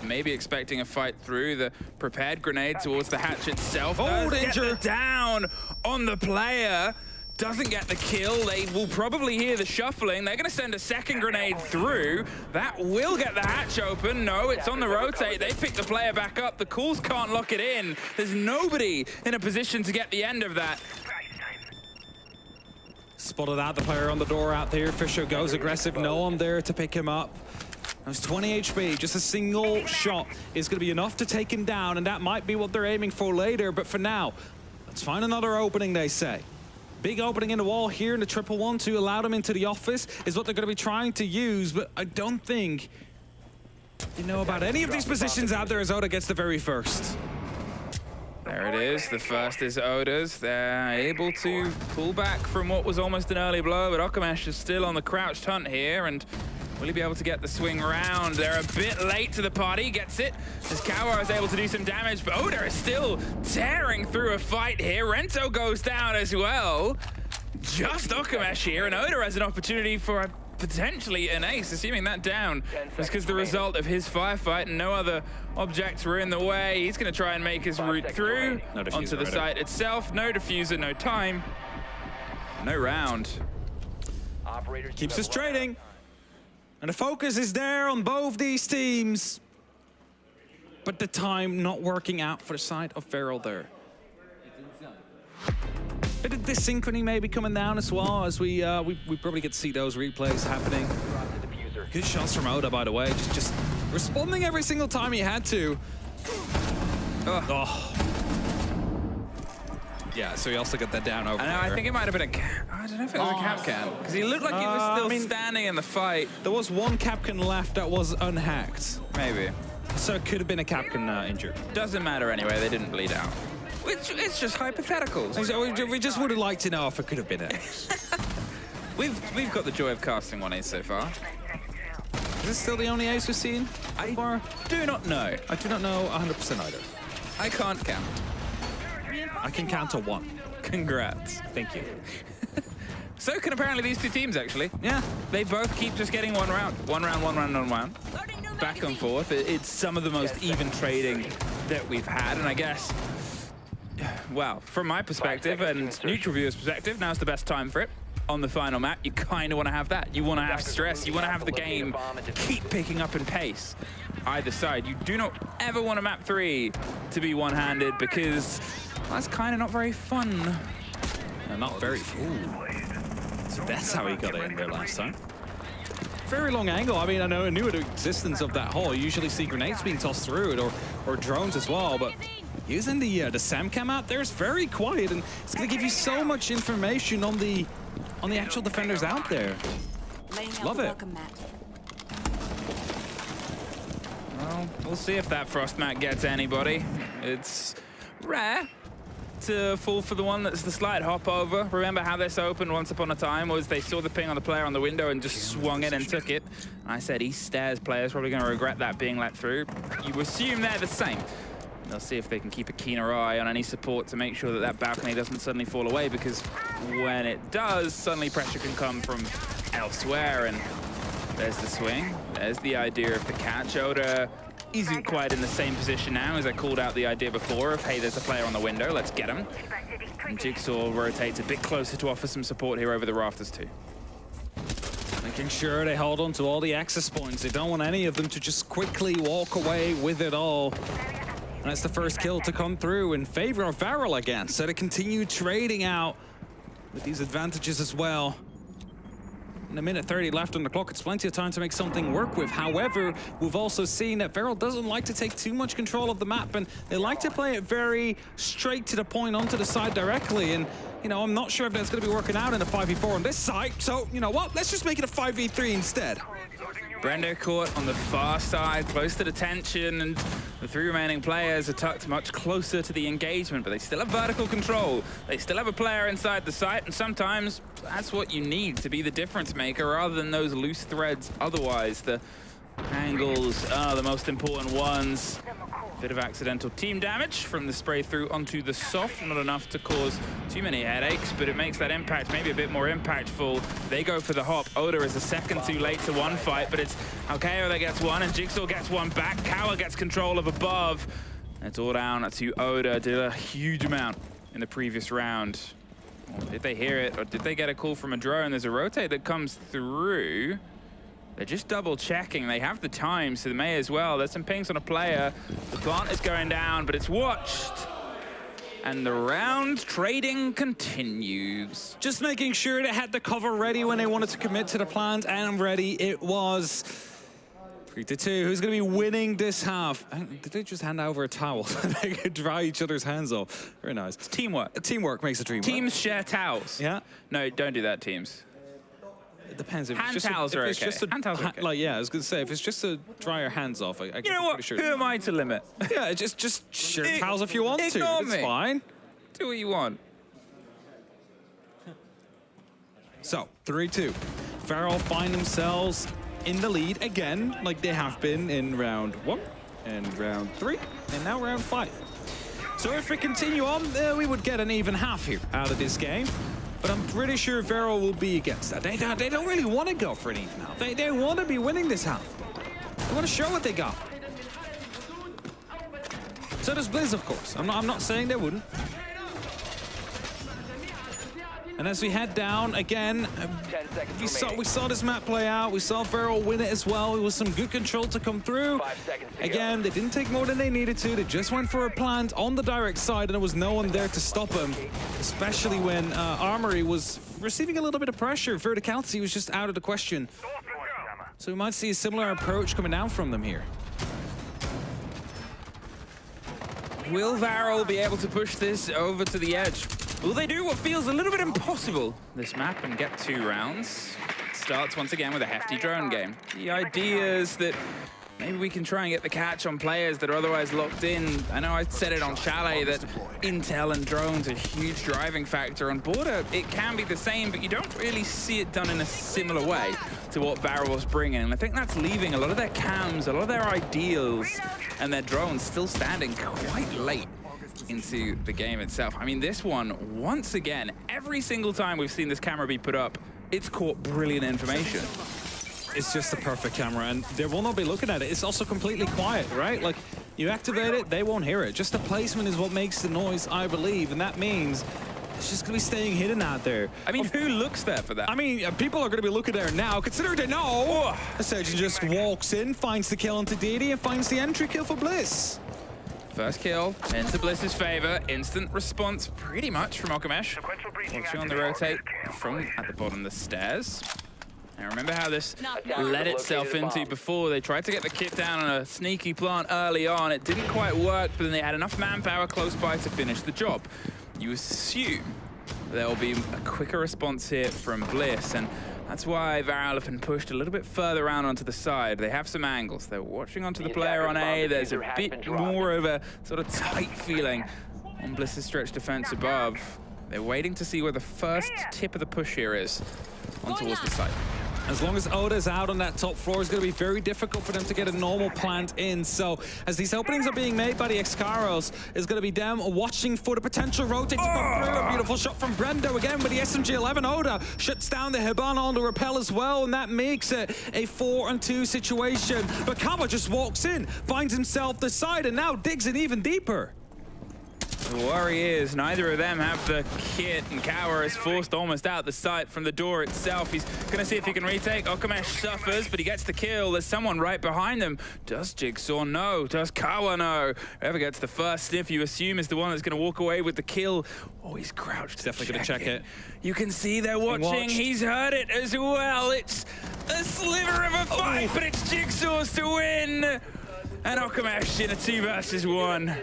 Maybe expecting a fight through the prepared grenade towards the hatch itself. Oh, danger! Get the down on the player. Doesn't get the kill. They will probably hear the shuffling. They're going to send a second grenade through. That will get the hatch open. No, it's on the rotate. They pick the player back up. The calls can't lock it in. There's nobody in a position to get the end of that. Spotted out the player on the door out there. Fisher goes aggressive. No one there to pick him up. That's 20 HP. Just a single shot is going to be enough to take him down, and that might be what they're aiming for later. But for now, let's find another opening, they say. Big opening in the wall here in the 1-1-1 to allow them into the office is what they're going to be trying to use, but I don't think you know about any of these positions out there as Oda gets the very first. There it is. The first is Oda's. They're able to pull back from what was almost an early blow, but Okamesh is still on the crouched hunt here, and will he be able to get the swing round? They're a bit late to the party. Gets it as Kawa is able to do some damage, but Oda is still tearing through a fight here. Rento goes down as well. Just Okamesh here, and Oda has an opportunity for potentially an ace, assuming that down was because the result of his firefight and no other objects were in the way. He's going to try and make his route through onto the site itself. No diffuser, no time, no round. Keeps us trading. And the focus is there on both these teams. But the time not working out for the side of Varrel there. Bit of dysynchrony maybe coming down as well, as we probably get to see those replays happening. Good shots from Oda, by the way. Just responding every single time he had to. Oh. Yeah, so he also got that down over there. I think it might have been I don't know if it was a cap can, because he looked like he was still standing in the fight. There was one Capcan left that was unhacked. Maybe. So it could have been a Capcan injured. Doesn't matter anyway, they didn't bleed out. It's just hypotheticals. We just would have liked to know if it could have been it. We've got the joy of casting one ace so far. Is this still the only ace we've seen so far? Do not know. I do not know 100% either. I can't count. I can count to 1. Congrats. Thank you. So can apparently these two teams, actually. Yeah. They both keep just getting one round. One round, one round, one round. Back and forth. It's some of the most even trading that we've had, and I guess, well, from my perspective and neutral viewers' perspective, now's the best time for it. On the final map, you kind of want to have that. You want to have stress. You want to have the game keep picking up in pace. Either side. You do not ever want a map 3 to be one-handed, because that's kind of not very fun. No, not very. Ooh. So that's how he got it in there last time. Very long angle. I mean, I knew the existence of that hole. You usually see grenades being tossed through it, or drones as well, but using the SamCam out there is very quiet, and it's going to give you so much information on the actual defenders out there. Love it. Well, we'll see if that frost mat gets anybody. It's rare to fall for the one that's the slight hop over. Remember how this opened once upon a time was they saw the ping on the player on the window and just swung in and took it. And I said East Stairs players probably going to regret that being let through. You assume they're the same. They'll see if they can keep a keener eye on any support to make sure that that balcony doesn't suddenly fall away, because when it does, suddenly pressure can come from elsewhere. And there's the swing. There's the idea of the catch. Oda isn't quite in the same position now, as I called out the idea before of, hey, there's a player on the window, let's get him. And Jigsaw rotates a bit closer to offer some support here over the rafters too. Making sure they hold on to all the access points. They don't want any of them to just quickly walk away with it all. And that's the first kill to come through in favor of Varrel again. So to continue trading out with these advantages as well. In a minute 30 left on the clock, it's plenty of time to make something work with. However, we've also seen that Varrel doesn't like to take too much control of the map, and they like to play it very straight to the point onto the side directly. And, you know, I'm not sure if that's going to be working out in a 5v4 on this side. So, you know what? Let's just make it a 5v3 instead. Brendo caught on the far side, close to the tension, and the three remaining players are tucked much closer to the engagement, but they still have vertical control. They still have a player inside the site, and sometimes that's what you need to be the difference maker rather than those loose threads. Otherwise, the angles are the most important ones. Bit of accidental team damage from the spray through onto the soft. Not enough to cause too many headaches, but it makes that impact maybe a bit more impactful. They go for the hop. Oda is a second too late to one fight, but it's Alkeo that gets one, and Jigsaw gets one back. Kawa gets control of above. It's all down to Oda. Did a huge amount in the previous round. Or did they hear it, or did they get a call from a drone? There's a rotate that comes through. They're just double checking. They have the time, so they may as well. There's some pings on a player. The plant is going down, but it's watched. And the round trading continues. Just making sure they had the cover ready when they wanted to commit to the plant, and ready it was. 3-2. Who's going to be winning this half? Did they just hand over a towel so they could dry each other's hands off? Very nice. It's teamwork. Teamwork makes a dream work. Teams share towels. Yeah. No, don't do that, teams. It depends. If hand it's just towels are okay. Hand towels are okay. Like, yeah, I was going to say, if it's just to dry your hands off, I you know what? Sure. Who am I to limit? Yeah, just share towels if you want to. Ignore It's me. fine. Do what you want. So, 3-2. Varrel find themselves in the lead again, like they have been in round 1 and round 3, and now round 5. So if we continue on, we would get an even half here out of this game. But I'm pretty sure Varrel will be against that. They don't really want to go for an even half. They want to be winning this half. They want to show what they got. So does Bliss, of course. I'm not saying they wouldn't. And as we head down again, we saw this map play out. We saw Varrel win it as well. It was some good control to come through. Again, they didn't take more than they needed to. They just went for a plant on the direct side, and there was no one there to stop them, especially when Armory was receiving a little bit of pressure. Verticality was just out of the question. So we might see a similar approach coming down from them here. Will Varrel be able to push this over to the edge? Will they do what feels a little bit impossible this map and get 2 rounds? It starts once again with a hefty drone game. The idea is that maybe we can try and get the catch on players that are otherwise locked in. I know I said it on Chalet that intel and drones are a huge driving factor. On Border, it can be the same, but you don't really see it done in a similar way to what Varrel was bringing. And I think that's leaving a lot of their cams, a lot of their ideals, and their drones still standing quite late into the game itself. I mean, this one, once again, every single time we've seen this camera be put up, it's caught brilliant information. It's just the perfect camera, and they will not be looking at it. It's also completely quiet, right? Like, you activate it, they won't hear it. Just the placement is what makes the noise, I believe, and that means it's just gonna be staying hidden out there. I mean, who looks there for that? I mean, people are gonna be looking there now, considering they know. The surgeon just walks in, finds the kill onto Didi, and finds the entry kill for Bliss. First kill into Bliss's favor. Instant response pretty much from Okamesh. Watching on the rotate from at the bottom of the stairs. Now remember how this led itself into before. They tried to get the kit down on a sneaky plant early on. It didn't quite work, but then they had enough manpower close by to finish the job. You assume there will be a quicker response here from Bliss, and that's why Varrel have been pushed a little bit further around onto the side. They have some angles. They're watching onto the player on A. There's a bit more of a sort of tight feeling on Bliss's stretch defense above. They're waiting to see where the first tip of the push here is on towards the site. As long as Oda's out on that top floor, it's going to be very difficult for them to get a normal plant in. So as these openings are being made by the Excaros, it's going to be them watching for the potential rotate to come through. A beautiful shot from Brendo again with the SMG-11. Oda shuts down the Hibana on the rappel as well, and that makes it a 4-on-2 situation. But Kawa just walks in, finds himself the side, and now digs in even deeper. The worry is neither of them have the kit, and Kawa is forced almost out the sight from the door itself. He's going to see if he can retake. Okamesh suffers, but he gets the kill. There's someone right behind him. Does Jigsaw know? Does Kawa know? Whoever gets the first sniff, you assume, is the one that's going to walk away with the kill. Oh, he's crouched. He's definitely going to check it. You can see they're watching. He's heard it as well. It's a sliver of a fight, but it's Jigsaw's to win. And Okamesh in a 2 versus 1.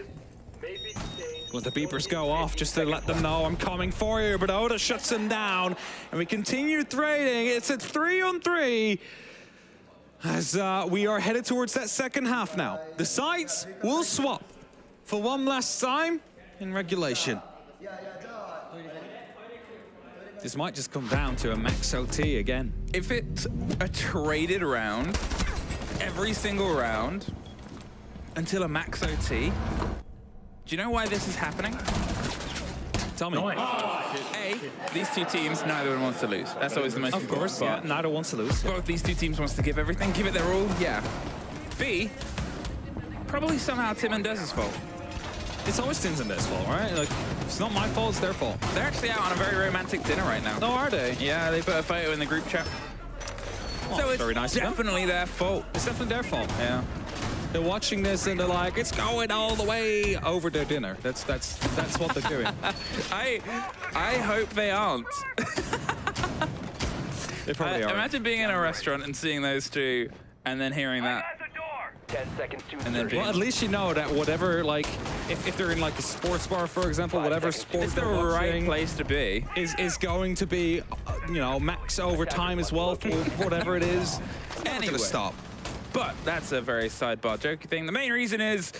Let the beepers go off just to let them know I'm coming for you, but Oda shuts him down, and we continue trading. It's a 3-on-3 as we are headed towards that second half now. The sides will swap for one last time in regulation. This might just come down to a max OT again. If it's a traded round, every single round, until a max OT, do you know why this is happening? Tell me. A, these two teams, neither one wants to lose. That's always the most important part. Yeah, neither wants to lose. Both these two teams wants to give everything, give it their all, yeah. B, probably somehow Tim and Dez's fault. It's always Tim's and Dez's fault, right? Like, it's not my fault, it's their fault. They're actually out on a very romantic dinner right now. Oh, are they? Yeah, they put a photo in the group chat. Oh, so it's very nice definitely their fault. It's definitely their fault. Yeah. They're watching this and they're like, it's going all the way over their dinner. That's what they're doing. I hope they aren't. They probably are. Imagine being in a restaurant and seeing those two and then hearing that. 10 seconds to And then well, at least you know that whatever, like, if they're in like a sports bar, for example, whatever sport it's the they're right watching place to be. is going to be, you know, max overtime as well for whatever it is. Anyway. Stop. But that's a very sidebar jokey thing. The main reason is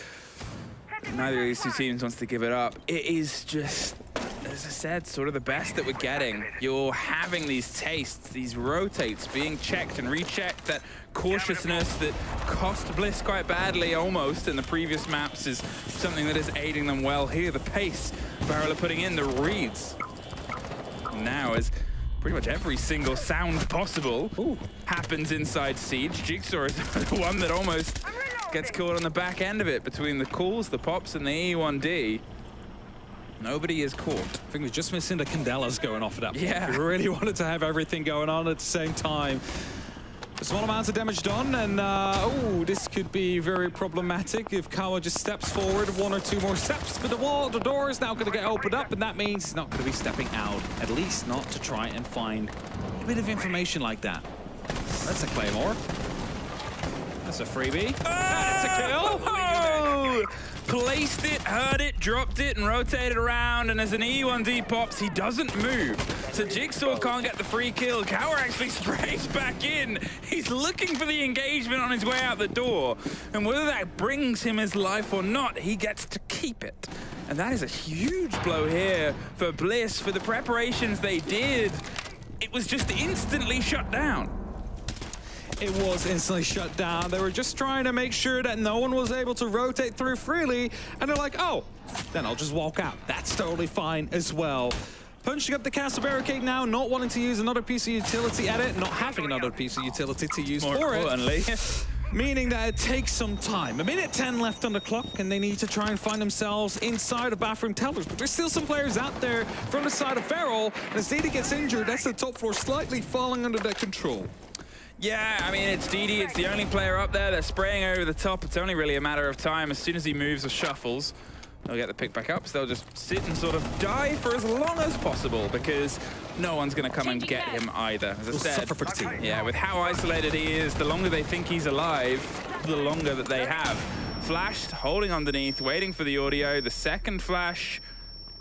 neither of these two teams wants to give it up. It is just, as I said, sort of the best that we're getting. You're having these tastes, these rotates being checked and rechecked. That cautiousness that cost Bliss quite badly almost in the previous maps is something that is aiding them well here. The pace Varrel are putting in, the reads. Now as pretty much every single sound possible happens inside Siege. Jigsaw is the one that almost gets caught on the back end of it between the calls, the pops, and the E1D. Nobody is caught. I think we're just missing the Candelas going off at that point. Yeah. We really wanted to have everything going on at the same time. A small amount of damage done, and this could be very problematic if Kawa just steps forward 1 or 2 more steps. But the door is now going to get opened up, and that means he's not going to be stepping out, at least not to try and find a bit of information like that. That's a Claymore. That's a freebie. That's a kill. Oh! Placed it, heard it, dropped it, and rotated around, and as an E1D pops, he doesn't move. So Jigsaw can't get the free kill. Kawa actually sprays back in. He's looking for the engagement on his way out the door. And whether that brings him his life or not, he gets to keep it. And that is a huge blow here for Bliss, for the preparations they did. It was just instantly shut down. It was instantly shut down. They were just trying to make sure that no one was able to rotate through freely. And they're like, oh, then I'll just walk out. That's totally fine as well. Punching up the castle barricade now, not wanting to use another piece of utility at it, not having another piece of utility to use for it. Meaning that it takes some time. 1:10 left on the clock, and they need to try and find themselves inside of Bathroom Tellers. But there's still some players out there from the side of Varrel. And as Didi gets injured, that's the top floor slightly falling under their control. Yeah, I mean, it's Didi. It's the only player up there. They're spraying over the top. It's only really a matter of time. As soon as he moves or shuffles, they'll get the pick back up. So they'll just sit and sort of die for as long as possible because no one's going to come and get him either. As I said, suffer for the team. Yeah, with how isolated he is, the longer they think he's alive, the longer that they have. Flashed, holding underneath, waiting for the audio. The second flash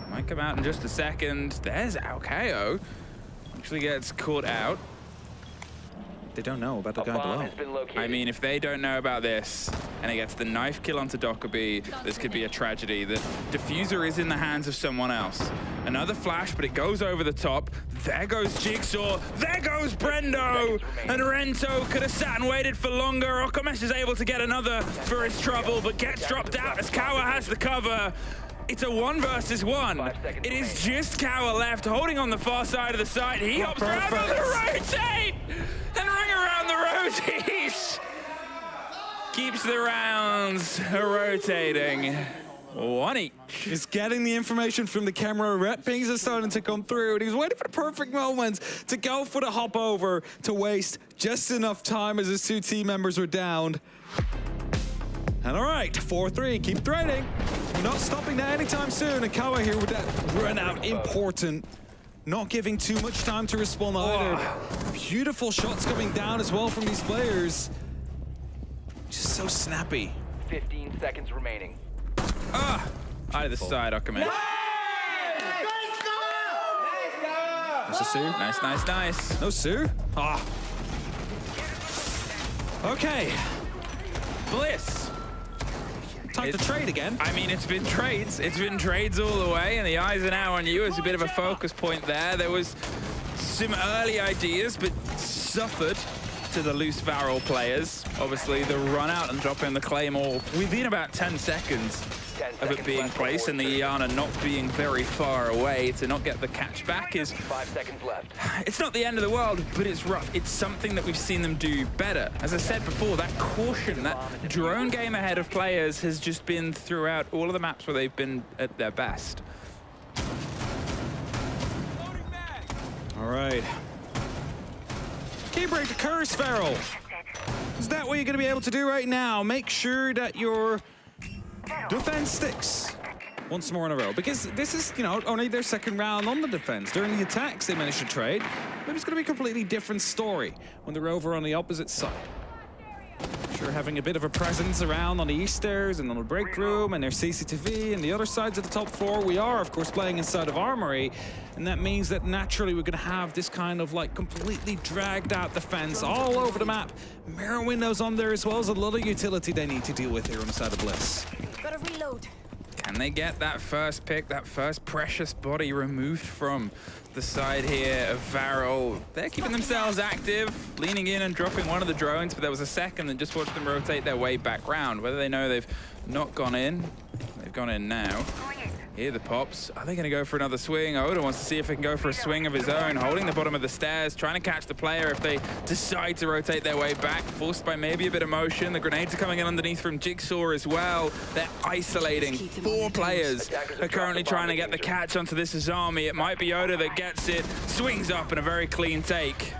might come out in just a second. There's Alkeo. Actually gets caught out. They don't know about the guy below. I mean, if they don't know about this, and he gets the knife kill onto Dockerby, this could be a tragedy. The diffuser is in the hands of someone else. Another flash, but it goes over the top. There goes Jigsaw. There goes Brendo. And Rento could have sat and waited for longer. Okamesh is able to get another for his trouble, but gets dropped out as Kawa has the cover. It's a 1 versus 1. It is just Kawa left, holding on the far side of the site. He hops around on the rotate and ring around the roties. Keeps the rounds rotating. 1 each. He's getting the information from the camera. Red pings are starting to come through, and he's waiting for the perfect moment to go for the hop over to waste just enough time as his 2 team members were downed. And all right, 4-3, keep trading. We're not stopping that anytime soon. And Kawa here with that run out, important. Not giving too much time to respond either. Beautiful shots coming down as well from these players. Just so snappy. 15 seconds remaining. Out of the side, Okamesh. That's a Sue. Nice, nice, nice. No Sue? Okay. Bliss. Time to trade again. I mean, it's been trades. It's been trades all the way, and the eyes are now on you as a bit of a focus point there. There was some early ideas, but suffered to the loose Varrel players. Obviously, the run out and dropping the Claymore within about 10 seconds of it being placed, and the Iana not being very far away to not get the catch back is... 5 seconds left. It's not the end of the world, but it's rough. It's something that we've seen them do better. As I said before, that caution, that drone game ahead of players has just been throughout all of the maps where they've been at their best. All right. Key break the curse, Varrel. Is that what you're going to be able to do right now? Make sure that your defense sticks once more in a row, because this is, you know, only their second round on the defense. During the attacks, they managed to trade. Maybe it's going to be a completely different story when they're over on the opposite side. Sure, having a bit of a presence around on the east stairs and on the break room and their CCTV and the other sides of the top floor. We are, of course, playing inside of Armory, and that means that naturally we're going to have this kind of like completely dragged out defense all over the map. Mirror windows on there as well as a lot of utility they need to deal with here on the side of Bliss. Gotta reload. Can they get that first pick, that first precious body removed from the side here of Varrel? They're keeping themselves active, leaning in and dropping one of the drones, but there was a second and just watched them rotate their way back round. Whether they know they've not gone in, they've gone in now. Here the pops. Are they going to go for another swing? Oda wants to see if they can go for a swing of his own, holding the bottom of the stairs, trying to catch the player if they decide to rotate their way back, forced by maybe a bit of motion. The grenades are coming in underneath from Jigsaw as well. They're isolating. 4 players are currently trying to get the catch onto this Azami. It might be Oda that gets it, swings up in a very clean take.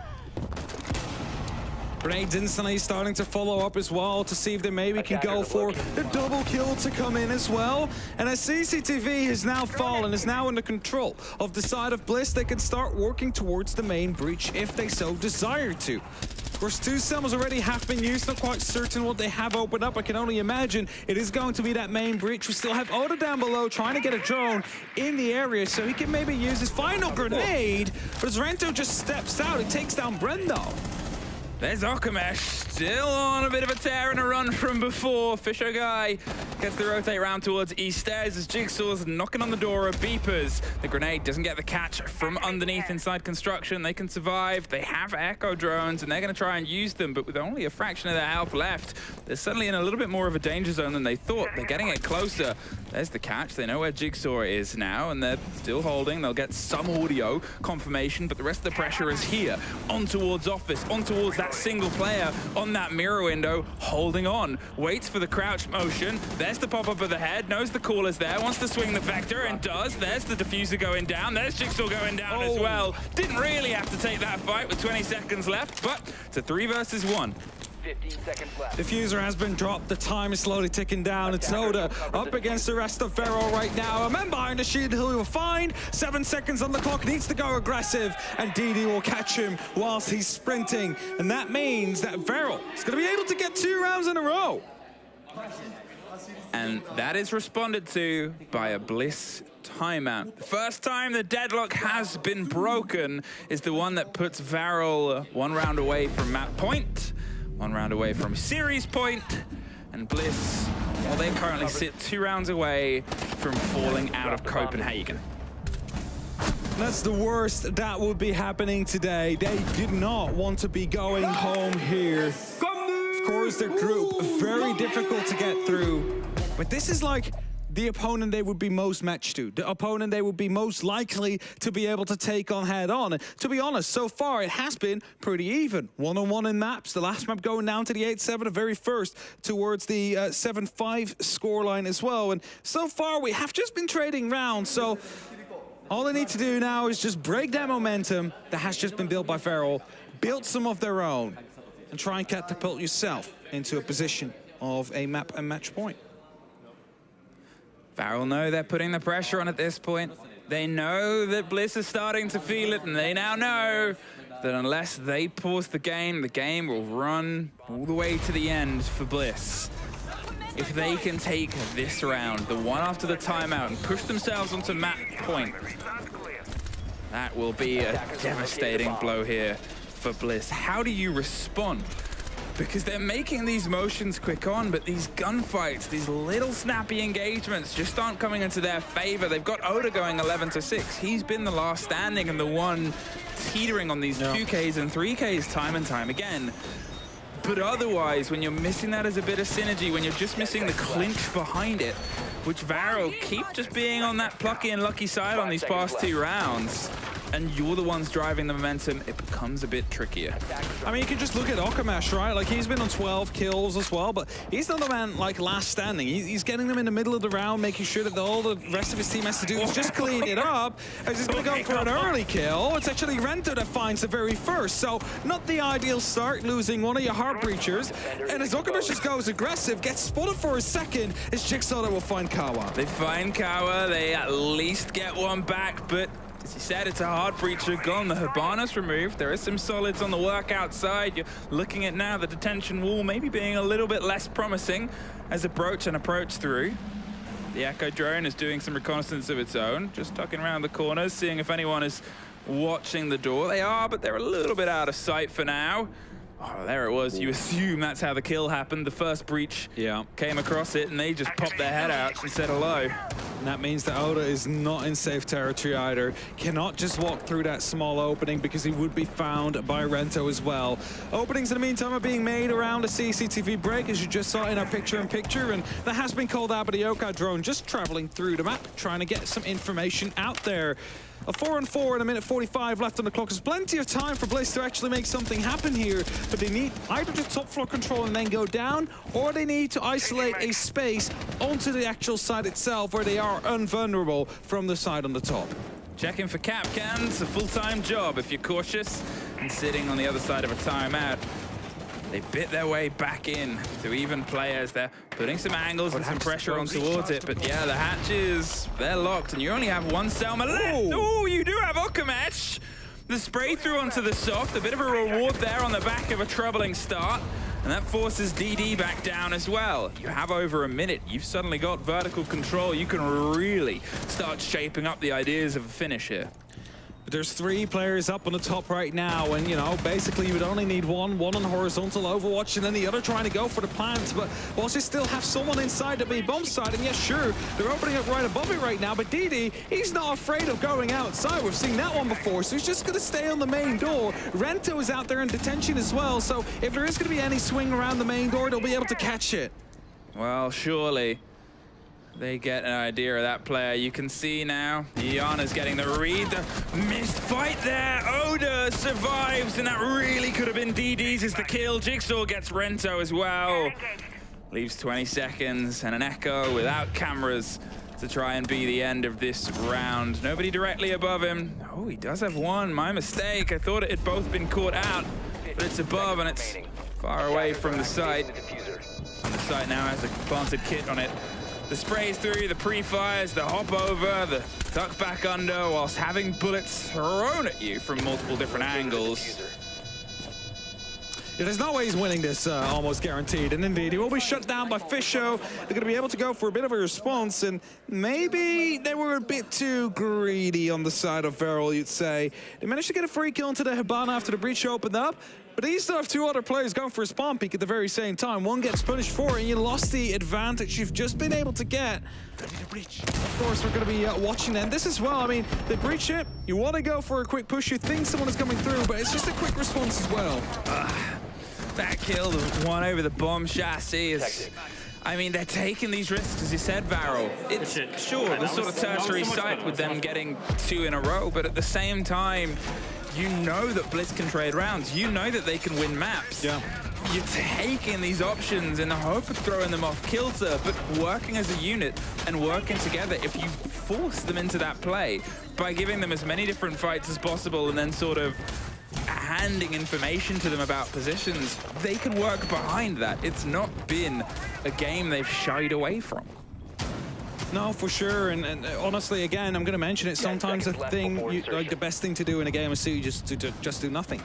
Grenades instantly starting to follow up as well to see if they maybe can go for the double kill to come in as well. And as CCTV has now fallen, is now under control of the side of Bliss, they can start working towards the main breach if they so desire to. Of course, 2 summons already have been used, not quite certain what they have opened up. I can only imagine it is going to be that main breach. We still have Oda down below trying to get a drone in the area so he can maybe use his final grenade. But as Rento just steps out, he takes down Brendo. There's Okamesh, still on a bit of a tear and a run from before. Fisher Guy gets the rotate round towards east stairs as Jigsaw's knocking on the door of Beepers. The grenade doesn't get the catch from underneath inside construction. They can survive. They have echo drones and they're going to try and use them, but with only a fraction of their health left, they're suddenly in a little bit more of a danger zone than they thought. They're getting it closer. There's the catch. They know where Jigsaw is now, and they're still holding. They'll get some audio confirmation, but the rest of the pressure is here. On towards office, on towards that single player on that mirror window, holding on. Waits for the crouch motion. There's the pop-up of the head. Knows the call is there. Wants to swing the vector, and does. There's the diffuser going down. There's Jigsaw going down as well. Didn't really have to take that fight with 20 seconds left, but it's a 3 versus 1. 15 seconds left. Diffuser has been dropped. The time is slowly ticking down. It's Oda up against the rest of Varrel right now. A man behind the shield who will find. 7 seconds on the clock. Needs to go aggressive. And DD will catch him whilst he's sprinting. And that means that Varrel is going to be able to get 2 rounds in a row. And that is responded to by a Bliss timeout. The first time the deadlock has been broken is the one that puts Varrel 1 round away from map point, 1 round away from series point, and Bliss, well, they currently sit 2 rounds away from falling out of Copenhagen. That's the worst that would be happening today. They did not want to be going home here. Of course, their group, very difficult to get through. But this is like the opponent they would be most matched to, the opponent they would be most likely to be able to take on head on. And to be honest, so far it has been pretty even. 1-on-1 in maps, the last map going down to the 8-7, the very first towards the 7-5 scoreline as well. And so far we have just been trading rounds, so all they need to do now is just break that momentum that has just been built by Varrel, build some of their own, and try and catapult yourself into a position of a map and match point. Varrel know they're putting the pressure on at this point. They know that Bliss is starting to feel it, and they now know that unless they pause the game will run all the way to the end for Bliss. If they can take this round, the one after the timeout, and push themselves onto map point, that will be a devastating blow here for Bliss. How do you respond? Because they're making these motions quick on, but these gunfights, these little snappy engagements just aren't coming into their favor. They've got Oda going 11-6. He's been the last standing and the one teetering on these 2Ks and 3Ks time and time again. But otherwise, when you're missing that as a bit of synergy, when you're just missing the clinch behind it, which Varrel keep just being on that plucky and lucky side on these past 2 rounds, and you're the ones driving the momentum, it becomes a bit trickier. I mean, you can just look at Okamash, right? Like, he's been on 12 kills as well, but he's not the man, like, last standing. He's getting them in the middle of the round, making sure that all the rest of his team has to do is just clean it up. As he's going to go for an early kill, it's actually Rento that finds the very first. So, not the ideal start, losing one of your heart breachers. And as Okamash just goes aggressive, gets spotted for a second, it's Jigsaw that will find Kawa. They find Kawa, they at least get one back, but as he said, it's a hard breacher gone. The Hibana's removed. There is some solids on the work outside. You're looking at now the detention wall maybe being a little bit less promising as approach through. The Echo drone is doing some reconnaissance of its own, just tucking around the corners, seeing if anyone is watching the door. They are, but they're a little bit out of sight for now. Oh, there it was. You assume that's how the kill happened. The first breach came across it, and they just popped their head out and said hello. And that means that Oda is not in safe territory either. Cannot just walk through that small opening because he would be found by Rento as well. Openings in the meantime are being made around the CCTV break, as you just saw in our picture-in-picture, and that has been called out by the Yokai drone, just traveling through the map, trying to get some information out there. A 4-on-4 and a minute 45 left on the clock. There's plenty of time for Bliss to actually make something happen here, but they need either to top floor control and then go down, or they need to isolate a space onto the actual side itself where they are invulnerable from the side on the top. Checking for cap cans, a full-time job if you're cautious and sitting on the other side of a timeout. They bit their way back in to even players. They're putting some angles and some pressure on towards it, but yeah, the hatches, they're locked, and you only have one Selma left. Oh, you do have Okamesh. The spray through onto the soft, a bit of a reward there on the back of a troubling start, and that forces DD back down as well. You have over a minute. You've suddenly got vertical control. You can really start shaping up the ideas of a finish here. There's 3 players up on the top right now, and, you know, basically you would only need one on horizontal Overwatch and then the other trying to go for the plant. But whilst you still have someone inside the B bomb side, and yes, sure, they're opening up right above it right now, but DD, he's not afraid of going outside. We've seen that one before, so he's just going to stay on the main door. Rento is out there in detention as well, so if there is going to be any swing around the main door, they'll be able to catch it. Well, surely they get an idea of that player. You can see now, Iana's getting the read. The missed fight there. Oda survives, and that really could have been DD's as the kill. Jigsaw gets Rento as well. Leaves 20 seconds and an Echo without cameras to try and be the end of this round. Nobody directly above him. Oh, he does have one. My mistake. I thought it had both been caught out, but it's above and it's far away from the site. And the site now has a planted kit on it. The sprays through, the pre-fires, the hop over, the tuck back under, whilst having bullets thrown at you from multiple different angles. Yeah, there's no way he's winning this, almost guaranteed. And indeed, he will be shut down by Fisho. They're going to be able to go for a bit of a response, and maybe they were a bit too greedy on the side of Varrel, you'd say. They managed to get a free kill into the Hibana after the breach opened up, but they still have two other players going for a spawn peek at the very same time. One gets punished for it, and you lost the advantage you've just been able to get. Of course, we're going to be watching then. This as well, I mean, they breach it, you want to go for a quick push, you think someone is coming through, but it's just a quick response as well. That kill, the one over the bomb chassis is... I mean, they're taking these risks, as you said, Varrel. It's sure the sort of tertiary site with them getting 2 in a row, but at the same time, you know that Bliss can trade rounds. You know that they can win maps. Yeah. You're taking these options in the hope of throwing them off kilter, but working as a unit and working together, if you force them into that play by giving them as many different fights as possible and then sort of handing information to them about positions, they can work behind that. It's not been a game they've shied away from. No, for sure, and honestly, again, I'm going to mention it. Sometimes the best thing to do in a game is to just do nothing.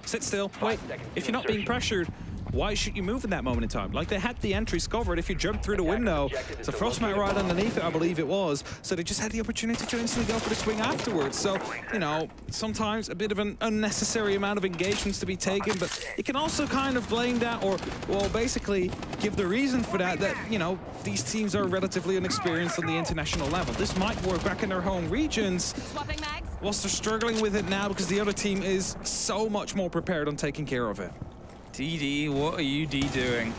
Sit still, wait. If you're not being pressured, why should you move in that moment in time? Like, they had the entries covered. If you jump through the window, it's a frostbite right underneath it, I believe it was. So they just had the opportunity to instantly go for the swing afterwards. So, you know, sometimes a bit of an unnecessary amount of engagements to be taken, but you can also kind of blame that, or, well, basically give the reason for that, you know, these teams are relatively inexperienced on the international level. This might work back in their home regions, whilst they're struggling with it now because the other team is so much more prepared on taking care of it. DD, what are you doing?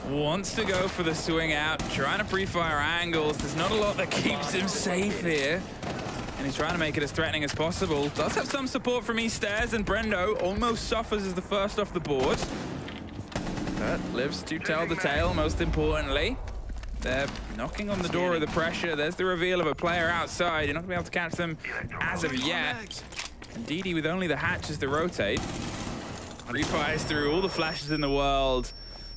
Wants to go for the swing out, trying to pre-fire angles. There's not a lot that keeps him safe here. And he's trying to make it as threatening as possible. Does have some support from East Stairs, and Brendo almost suffers as the first off the board. But lives to tell the tale, most importantly. They're knocking on the door of the pressure. There's the reveal of a player outside. You're not going to be able to catch them as of yet. And DD with only the hatches to rotate. Refires through all the flashes in the world.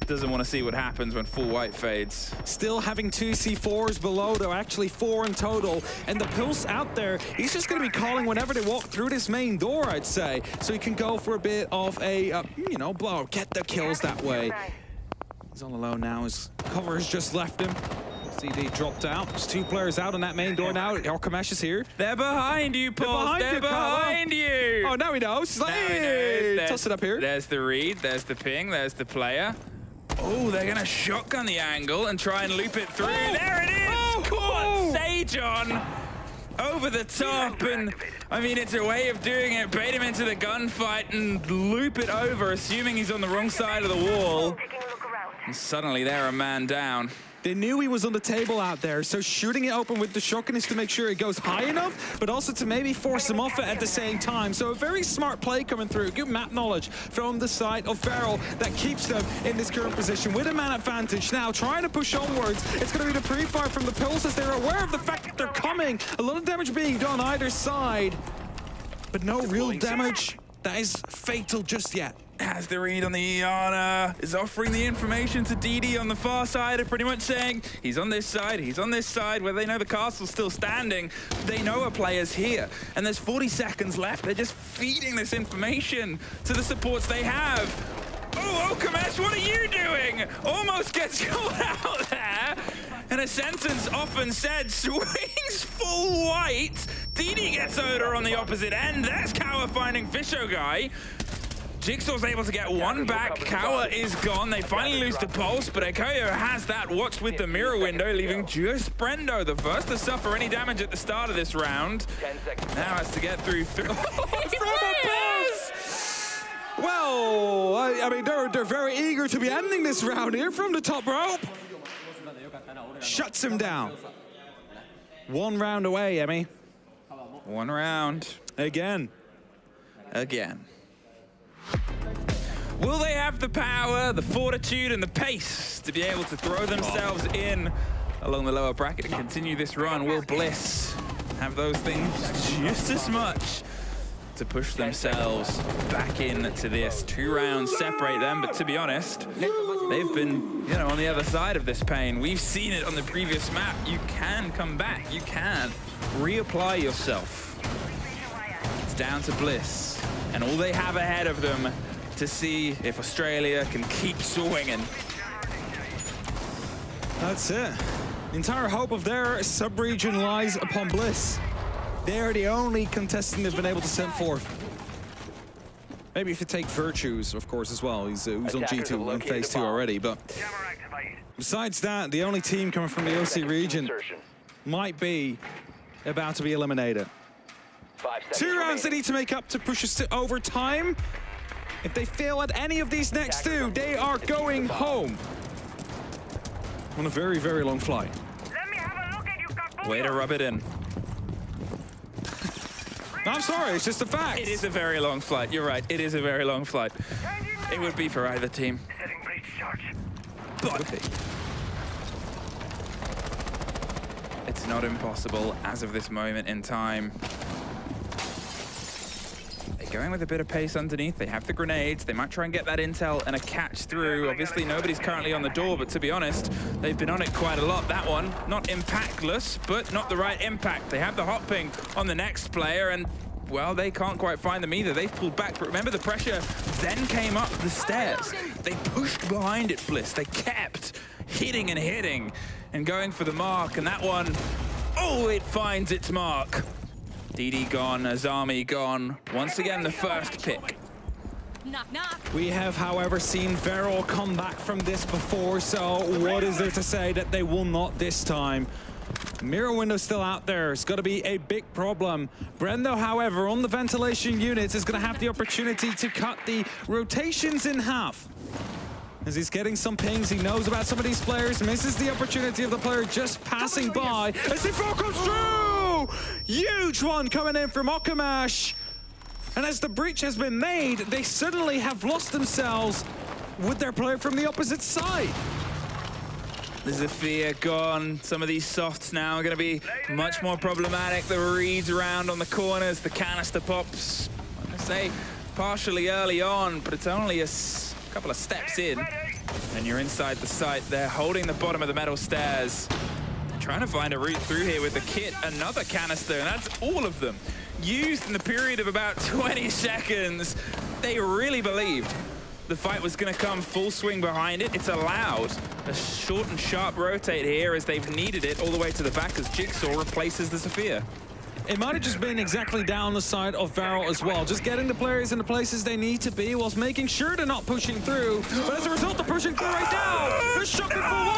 Doesn't want to see what happens when full white fades. Still having 2 C4s below, though, actually 4 in total. And the Pulse out there, he's just going to be calling whenever they walk through this main door, I'd say. So he can go for a bit of a, you know, blow, get the kills that way. He's all alone now. His cover has just left him. CD dropped out. There's 2 players out on that main door now. Orkamesh is here. They're behind you, Paul. They're behind you. Oh, now he knows. He's like, hey, toss it up here. There's the read. There's the ping. There's the player. Oh, they're going to shotgun the angle and try and loop it through. Oh, there it is. Caught Sage on. Over the top. And, I mean, it's a way of doing it. Bait him into the gunfight and loop it over, assuming he's on the wrong side of the wall. And suddenly they're a man down. They knew he was on the table out there, so shooting it open with the shotgun is to make sure it goes high enough, but also to maybe force him off it at the same time. So a very smart play coming through. Good map knowledge from the side of Varrel that keeps them in this current position with a man advantage. Now trying to push onwards. It's going to be the pre-fire from the Pulse as they're aware of the fact that they're coming. A lot of damage being done either side, but no real damage that is fatal just yet. Has the read on the Iana, is offering the information to DD on the far side, of pretty much saying he's on this side, where they know the castle's still standing. They know a player's here, and there's 40 seconds left. They're just feeding this information to the supports they have. Oh, Okamesh, what are you doing? Almost gets caught out there. And a sentence often said, swings full white. DD gets Oda on the opposite end. There's Kawa finding Fisho guy. Jigsaw's able to get one back. Kawa is gone. They finally lose the Pulse, but Ekoyo has that watched with the mirror window, leaving just Brendo, the first to suffer any damage at the start of this round. Now has to get through. From a Pulse! Well, I mean, they're very eager to be ending this round here from the top rope. Shuts him down. 1 round away, Emmy. 1 round. Again. Will they have the power, the fortitude, and the pace to be able to throw themselves in along the lower bracket and continue this run? Will Bliss have those things just as much to push themselves back into this? 2 rounds separate them, but to be honest, they've been, you know, on the other side of this pain. We've seen it on the previous map. You can come back. You can reapply yourself. It's down to Bliss, and all they have ahead of them to see if Australia can keep swinging. That's it. The entire hope of their sub-region lies upon Bliss. They're the only contestant they've been able to send forth. Maybe if you take Virtues, of course, as well. Who's on G2 in phase 2 already, but besides that, the only team coming from the OC region might be about to be eliminated. 2 rounds they need to make up to push us to overtime. If they fail at any of these next 2, they are going home on a very, very long flight. Way to rub it in. I'm sorry, it's just a fact. It is a very long flight. You're right. It is a very long flight. It would be for either team. But it's not impossible as of this moment in time. They're going with a bit of pace underneath. They have the grenades. They might try and get that intel and a catch through. Obviously, nobody's currently on the door, but to be honest, they've been on it quite a lot. That one, not impactless, but not the right impact. They have the hot ping on the next player, and well, they can't quite find them either. They've pulled back, but remember the pressure then came up the stairs. They pushed behind it, Bliss. They kept hitting and hitting and going for the mark, and that one, oh, it finds its mark. DD gone, Azami gone. Once again, the first pick. Knock, knock. We have, however, seen Varrel come back from this before, so what is there to say that they will not this time? Mirror window still out there. It's got to be a big problem. Brendo, however, on the ventilation units is going to have the opportunity to cut the rotations in half. As he's getting some pings, he knows about some of these players, misses the opportunity of the player just passing by. As C4 comes through! Huge one coming in from Okamash. And as the breach has been made, they suddenly have lost themselves with their player from the opposite side. There's a fear gone. Some of these softs now are going to be much more problematic. The reads around on the corners, the canister pops, I'm going to say partially early on, but it's only a couple of steps in, and you're inside the site. They're holding the bottom of the metal stairs. They're trying to find a route through here with the kit. Another canister, and that's all of them. Used in the period of about 20 seconds. They really believed the fight was going to come full swing behind it. It's allowed a short and sharp rotate here as they've needed it all the way to the back as Jigsaw replaces the Sophia. It might have just been exactly down the side of Varrel as well. Just getting the players in the places they need to be whilst making sure they're not pushing through. But as a result, they're pushing through right now. They're shocking for 1.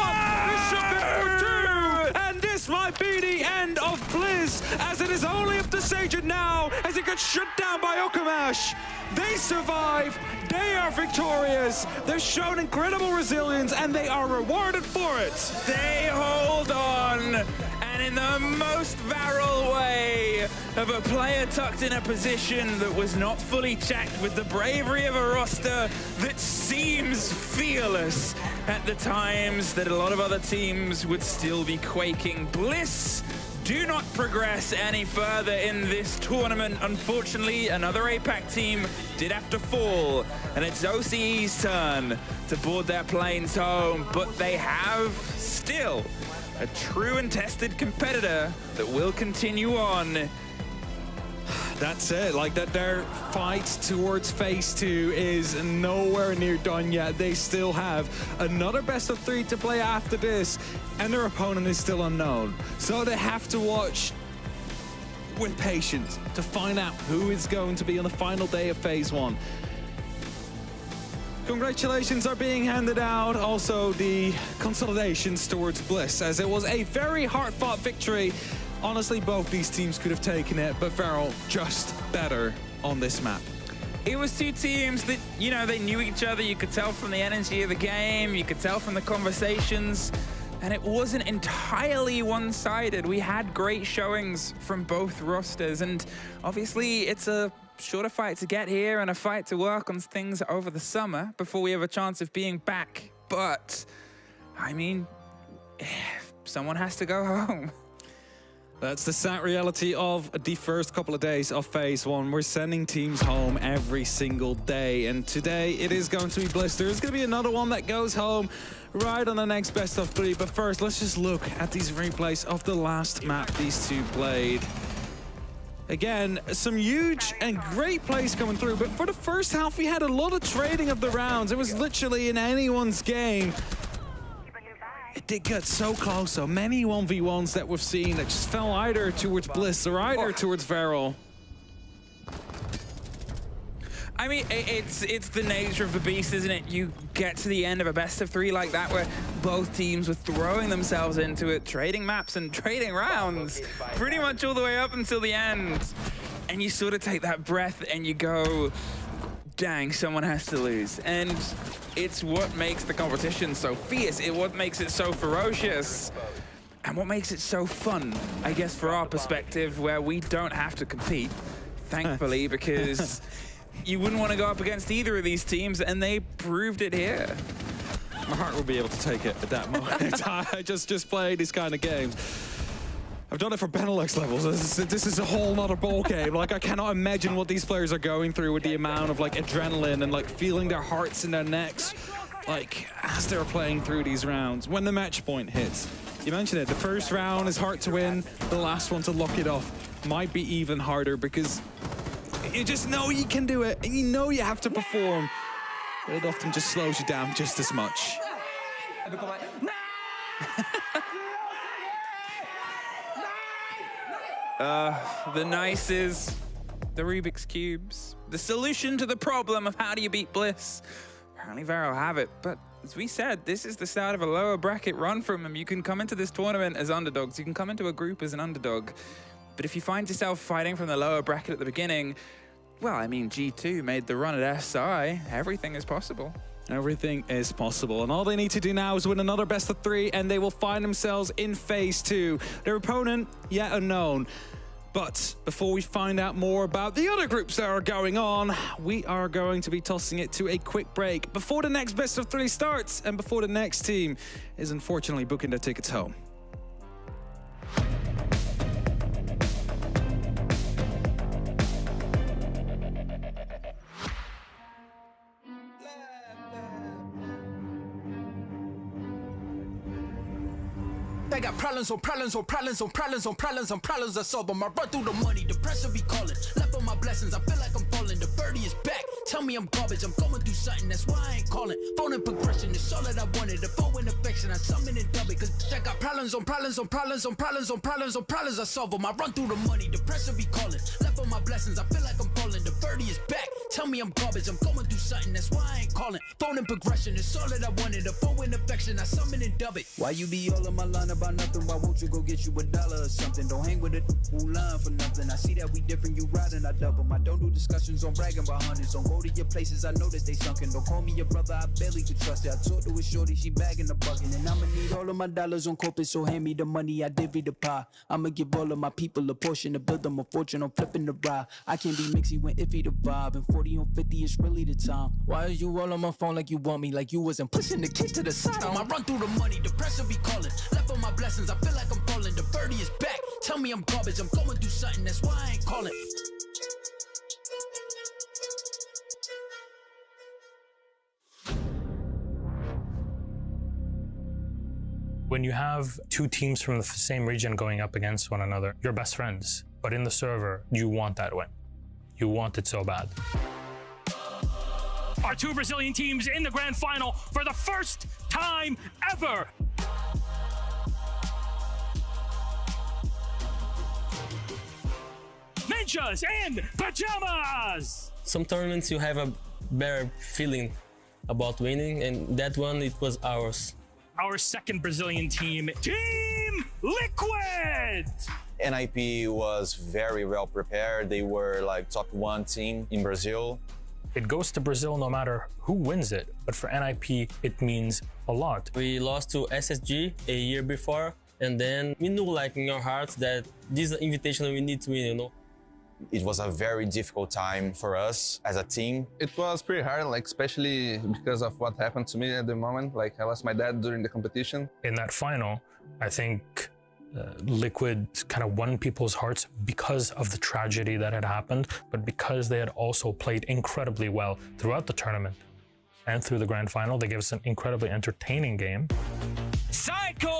They're shocking for 2. And this might be the end of Bliss, as it is only up to Sajid now as it gets shut down by Okamash. They survive. They are victorious. They've shown incredible resilience, and they are rewarded for it. They hold on. And in the most Varrel way of a player tucked in a position that was not fully checked, with the bravery of a roster that seems fearless at the times that a lot of other teams would still be quaking. Bliss do not progress any further in this tournament. Unfortunately, another APAC team did have to fall, and it's OCE's turn to board their planes home, but they have still a true and tested competitor that will continue on. That's it, like that their fight towards phase 2 is nowhere near done yet. They still have another best of 3 to play after this, and their opponent is still unknown. So they have to watch with patience to find out who is going to be on the final day of phase 1. Congratulations are being handed out. Also, the consolidations towards Bliss, as it was a very hard-fought victory. Honestly, both these teams could have taken it, but Varrel just better on this map. It was 2 teams that, you know, they knew each other. You could tell from the energy of the game. You could tell from the conversations. And it wasn't entirely one-sided. We had great showings from both rosters. And obviously, it's a shorter fight to get here and a fight to work on things over the summer before we have a chance of being back. But, I mean, someone has to go home. That's the sad reality of the first couple of days of phase 1. We're sending teams home every single day, and today it is going to be Bliss. There's going to be another one that goes home right on the next best of 3. But first, let's just look at these replays of the last map these two played. Again, some huge and great plays coming through, but for the first half, we had a lot of trading of the rounds. It was literally in anyone's game. It did get so close, so many 1v1s that we've seen that just fell either towards Bliss or either towards Varrel. I mean, it's the nature of the beast, isn't it? You get to the end of a best of 3 like that, where both teams were throwing themselves into it, trading maps and trading rounds, pretty much all the way up until the end. And you sort of take that breath and you go, dang, someone has to lose. And it's what makes the competition so fierce. It's what makes it so ferocious. And what makes it so fun, I guess, for our perspective, where we don't have to compete, thankfully, because you wouldn't want to go up against either of these teams, and they proved it here. My heart will be able to take it at that moment. I just play these kind of games. I've done it for Benelux levels. This is a whole nother ball game. Like, I cannot imagine what these players are going through with the amount of like adrenaline and like feeling their hearts in their necks, like as they're playing through these rounds. When the match point hits, you mentioned it, the first round is hard to win. The last one to lock it off might be even harder because you just know you can do it and you know you have to perform. But it often just slows you down just as much. The nices, the Rubik's Cubes, the solution to the problem of how do you beat Bliss. Apparently Varrel have it, but as we said, this is the start of a lower bracket run from them. You can come into this tournament as underdogs, you can come into a group as an underdog, but if you find yourself fighting from the lower bracket at the beginning, well, I mean, G2 made the run at SI. Everything is possible. Everything is possible, and all they need to do now is win another best of 3, and they will find themselves in phase 2. Their opponent, yet unknown. But before we find out more about the other groups that are going on, we are going to be tossing it to a quick break before the next best of 3 starts, and before the next team is unfortunately booking their tickets home. I got problems on problems on problems on problems on problems on problems I solve them. I run through the money, the pressure be calling. Left on my blessings, I feel like I'm falling. The birdie is back, tell me I'm garbage. I'm going through something, that's why I ain't calling. Phone and progression is all that I wanted. The phone and affection, I summon and dub it. Cause I got problems on problems on problems on problems on problems on problems I solve them. I run through the money, the pressure be calling. Left on my blessings, I feel like I'm falling. The birdie is back, tell me I'm garbage. I'm going through something, that's why I ain't calling. Phone and progression is all that I wanted. The phone and affection, I summon and dub it. Why you be all on my line about nothing? Why won't you go get you $1 or something? Don't hang with a who line for nothing. I see that we different, you riding, I double. I don't do discussions on bragging about hundreds. Don't go to your places, I know that they sunken. Don't call me your brother, I barely could trust it. I talked to a shorty, she bagging the bucket. And I'ma need all of my dollars on corporate, so hand me the money, I divvy the pie. I'ma give all of my people a portion to build them a fortune on flipping the ride. I can't be mixy when iffy the vibe, and 40 on 50 is really the time. Why are you all on my phone like you want me, like you wasn't pushing the kid to the side? I run through the money, the pressure be calling. Left on my blessings, I feel like I'm falling. The birdie is back, tell me I'm garbage. I'm going through something, that's why I ain't calling. When you have 2 teams from the same region going up against one another, you're best friends. But in the server, you want that win. You want it so bad. Our 2 Brazilian teams in the grand final for the first time ever. Ninjas and pajamas! Some tournaments you have a better feeling about winning, and that one, it was ours. Our second Brazilian team, Team Liquid! NIP was very well prepared. They were like top 1 team in Brazil. It goes to Brazil no matter who wins it, but for NIP, it means a lot. We lost to SSG a year before, and then we knew like in our hearts that this is an invitation we need to win, you know. It was a very difficult time for us as a team. It was pretty hard, like especially because of what happened to me at the moment. Like I lost my dad during the competition. In that final, I think Liquid kind of won people's hearts because of the tragedy that had happened, but because they had also played incredibly well throughout the tournament and through the grand final. They gave us an incredibly entertaining game. Sidecore